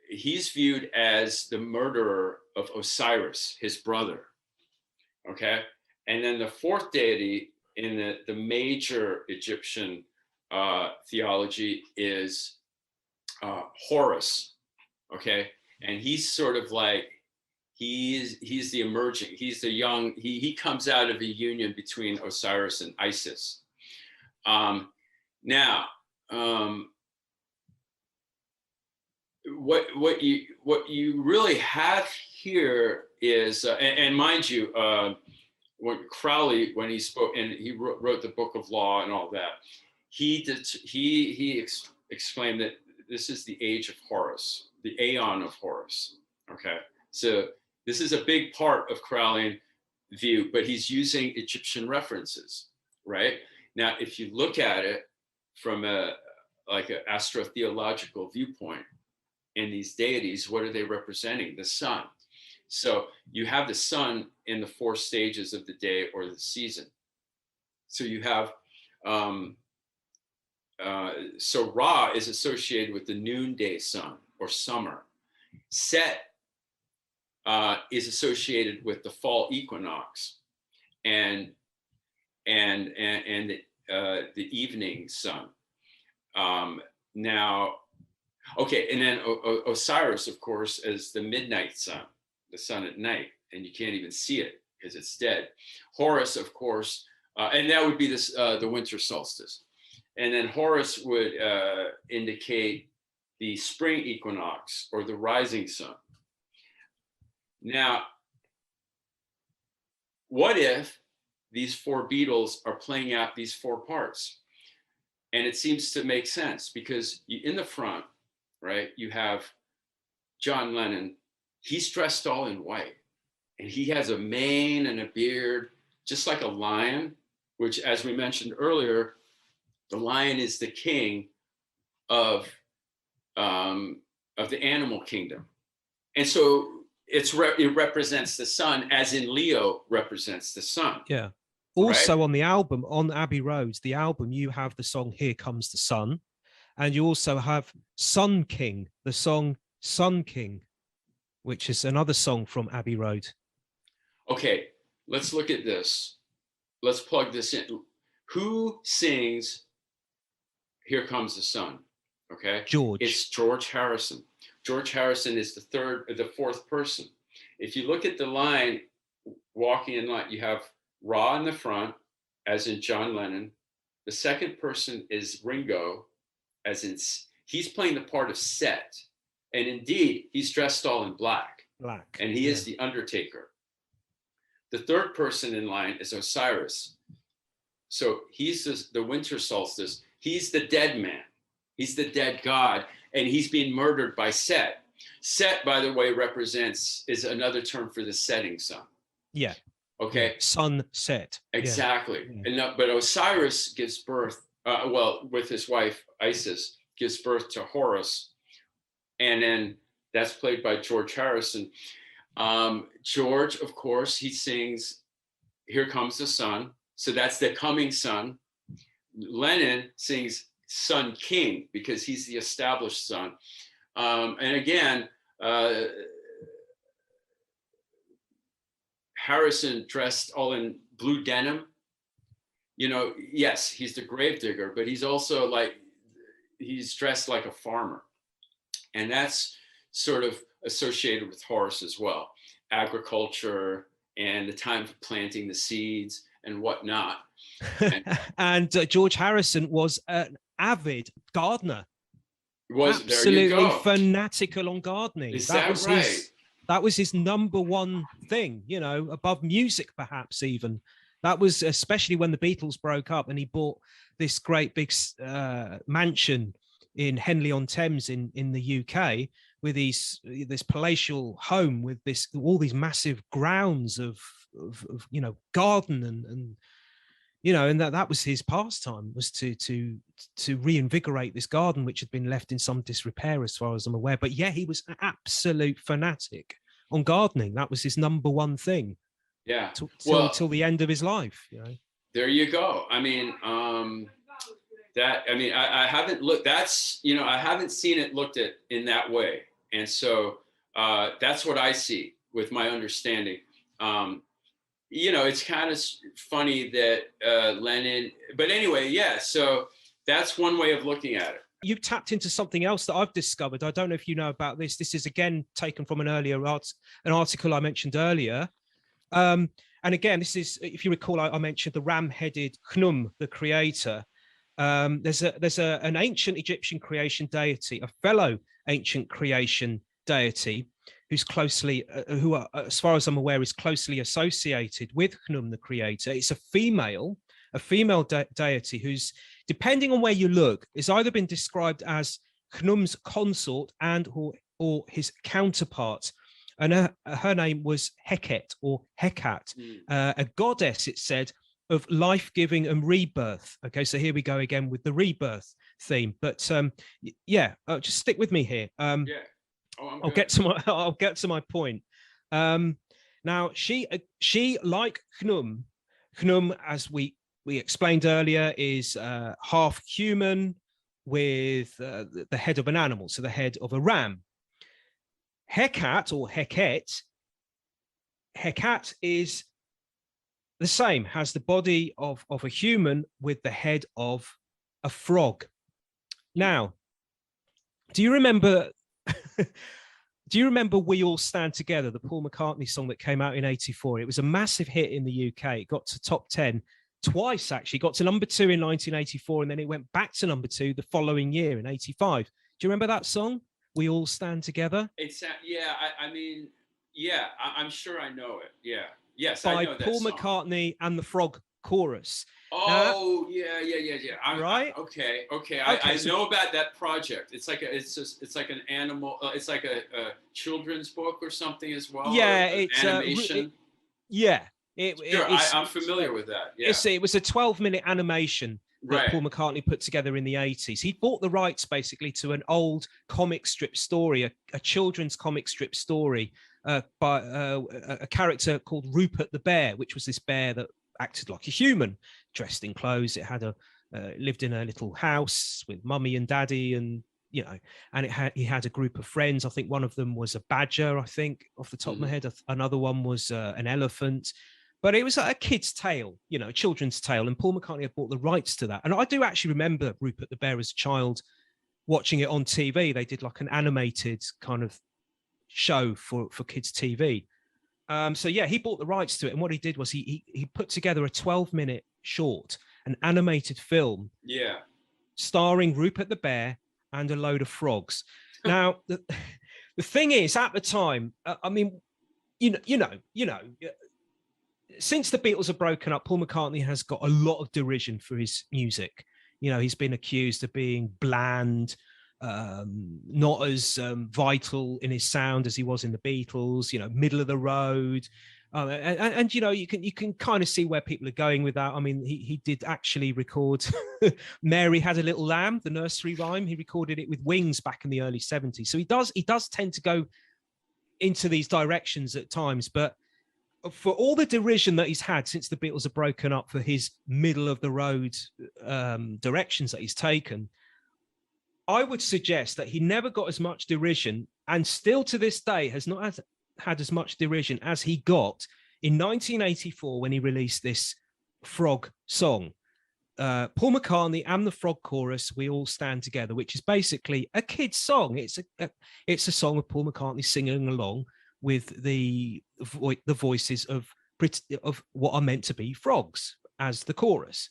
he's viewed as the murderer of Osiris, his brother. Okay, and then the fourth deity in the major Egyptian theology is Horus. Okay, and he's sort of like he's the emerging, he's the young, he comes out of a union between Osiris and Isis. Now, what you really have here is, and mind you, when Crowley, when he spoke and he wrote the Book of Law and all that, he exclaimed that this is the age of Horus, the Aeon of Horus. Okay, so this is a big part of Crowleyan view, but he's using Egyptian references, right? Now, if you look at it from an astrotheological viewpoint, and these deities, what are they representing? The sun. So you have the sun in the 4 stages of the day or the season. So you have, so Ra is associated with the noonday sun or summer. Set is associated with the fall equinox and the evening sun. Now, okay, and then Osiris, of course, as the midnight sun, the sun at night, and you can't even see it because it's dead. Horus, of course, and that would be the winter solstice. And then Horus would indicate the spring equinox or the rising sun. Now, what if these four Beatles are playing out these four parts? And it seems to make sense because in the front, right, you have John Lennon. He's dressed all in white and he has a mane and a beard, just like a lion, which, as we mentioned earlier, the lion is the king of the animal kingdom. And so it represents the sun, as in Leo represents the sun. Yeah. Also, right? on the album, on Abbey Road, the album, you have the song Here Comes the Sun. And you also have Sun King, the song Sun King, which is another song from Abbey Road. Okay, let's look at this. Let's plug this in. Who sings Here Comes the Sun? Okay. George. It's George Harrison. George Harrison is the fourth person. If you look at the line, walking in line, you have Ra in the front, as in John Lennon. The second person is Ringo, as in he's playing the part of Set. And indeed, he's dressed all in black. Black. And he is the Undertaker. The third person in line is Osiris. So he's the winter solstice. He's the dead man. He's the dead god. And he's being murdered by Set. Set, by the way, is another term for the setting sun. Yeah. Okay. Yeah. Sunset. Exactly. Yeah. But Osiris gives birth, with his wife, Isis, gives birth to Horus. And then that's played by George Harrison. George, of course, he sings Here Comes the Sun. So that's the coming sun. Lennon sings Sun King because he's the established sun. And again, Harrison dressed all in blue denim. Yes, he's the gravedigger, but he's also he's dressed like a farmer. And that's sort of associated with Horus as well. Agriculture and the time for planting the seeds and whatnot. And George Harrison was an avid gardener. Absolutely fanatical on gardening. Is that right? That was his number one thing, above music, perhaps even. That was especially when the Beatles broke up and he bought this great big mansion in Henley-on-Thames in the UK with this palatial home with all these massive grounds of garden and that was his pastime, was to reinvigorate this garden which had been left in some disrepair as far as I'm aware. But yeah, he was an absolute fanatic on gardening. That was his number one thing. Yeah. Till the end of his life. There you go. I mean, I haven't looked. I haven't seen it looked at in that way, and so that's what I see with my understanding. It's kind of funny that Lennon, but anyway, yeah. So that's one way of looking at it. You tapped into something else that I've discovered. I don't know if you know about this. This is again taken from an article I mentioned earlier. And again, this is, if you recall, I mentioned the ram-headed Khnum, the creator. There's an ancient Egyptian creation deity, a fellow ancient creation deity, who's as far as I'm aware, is closely associated with Khnum, the creator. It's a female deity who's, depending on where you look, has either been described as Khnum's consort and or his counterpart. And her name was Heket or Hekat, a goddess, it said, of life-giving and rebirth. Okay, so here we go again with the rebirth theme. But just stick with me here. I'll get to my point. Now she like Khnum, as we explained earlier, is half human with the head of an animal, so the head of a ram. Hekat or Heket is the same, has the body of a human with the head of a frog. Now, do you remember We All Stand Together, the Paul McCartney song that came out in '84? It was a massive hit in the UK. It got to top 10 twice, actually. Got to number 2 in 1984, and then it went back to number 2 the following year in '85. Do you remember that song? We All Stand Together. I mean, Yeah, I'm sure I know it. Yeah. Yes, I by know that Paul song. McCartney and the Frog Chorus. Now, Oh, yeah. right? Okay. Okay, I so know about that project. It's like an animal. It's like a children's book or something as well, or yeah, an it's animation. yeah, Sure, it's I'm familiar with that. Yeah. it was a 12-minute animation that Right. Paul McCartney put together in the 80s. He bought the rights basically to an old comic strip story, a children's comic strip story by a character called Rupert the Bear, which was this bear that acted like a human, dressed in clothes. It had lived in a little house with mummy and daddy, and and he had a group of friends. I think one of them was a badger, I think, off the top of my Mhm. head. Another one was an elephant. But it was like a kid's tale, a children's tale. And Paul McCartney had bought the rights to that. And I do actually remember Rupert the Bear as a child watching it on TV. They did like an animated kind of show for kids' TV. So yeah, he bought the rights to it. And what he did was he put together a 12-minute short, an animated film Yeah. starring Rupert the Bear and a load of frogs. Now, the thing is, at the time, I mean, you know, since the Beatles are broken up, Paul McCartney has got a lot of derision for his music. He's been accused of being bland, not as vital in his sound as he was in the Beatles. Middle of the road. And you can kind of see where people are going with that. I mean, he did actually record "Mary Had a Little Lamb," the nursery rhyme. He recorded it with Wings back in the early '70s. So he does tend to go into these directions at times, but for all the derision that he's had since the Beatles have broken up for his middle of the road directions that he's taken, I would suggest that he never got as much derision, and still to this day has not had as much derision as he got in 1984 when he released this frog song. Paul McCartney and the Frog Chorus, "We All Stand Together," which is basically a kid's song. It's a song of Paul McCartney singing along with the voices of what are meant to be frogs as the chorus.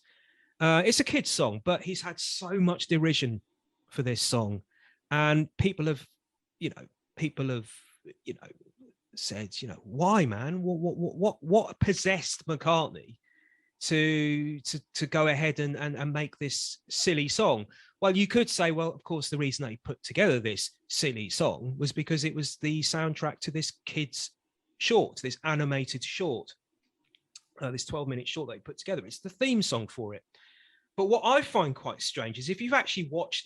It's a kid's song, but he's had so much derision for this song, and people have, you know, people have, said, why, man? What possessed McCartney to go ahead and make this silly song? Well, you could say, well, of course, the reason they put together this silly song was because it was the soundtrack to this kid's short, this animated short, this 12-minute short they put together. It's the theme song for it. But what I find quite strange is if you actually watch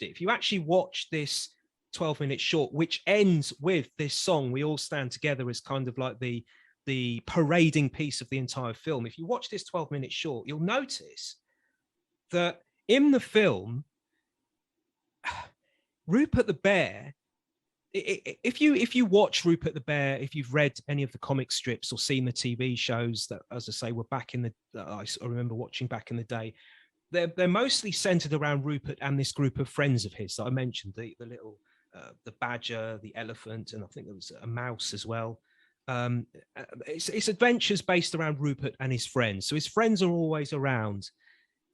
this 12-minute short, which ends with this song, "We All Stand Together," as kind of like the parading piece of the entire film. If you watch this 12-minute short, you'll notice that in the film, Rupert the Bear, if you watch Rupert the Bear, if you've read any of the comic strips or seen the TV shows that, as I say, were back in I remember watching back in the day, they're mostly centered around Rupert and this group of friends of his that I mentioned, the little the badger, the elephant, and I think there was a mouse as well. It's adventures based around Rupert and his friends. So his friends are always around.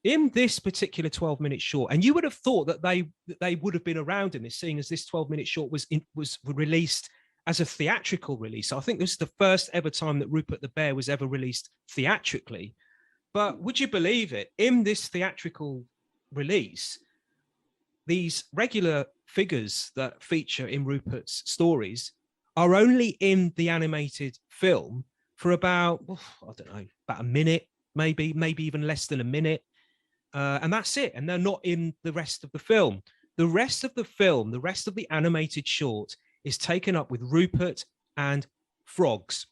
In this particular 12-minute short, and you would have thought that they would have been around in this, seeing as this 12-minute short was released as a theatrical release. I think this is the first ever time that Rupert the Bear was ever released theatrically. But would you believe it? In this theatrical release, these regular figures that feature in Rupert's stories are only in the animated film for about, I don't know, about a minute, maybe even less than a minute. And that's it. And they're not in the rest of the film. The rest of the film, the rest of the animated short is taken up with Rupert and frogs.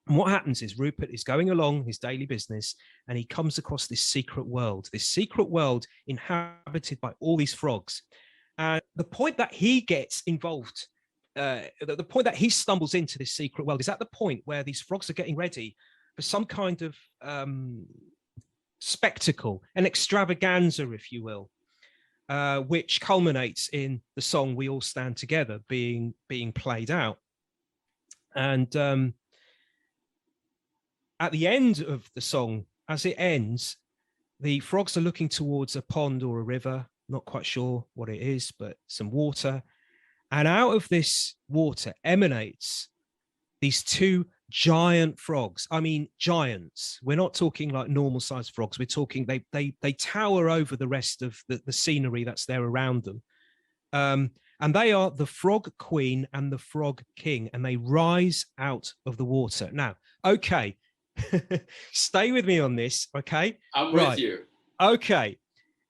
And what happens is Rupert is going along his daily business and he comes across this secret world inhabited by all these frogs. And the point that he gets involved, the point that he stumbles into this secret world is at the point where these frogs are getting ready for some kind of spectacle, an extravaganza, if you will, which culminates in the song "We All Stand Together" being played out. And at the end of the song, as it ends, the frogs are looking towards a pond or a river, not quite sure what it is, but some water. And out of this water emanates these two giant frogs. I mean, giants. We're not talking like normal sized frogs. We're talking they tower over the rest of the scenery that's there around them. And they are the frog queen and the frog king, and they rise out of the water. Now, okay, stay with me on this, okay? I'm with you. Okay,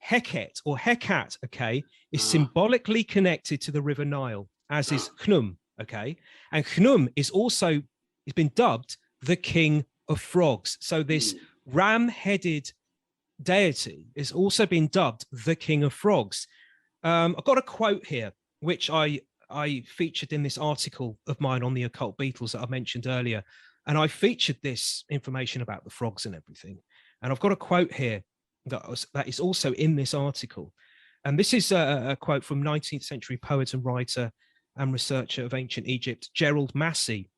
Heket or Hekat, okay, is symbolically connected to the River Nile, as is Khnum, okay? And Khnum is also, it's been dubbed the king of frogs. So this ram-headed deity is also been dubbed the king of frogs. I've got a quote here, which I featured in this article of mine on the occult Beatles that I mentioned earlier. And I featured this information about the frogs and everything. And I've got a quote here that is also in this article. And this is a quote from 19th century poet and writer and researcher of ancient Egypt, Gerald Massey.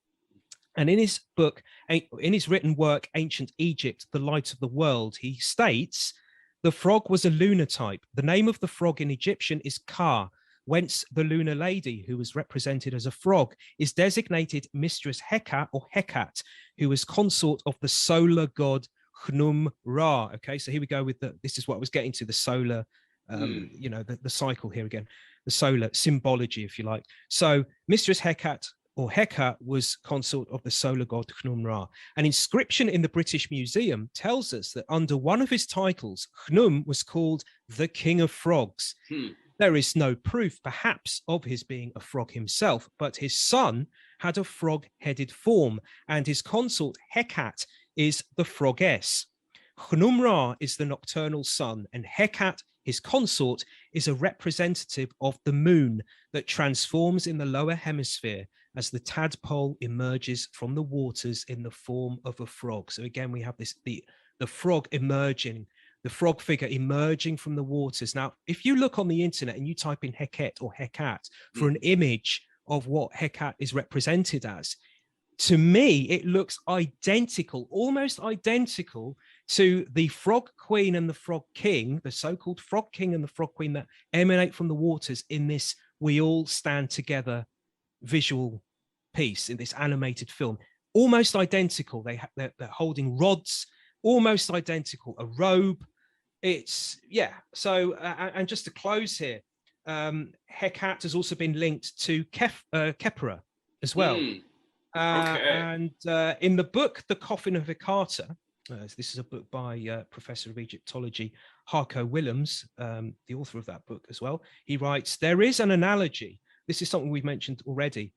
And in his book, in his written work, Ancient Egypt, The Light of the World, he states, the frog was a lunar type. The name of the frog in Egyptian is Ka, whence the lunar lady, who was represented as a frog, is designated Mistress Heka or Hekat, who was consort of the solar god Khnum Ra. Okay, so here we go with this is what I was getting to, the solar, you know, the cycle here again, the solar symbology, if you like. So Mistress Hekat or Heka was consort of the solar god Khnum Ra. An inscription in the British Museum tells us that under one of his titles, Khnum was called the King of Frogs. There is no proof, perhaps, of his being a frog himself, but his son had a frog-headed form, and his consort Hekat is the froggess. Khnum Ra is the nocturnal sun, and Hekat, his consort, is a representative of the moon that transforms in the lower hemisphere as the tadpole emerges from the waters in the form of a frog. So again, we have this the frog emerging, the frog figure emerging from the waters. Now, if you look on the internet and you type in Heket or Hekat for an image of what Hekat is represented as, to me, it looks identical, almost identical to the frog queen and the frog king, the so-called frog king and the frog queen that emanate from the waters in this We All Stand Together visual piece in this animated film. Almost identical. They're holding rods, almost identical, a robe. It's, yeah. So, and just to close here, Hekat has also been linked to Khepera as well. And in the book, The Coffin of Hecata, this is a book by Professor of Egyptology, Harco Willems, the author of that book as well. He writes, there is an analogy. This is something we've mentioned already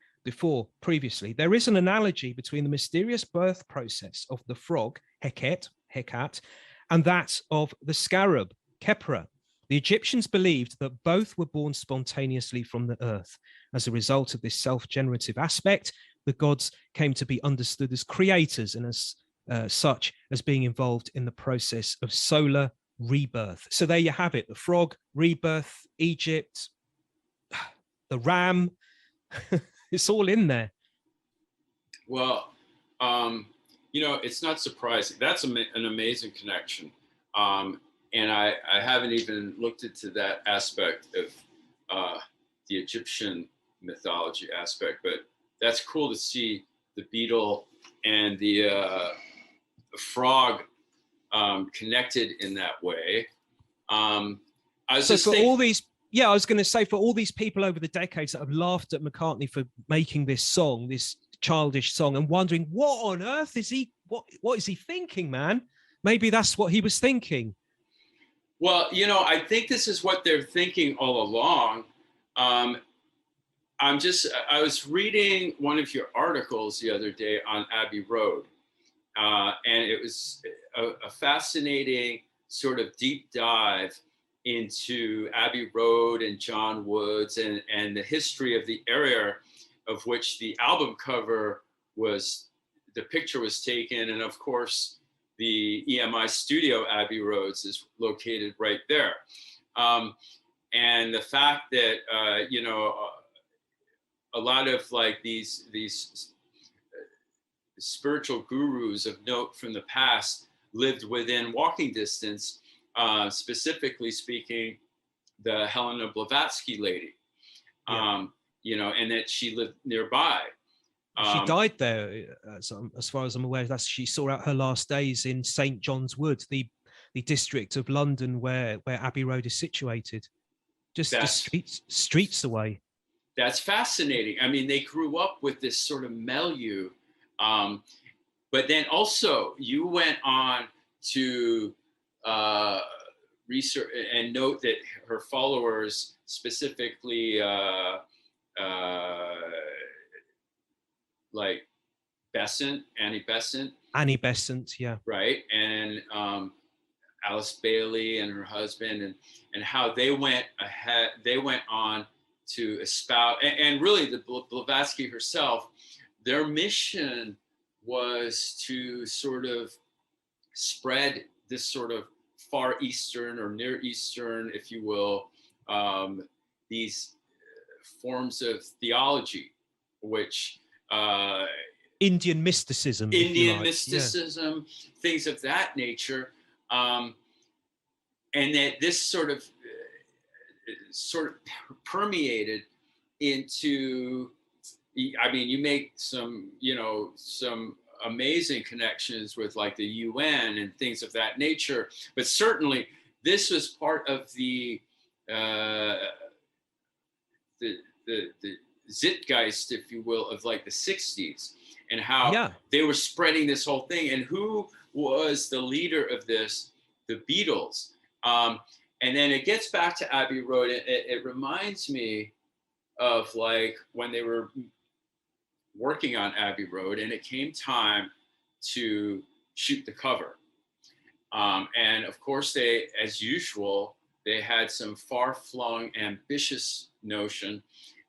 previously. There is an analogy between the mysterious birth process of the frog, Hekat, and that of the scarab, Khepera. The Egyptians believed that both were born spontaneously from the earth. As a result of this self-generative aspect, the gods came to be understood as creators and as such as being involved in the process of solar rebirth. So there you have it, the frog, rebirth, Egypt, the ram, it's all in there. Well, you know, it's not surprising. That's an amazing connection. And I haven't even looked into that aspect of the Egyptian mythology aspect, but that's cool to see the beetle and the frog connected in that way. I was so just for thinking, all these, yeah, I was going to say, for all these people over the decades that have laughed at McCartney for making this song, this childish song, and wondering what on earth is he, what is he thinking, man? Maybe that's what he was thinking. well, you know, I think this is what they're thinking all along. I was reading one of your articles the other day on Abbey Road, and it was a fascinating sort of deep dive into Abbey Road and John Woods and the history of the area of which the album cover was, the picture was taken. And of course, the EMI studio, Abbey Roads, is located right there. And the fact that, you know, a lot of like these spiritual gurus of note from the past lived within walking distance, specifically speaking, the Helena Blavatsky lady, you know, and that she lived nearby. She Um, died there, as far as I'm aware. She saw out her last days in St John's Wood, the district of London where Abbey Road is situated, just that's streets away. that's fascinating. I mean, they grew up with this sort of milieu, um, but then also you went on to uh, research and note that her followers, specifically like Annie Besant, Annie Besant, yeah. right, and Alice Bailey and her husband, and how they went ahead. They went on to espouse, and really the Blavatsky herself. Their mission was to sort of spread this sort of Far Eastern or Near Eastern, if you will, these forms of theology, which Indian mysticism, Indian like. mysticism, things of that nature, and that this sort of permeated into. I mean, you make some amazing connections with like the UN and things of that nature, but certainly this was part of the zeitgeist, if you will, of like the 60s, and how they were spreading this whole thing. And who was the leader of this? The Beatles. And then it gets back to Abbey Road. It reminds me of like when they were working on Abbey Road and it came time to shoot the cover. And of course, they, as usual, they had some far-flung, ambitious notion.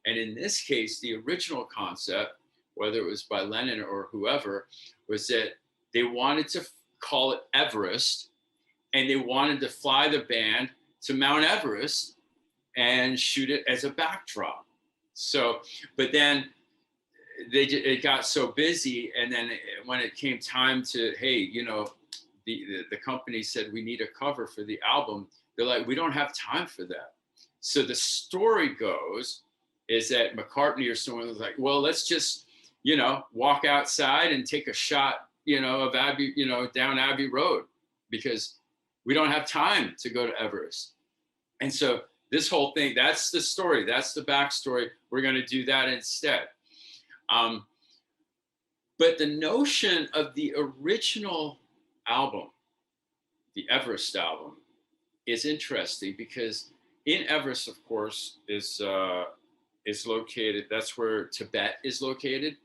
And in this case, the original concept, whether it was by Lennon or whoever, was that they wanted to call it Everest, and they wanted to fly the band to Mount Everest and shoot it as a backdrop. So, but then it got so busy, and then when it came time to, hey, you know, the company said we need a cover for the album. They're like, we don't have time for that. So the story goes is that McCartney or someone was like, well, let's just, you know, walk outside and take a shot, you know, of Abbey, you know, down Abbey Road, because we don't have time to go to Everest. And so this whole thing, that's the story, that's the backstory. We're going to do that instead. But the notion of the original album, the Everest album, is interesting because in Everest, of course, is located, that's where Tibet is located.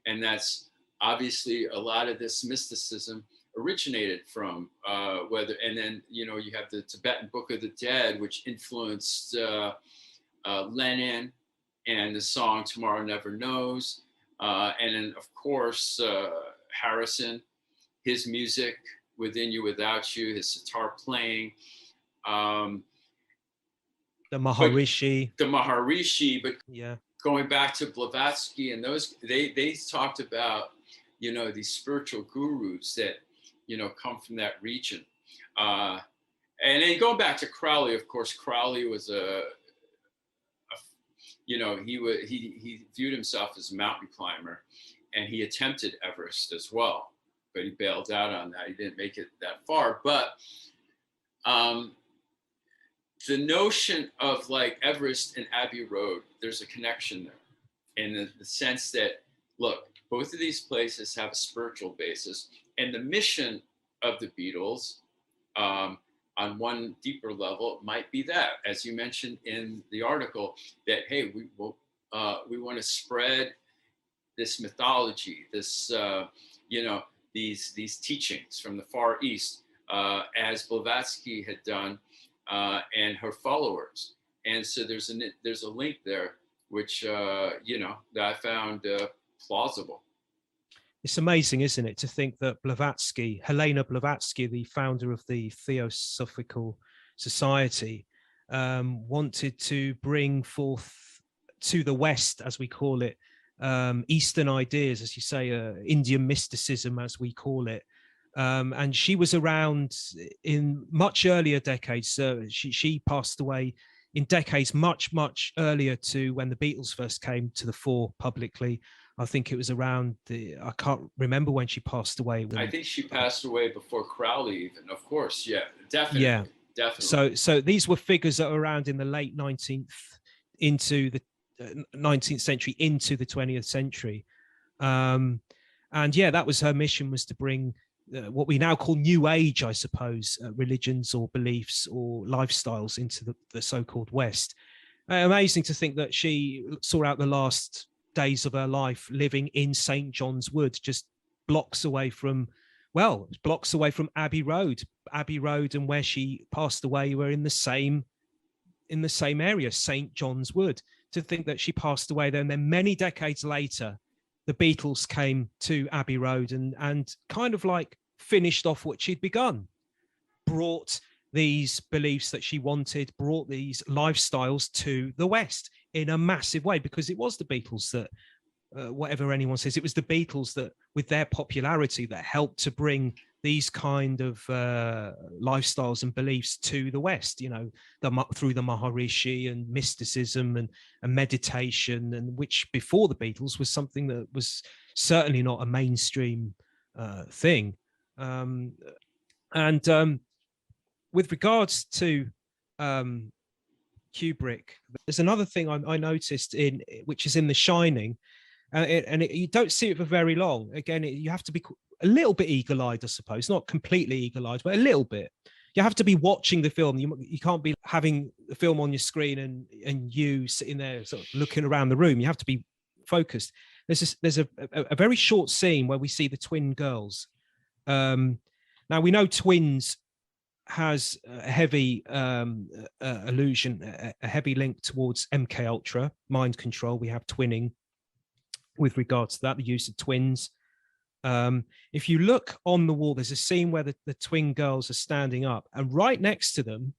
And that's obviously a lot of this mysticism originated from, and then, you know, you have the Tibetan Book of the Dead, which influenced Lennon and the song Tomorrow Never Knows. And then, of course, Harrison, his music, Within You, Without You, his sitar playing. The Maharishi, but yeah, going back to Blavatsky and those, they talked about, you know, these spiritual gurus that, you know, come from that region. And then going back to Crowley, of course, Crowley was you know, he viewed himself as a mountain climber, and he attempted Everest as well, but he bailed out on that. He didn't make it that far. But the notion of like Everest and Abbey Road, there's a connection there, in the sense that, look, both of these places have a spiritual basis, and the mission of the Beatles, on one deeper level, might be that, as you mentioned in the article, that, hey, we want to spread this mythology, this, you know, these teachings from the Far East, as Blavatsky had done, and her followers. And so there's a link there, which, you know, that I found plausible. It's amazing, isn't it, to think that Helena Blavatsky, the founder of the Theosophical Society, wanted to bring forth to the West, as we call it, Eastern ideas, as you say, Indian mysticism, as we call it. And she was around in much earlier decades. She passed away in decades much, much earlier to when the Beatles first came to the fore publicly. I think it was around I can't remember when she passed away. I think she passed away before Crowley even, of course. Yeah, definitely. Yeah. Definitely. So these were figures that were around in the late 19th into the 19th century into the 20th century. And yeah, that was her mission, was to bring what we now call New Age, I suppose, religions or beliefs or lifestyles into the so-called West. Amazing to think that she saw out the last days of her life living in St. John's Wood, just blocks away from Abbey Road. Abbey Road and where she passed away were in the same area, St. John's Wood. To think that she passed away there, and then many decades later, the Beatles came to Abbey Road and kind of like finished off what she'd begun, brought these beliefs that she wanted, brought these lifestyles to the West in a massive way, because it was the Beatles that, whatever anyone says, it was the Beatles that, with their popularity, that helped to bring these kind of lifestyles and beliefs to the West, you know, through the Maharishi and mysticism and meditation, and which before the Beatles was something that was certainly not a mainstream thing. With regards to Kubrick, there's another thing I noticed which is in The Shining, you don't see it for very long. Again, you have to be a little bit eagle-eyed, I suppose, not completely eagle-eyed, but a little bit. You have to be watching the film. You can't be having the film on your screen and you sitting there sort of looking around the room. You have to be focused. There's a very short scene where we see the twin girls. Now we know twins has a heavy allusion, a heavy link towards MK Ultra, mind control. We have twinning with regards to that, the use of twins. If you look on the wall, there's a scene where the twin girls are standing up, and right next to them,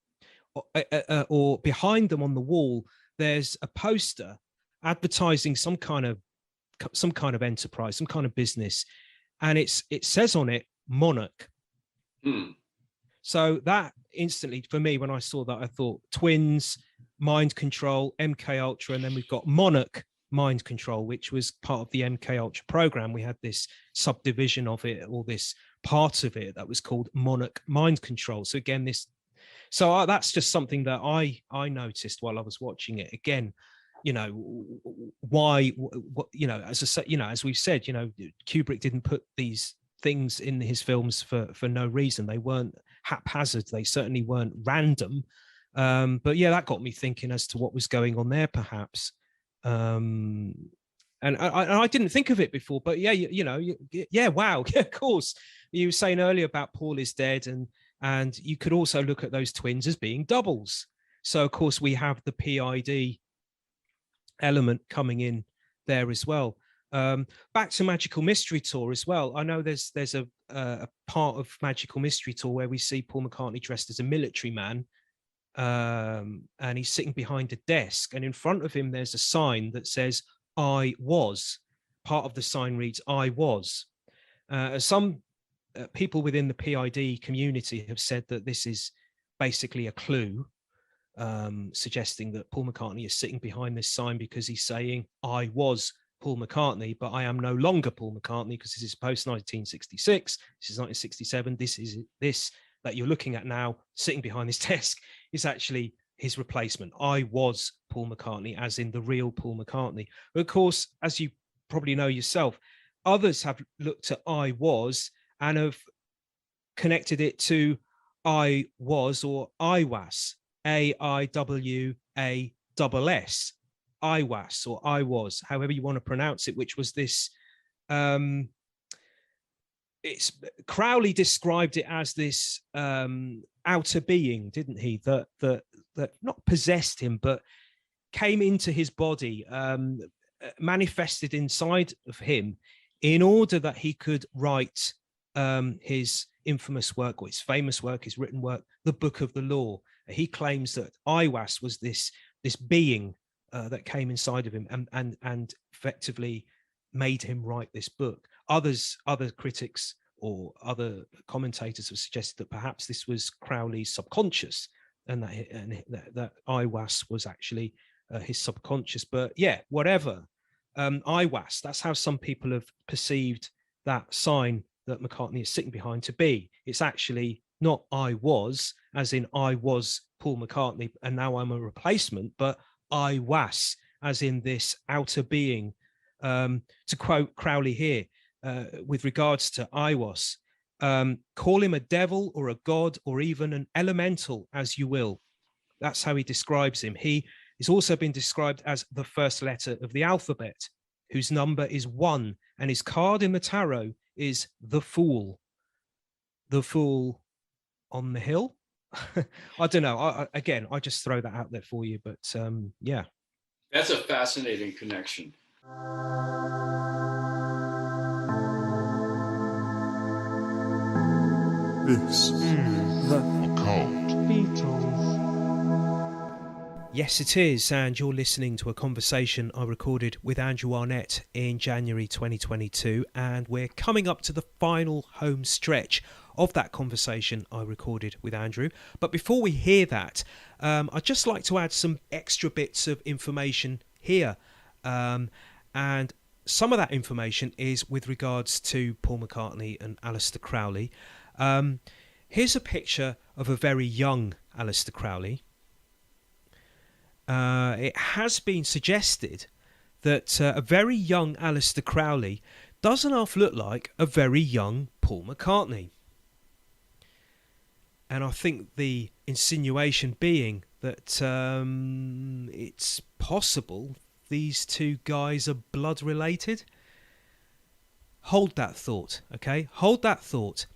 or behind them on the wall, there's a poster advertising some kind of enterprise, some kind of business, and it says on it Monarch. So that instantly, for me, when I saw that, I thought twins, mind control, MK Ultra, and then we've got Monarch mind control, which was part of the MK Ultra program. We had this subdivision of it, or this part of it that was called Monarch mind control. So again, that's just something that I noticed while I was watching it. Again, you know, why, you know, as we've said, you know, Kubrick didn't put these things in his films for no reason. They weren't haphazard. They certainly weren't random. But yeah, that got me thinking as to what was going on there, perhaps. And I didn't think of it before, but yeah, wow, yeah, of course. You were saying earlier about Paul is dead, and you could also look at those twins as being doubles. So of course we have the PID element coming in there as well. Back to Magical Mystery Tour as well. I know there's a part of Magical Mystery Tour where we see Paul McCartney dressed as a military man, and he's sitting behind a desk, and in front of him there's a sign that says "I was." Part of the sign reads "I was." Some people within the PID community have said that this is basically a clue, suggesting that Paul McCartney is sitting behind this sign because he's saying "I was Paul McCartney, but I am no longer Paul McCartney," because this is post 1966. This is 1967. This that you're looking at now, sitting behind this desk, is actually his replacement. I was Paul McCartney, as in the real Paul McCartney. But of course, as you probably know yourself, others have looked at I was and have connected it to I was, or IWAS, AIWASS, IWAS, or I was, however you want to pronounce it, which was this. Crowley described it as this outer being, didn't he? That not possessed him, but came into his body, manifested inside of him, in order that he could write his infamous work, or his famous work, his written work, the Book of the Law. He claims that Iwas was this being that came inside of him and effectively made him write this book. Other critics or other commentators have suggested that perhaps this was Crowley's subconscious, and that Iwas was actually his subconscious. But yeah, whatever. IWAS. That's how some people have perceived that sign that McCartney is sitting behind to be. It's actually not I was, as in I was Paul McCartney and now I'm a replacement, but IWAS, as in this outer being. To quote Crowley here, with regards to IWAS, call him a devil or a god or even an elemental, as you will. That's how he describes him. He is also been described as the first letter of the alphabet, whose number is 1, and his card in the tarot is the Fool. The Fool on the hill. I don't know. I just throw that out there for you, but yeah. That's a fascinating connection. This the occult. Beatles. Yes, it is, and you're listening to a conversation I recorded with Andrew Arnett in January 2022, and we're coming up to the final home stretch of that conversation I recorded with Andrew. But before we hear that, I'd just like to add some extra bits of information here, and some of that information is with regards to Paul McCartney and Aleister Crowley. Here's a picture of a very young Aleister Crowley. It has been suggested that a very young Aleister Crowley doesn't half look like a very young Paul McCartney. And I think the insinuation being that it's possible these two guys are blood related. Hold that thought, okay? Hold that thought.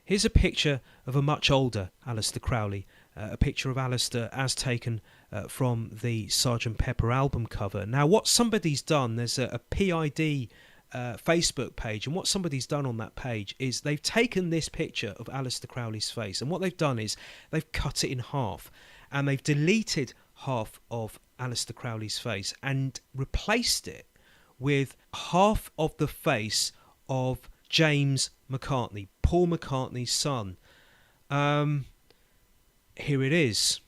Here's a picture of a much older Aleister Crowley, a picture of Aleister as taken from the Sgt. Pepper album cover. Now, what somebody's done, there's a PID Facebook page, and what somebody's done on that page is they've taken this picture of Aleister Crowley's face, and what they've done is they've cut it in half, and they've deleted half of Aleister Crowley's face and replaced it with half of the face of James McCartney, Paul McCartney's son. Here it is.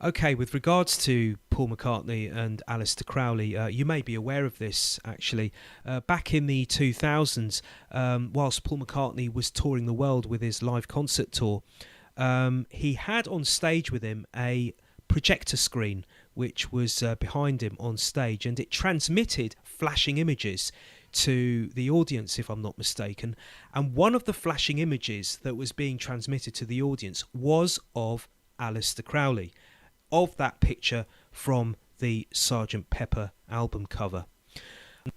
Okay, with regards to Paul McCartney and Aleister Crowley, you may be aware of this actually. Back in the 2000s, whilst Paul McCartney was touring the world with his live concert tour, he had on stage with him a projector screen which was behind him on stage, and it transmitted flashing images to the audience, if I'm not mistaken. And one of the flashing images that was being transmitted to the audience was of Aleister Crowley, of that picture from the Sgt. Pepper album cover.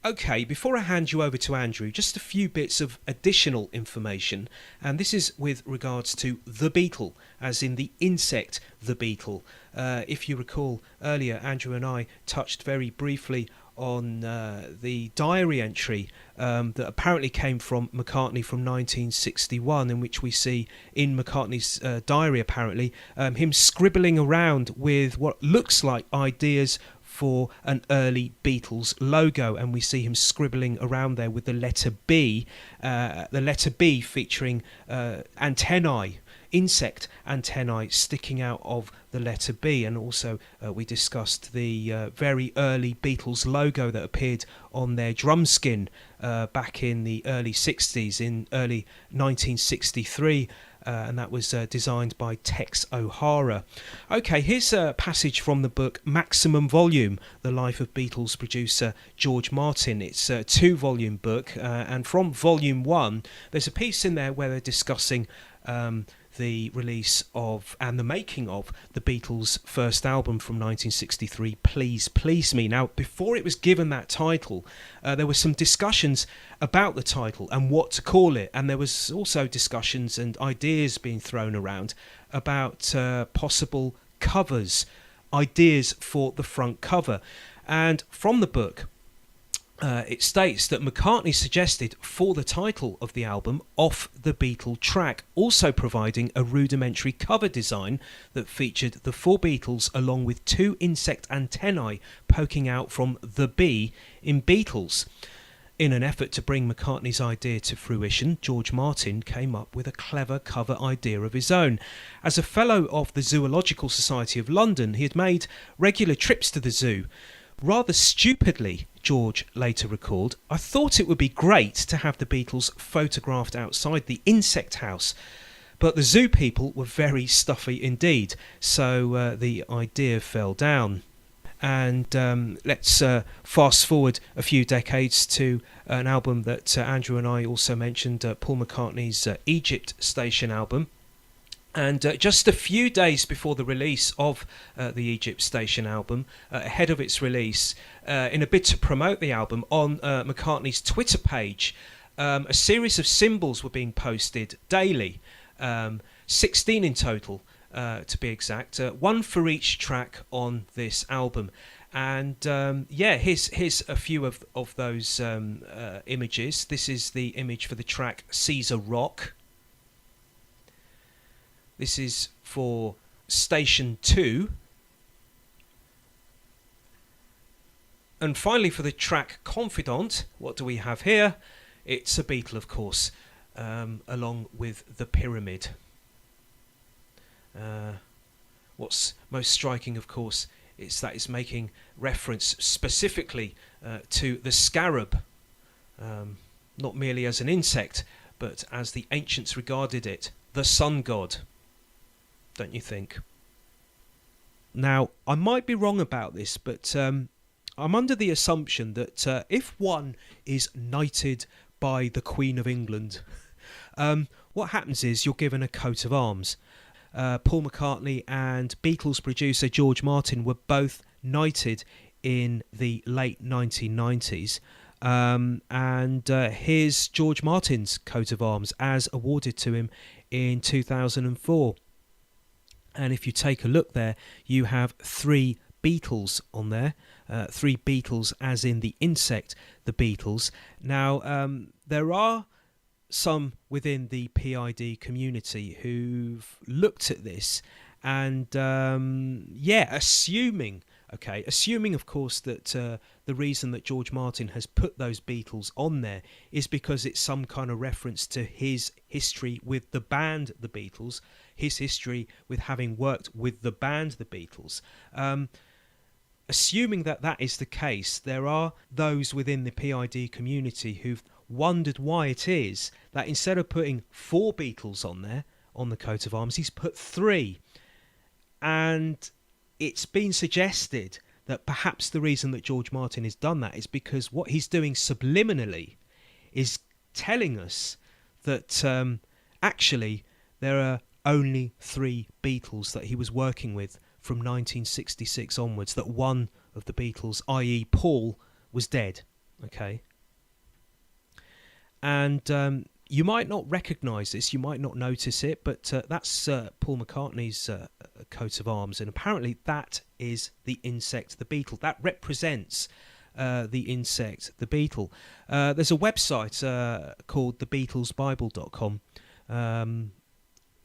Okay, before I hand you over to Andrew, just a few bits of additional information, and this is with regards to the beetle, as in the insect the beetle. If you recall earlier, Andrew and I touched very briefly on the diary entry that apparently came from McCartney from 1961, in which we see in McCartney's diary apparently him scribbling around with what looks like ideas for an early Beatles logo, and we see him scribbling around there with the letter B featuring antennae, insect antennae sticking out of the letter B. And also we discussed the very early Beatles logo that appeared on their drum skin back in the early 60s, in early 1963. And that was designed by Tex O'Hara. Okay, here's a passage from the book Maximum Volume, The Life of Beatles producer George Martin. It's a 2-volume book, and from volume 1, there's a piece in there where they're discussing the release of and the making of the Beatles' first album from 1963, Please Please Me. Now, before it was given that title, there were some discussions about the title and what to call it, and there was also discussions and ideas being thrown around about possible covers, ideas for the front cover. And from the book, it states that McCartney suggested for the title of the album Off the Beatle Track, also providing a rudimentary cover design that featured the 4 Beatles along with 2 insect antennae poking out from the B in Beatles. In an effort to bring McCartney's idea to fruition, George Martin came up with a clever cover idea of his own. As a fellow of the Zoological Society of London, he had made regular trips to the zoo. Rather stupidly, George later recalled, I thought it would be great to have the Beatles photographed outside the insect house, but the zoo people were very stuffy indeed, so the idea fell down. And let's fast forward a few decades to an album that Andrew and I also mentioned, Paul McCartney's Egypt Station album. And just a few days before the release of the Egypt Station album, ahead of its release, in a bid to promote the album, on McCartney's Twitter page, a series of symbols were being posted daily, 16 in total, to be exact, one for each track on this album. And here's a few of those images. This is the image for the track Caesar Rock. This is for Station 2. And finally, for the track Confidant, what do we have here? It's a Beatle, of course, along with the pyramid. What's most striking, of course, is that it's making reference specifically to the scarab, not merely as an insect, but as the ancients regarded it, the sun god. Don't you think? Now, I might be wrong about this, but I'm under the assumption that if one is knighted by the Queen of England, what happens is you're given a coat of arms. Paul McCartney and Beatles producer George Martin were both knighted in the late 1990s. And here's George Martin's coat of arms as awarded to him in 2004. And if you take a look there, you have 3 Beatles on there. 3 Beatles as in the insect, the Beatles. Now, there are some within the PID community who've looked at this and assuming of course that the reason that George Martin has put those Beatles on there is because it's some kind of reference to his history with the band the Beatles, his history with having worked with the band the Beatles. Assuming that that is the case, there are those within the PID community who've wondered why it is that instead of putting 4 Beatles on there, on the coat of arms, he's put 3. And it's been suggested that perhaps the reason that George Martin has done that is because what he's doing subliminally is telling us that actually there are only 3 Beatles that he was working with from 1966 onwards, that one of the Beatles, i.e. Paul, was dead. Okay. And you might not recognise this, you might not notice it, but that's Paul McCartney's coat of arms, and apparently that is the insect, the beetle. That represents the insect, the beetle. There's a website called thebeatlesbible.com.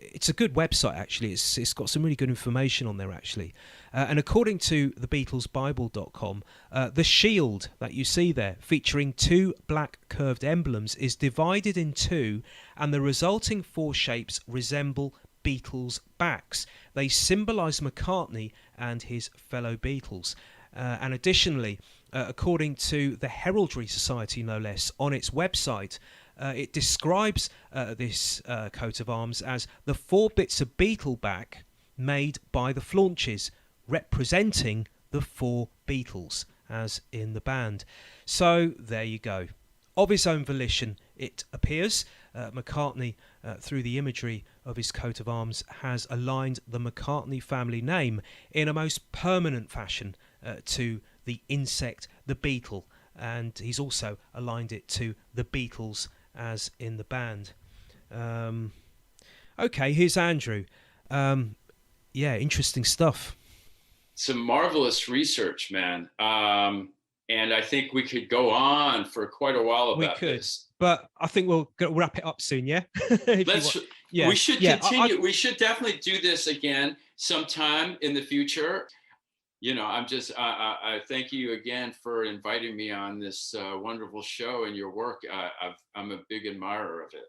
It's a good website, actually. It's got some really good information on there, actually. And according to thebeatlesbible.com, the shield that you see there, featuring 2 black curved emblems, is divided in 2, and the resulting 4 shapes resemble Beatles' backs. They symbolise McCartney and his fellow Beatles. And additionally, according to the Heraldry Society, no less, on its website, it describes this coat of arms as the 4 bits of beetle back made by the flaunches, representing the 4 Beatles, as in the band. So there you go. Of his own volition, it appears, McCartney, through the imagery of his coat of arms, has aligned the McCartney family name in a most permanent fashion to the insect, the beetle, and he's also aligned it to the Beatles as in the band. Okay, here's Andrew. Interesting stuff. Some marvelous research, man. And I think we could go on for quite a while about this. But I think we'll wrap it up soon, yeah? We should continue. We should definitely do this again sometime in the future. I'm just, I thank you again for inviting me on this wonderful show and your work. I'm a big admirer of it.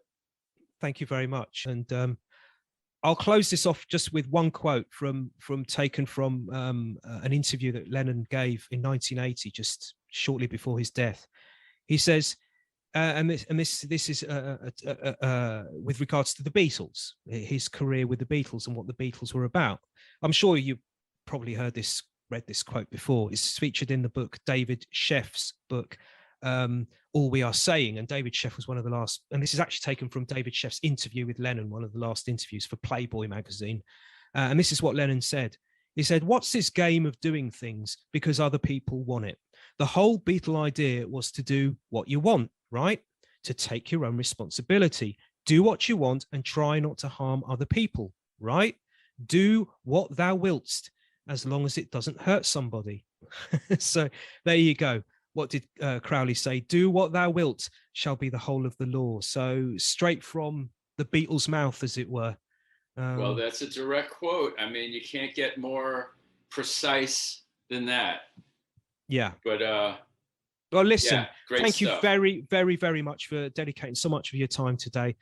Thank you very much. And I'll close this off just with one quote taken from an interview that Lennon gave in 1980, just shortly before his death. He says, and this is with regards to the Beatles, his career with the Beatles and what the Beatles were about. I'm sure you probably read this quote before. It's featured in the book, David Sheff's book, All We Are Saying. And David Sheff was one of the last, and this is actually taken from David Sheff's interview with Lennon, one of the last interviews for Playboy magazine. And this is what Lennon said. He said, "What's this game of doing things because other people want it? The whole Beatle idea was to do what you want, right? To take your own responsibility. Do what you want and try not to harm other people, right? Do what thou willst, as long as it doesn't hurt somebody." So there you go. What did Crowley say? Do what thou wilt shall be the whole of the law. So straight from the Beatles' mouth, as it were. Well, that's a direct quote. I mean, you can't get more precise than that. Yeah. But well, listen, yeah, thank stuff. you very, very, very much for dedicating so much of your time today.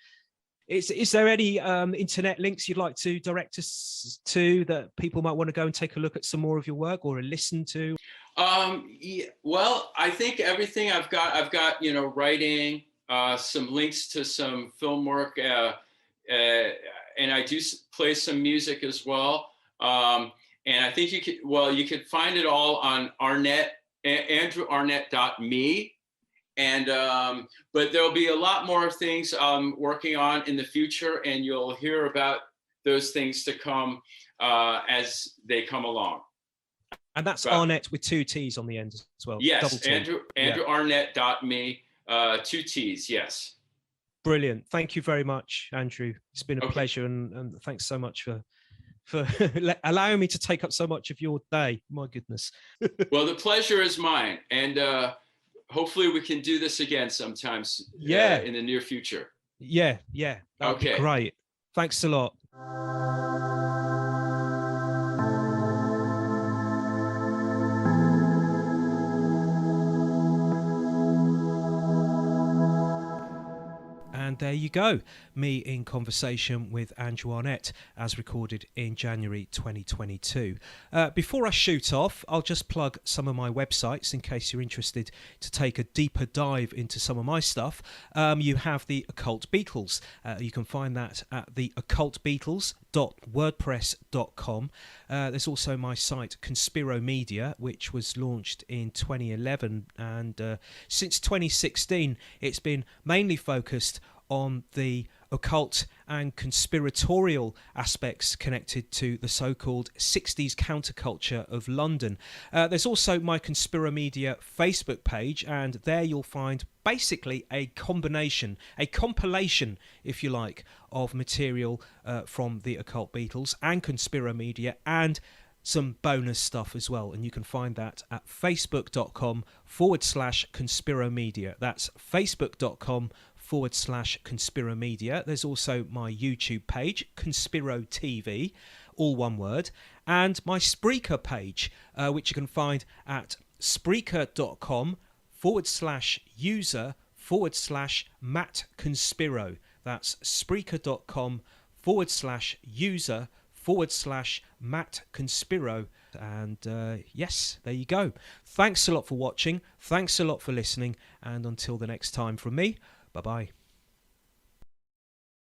Is there any internet links you'd like to direct us to that people might want to go and take a look at some more of your work or listen to? Yeah, well, I think everything I've got, writing, some links to some film work, and I do play some music as well. And I think you could find it all on Arnett, andrewarnett.me. And but there'll be a lot more things I'm working on in the future, and you'll hear about those things to come as they come along. And that's Arnett with 2 T's on the end as well. Yes, andrewarnett.me, 2 T's, yes. Brilliant. Thank you very much, Andrew. It's been a pleasure, and thanks so much for allowing me to take up so much of your day. My goodness. Well, the pleasure is mine, and hopefully we can do this again sometimes in the near future. Yeah, that would be great. Thanks a lot. And there you go, me in conversation with Andrew Arnett, as recorded in January 2022. Before I shoot off, I'll just plug some of my websites in case you're interested to take a deeper dive into some of my stuff. You have the Occult Beatles. You can find that at the occultbeatles.wordpress.com. There's also my site Conspiro Media, which was launched in 2011, and since 2016 it's been mainly focused on the occult and conspiratorial aspects connected to the so-called 60s counterculture of London. There's also my Conspiro Media Facebook page, and there you'll find basically a compilation, if you like, of material from the Occult Beatles and Conspiro Media, and some bonus stuff as well. And you can find that at facebook.com/Conspiro Media. That's facebook.com/Conspiro Media. There's also my YouTube page, Conspiro TV, all one word, and my Spreaker page, which you can find at Spreaker.com/user/Matt Conspiro. That's Spreaker.com/user/Matt Conspiro. And yes, there you go. Thanks a lot for watching. Thanks a lot for listening. And until the next time from me, bye-bye.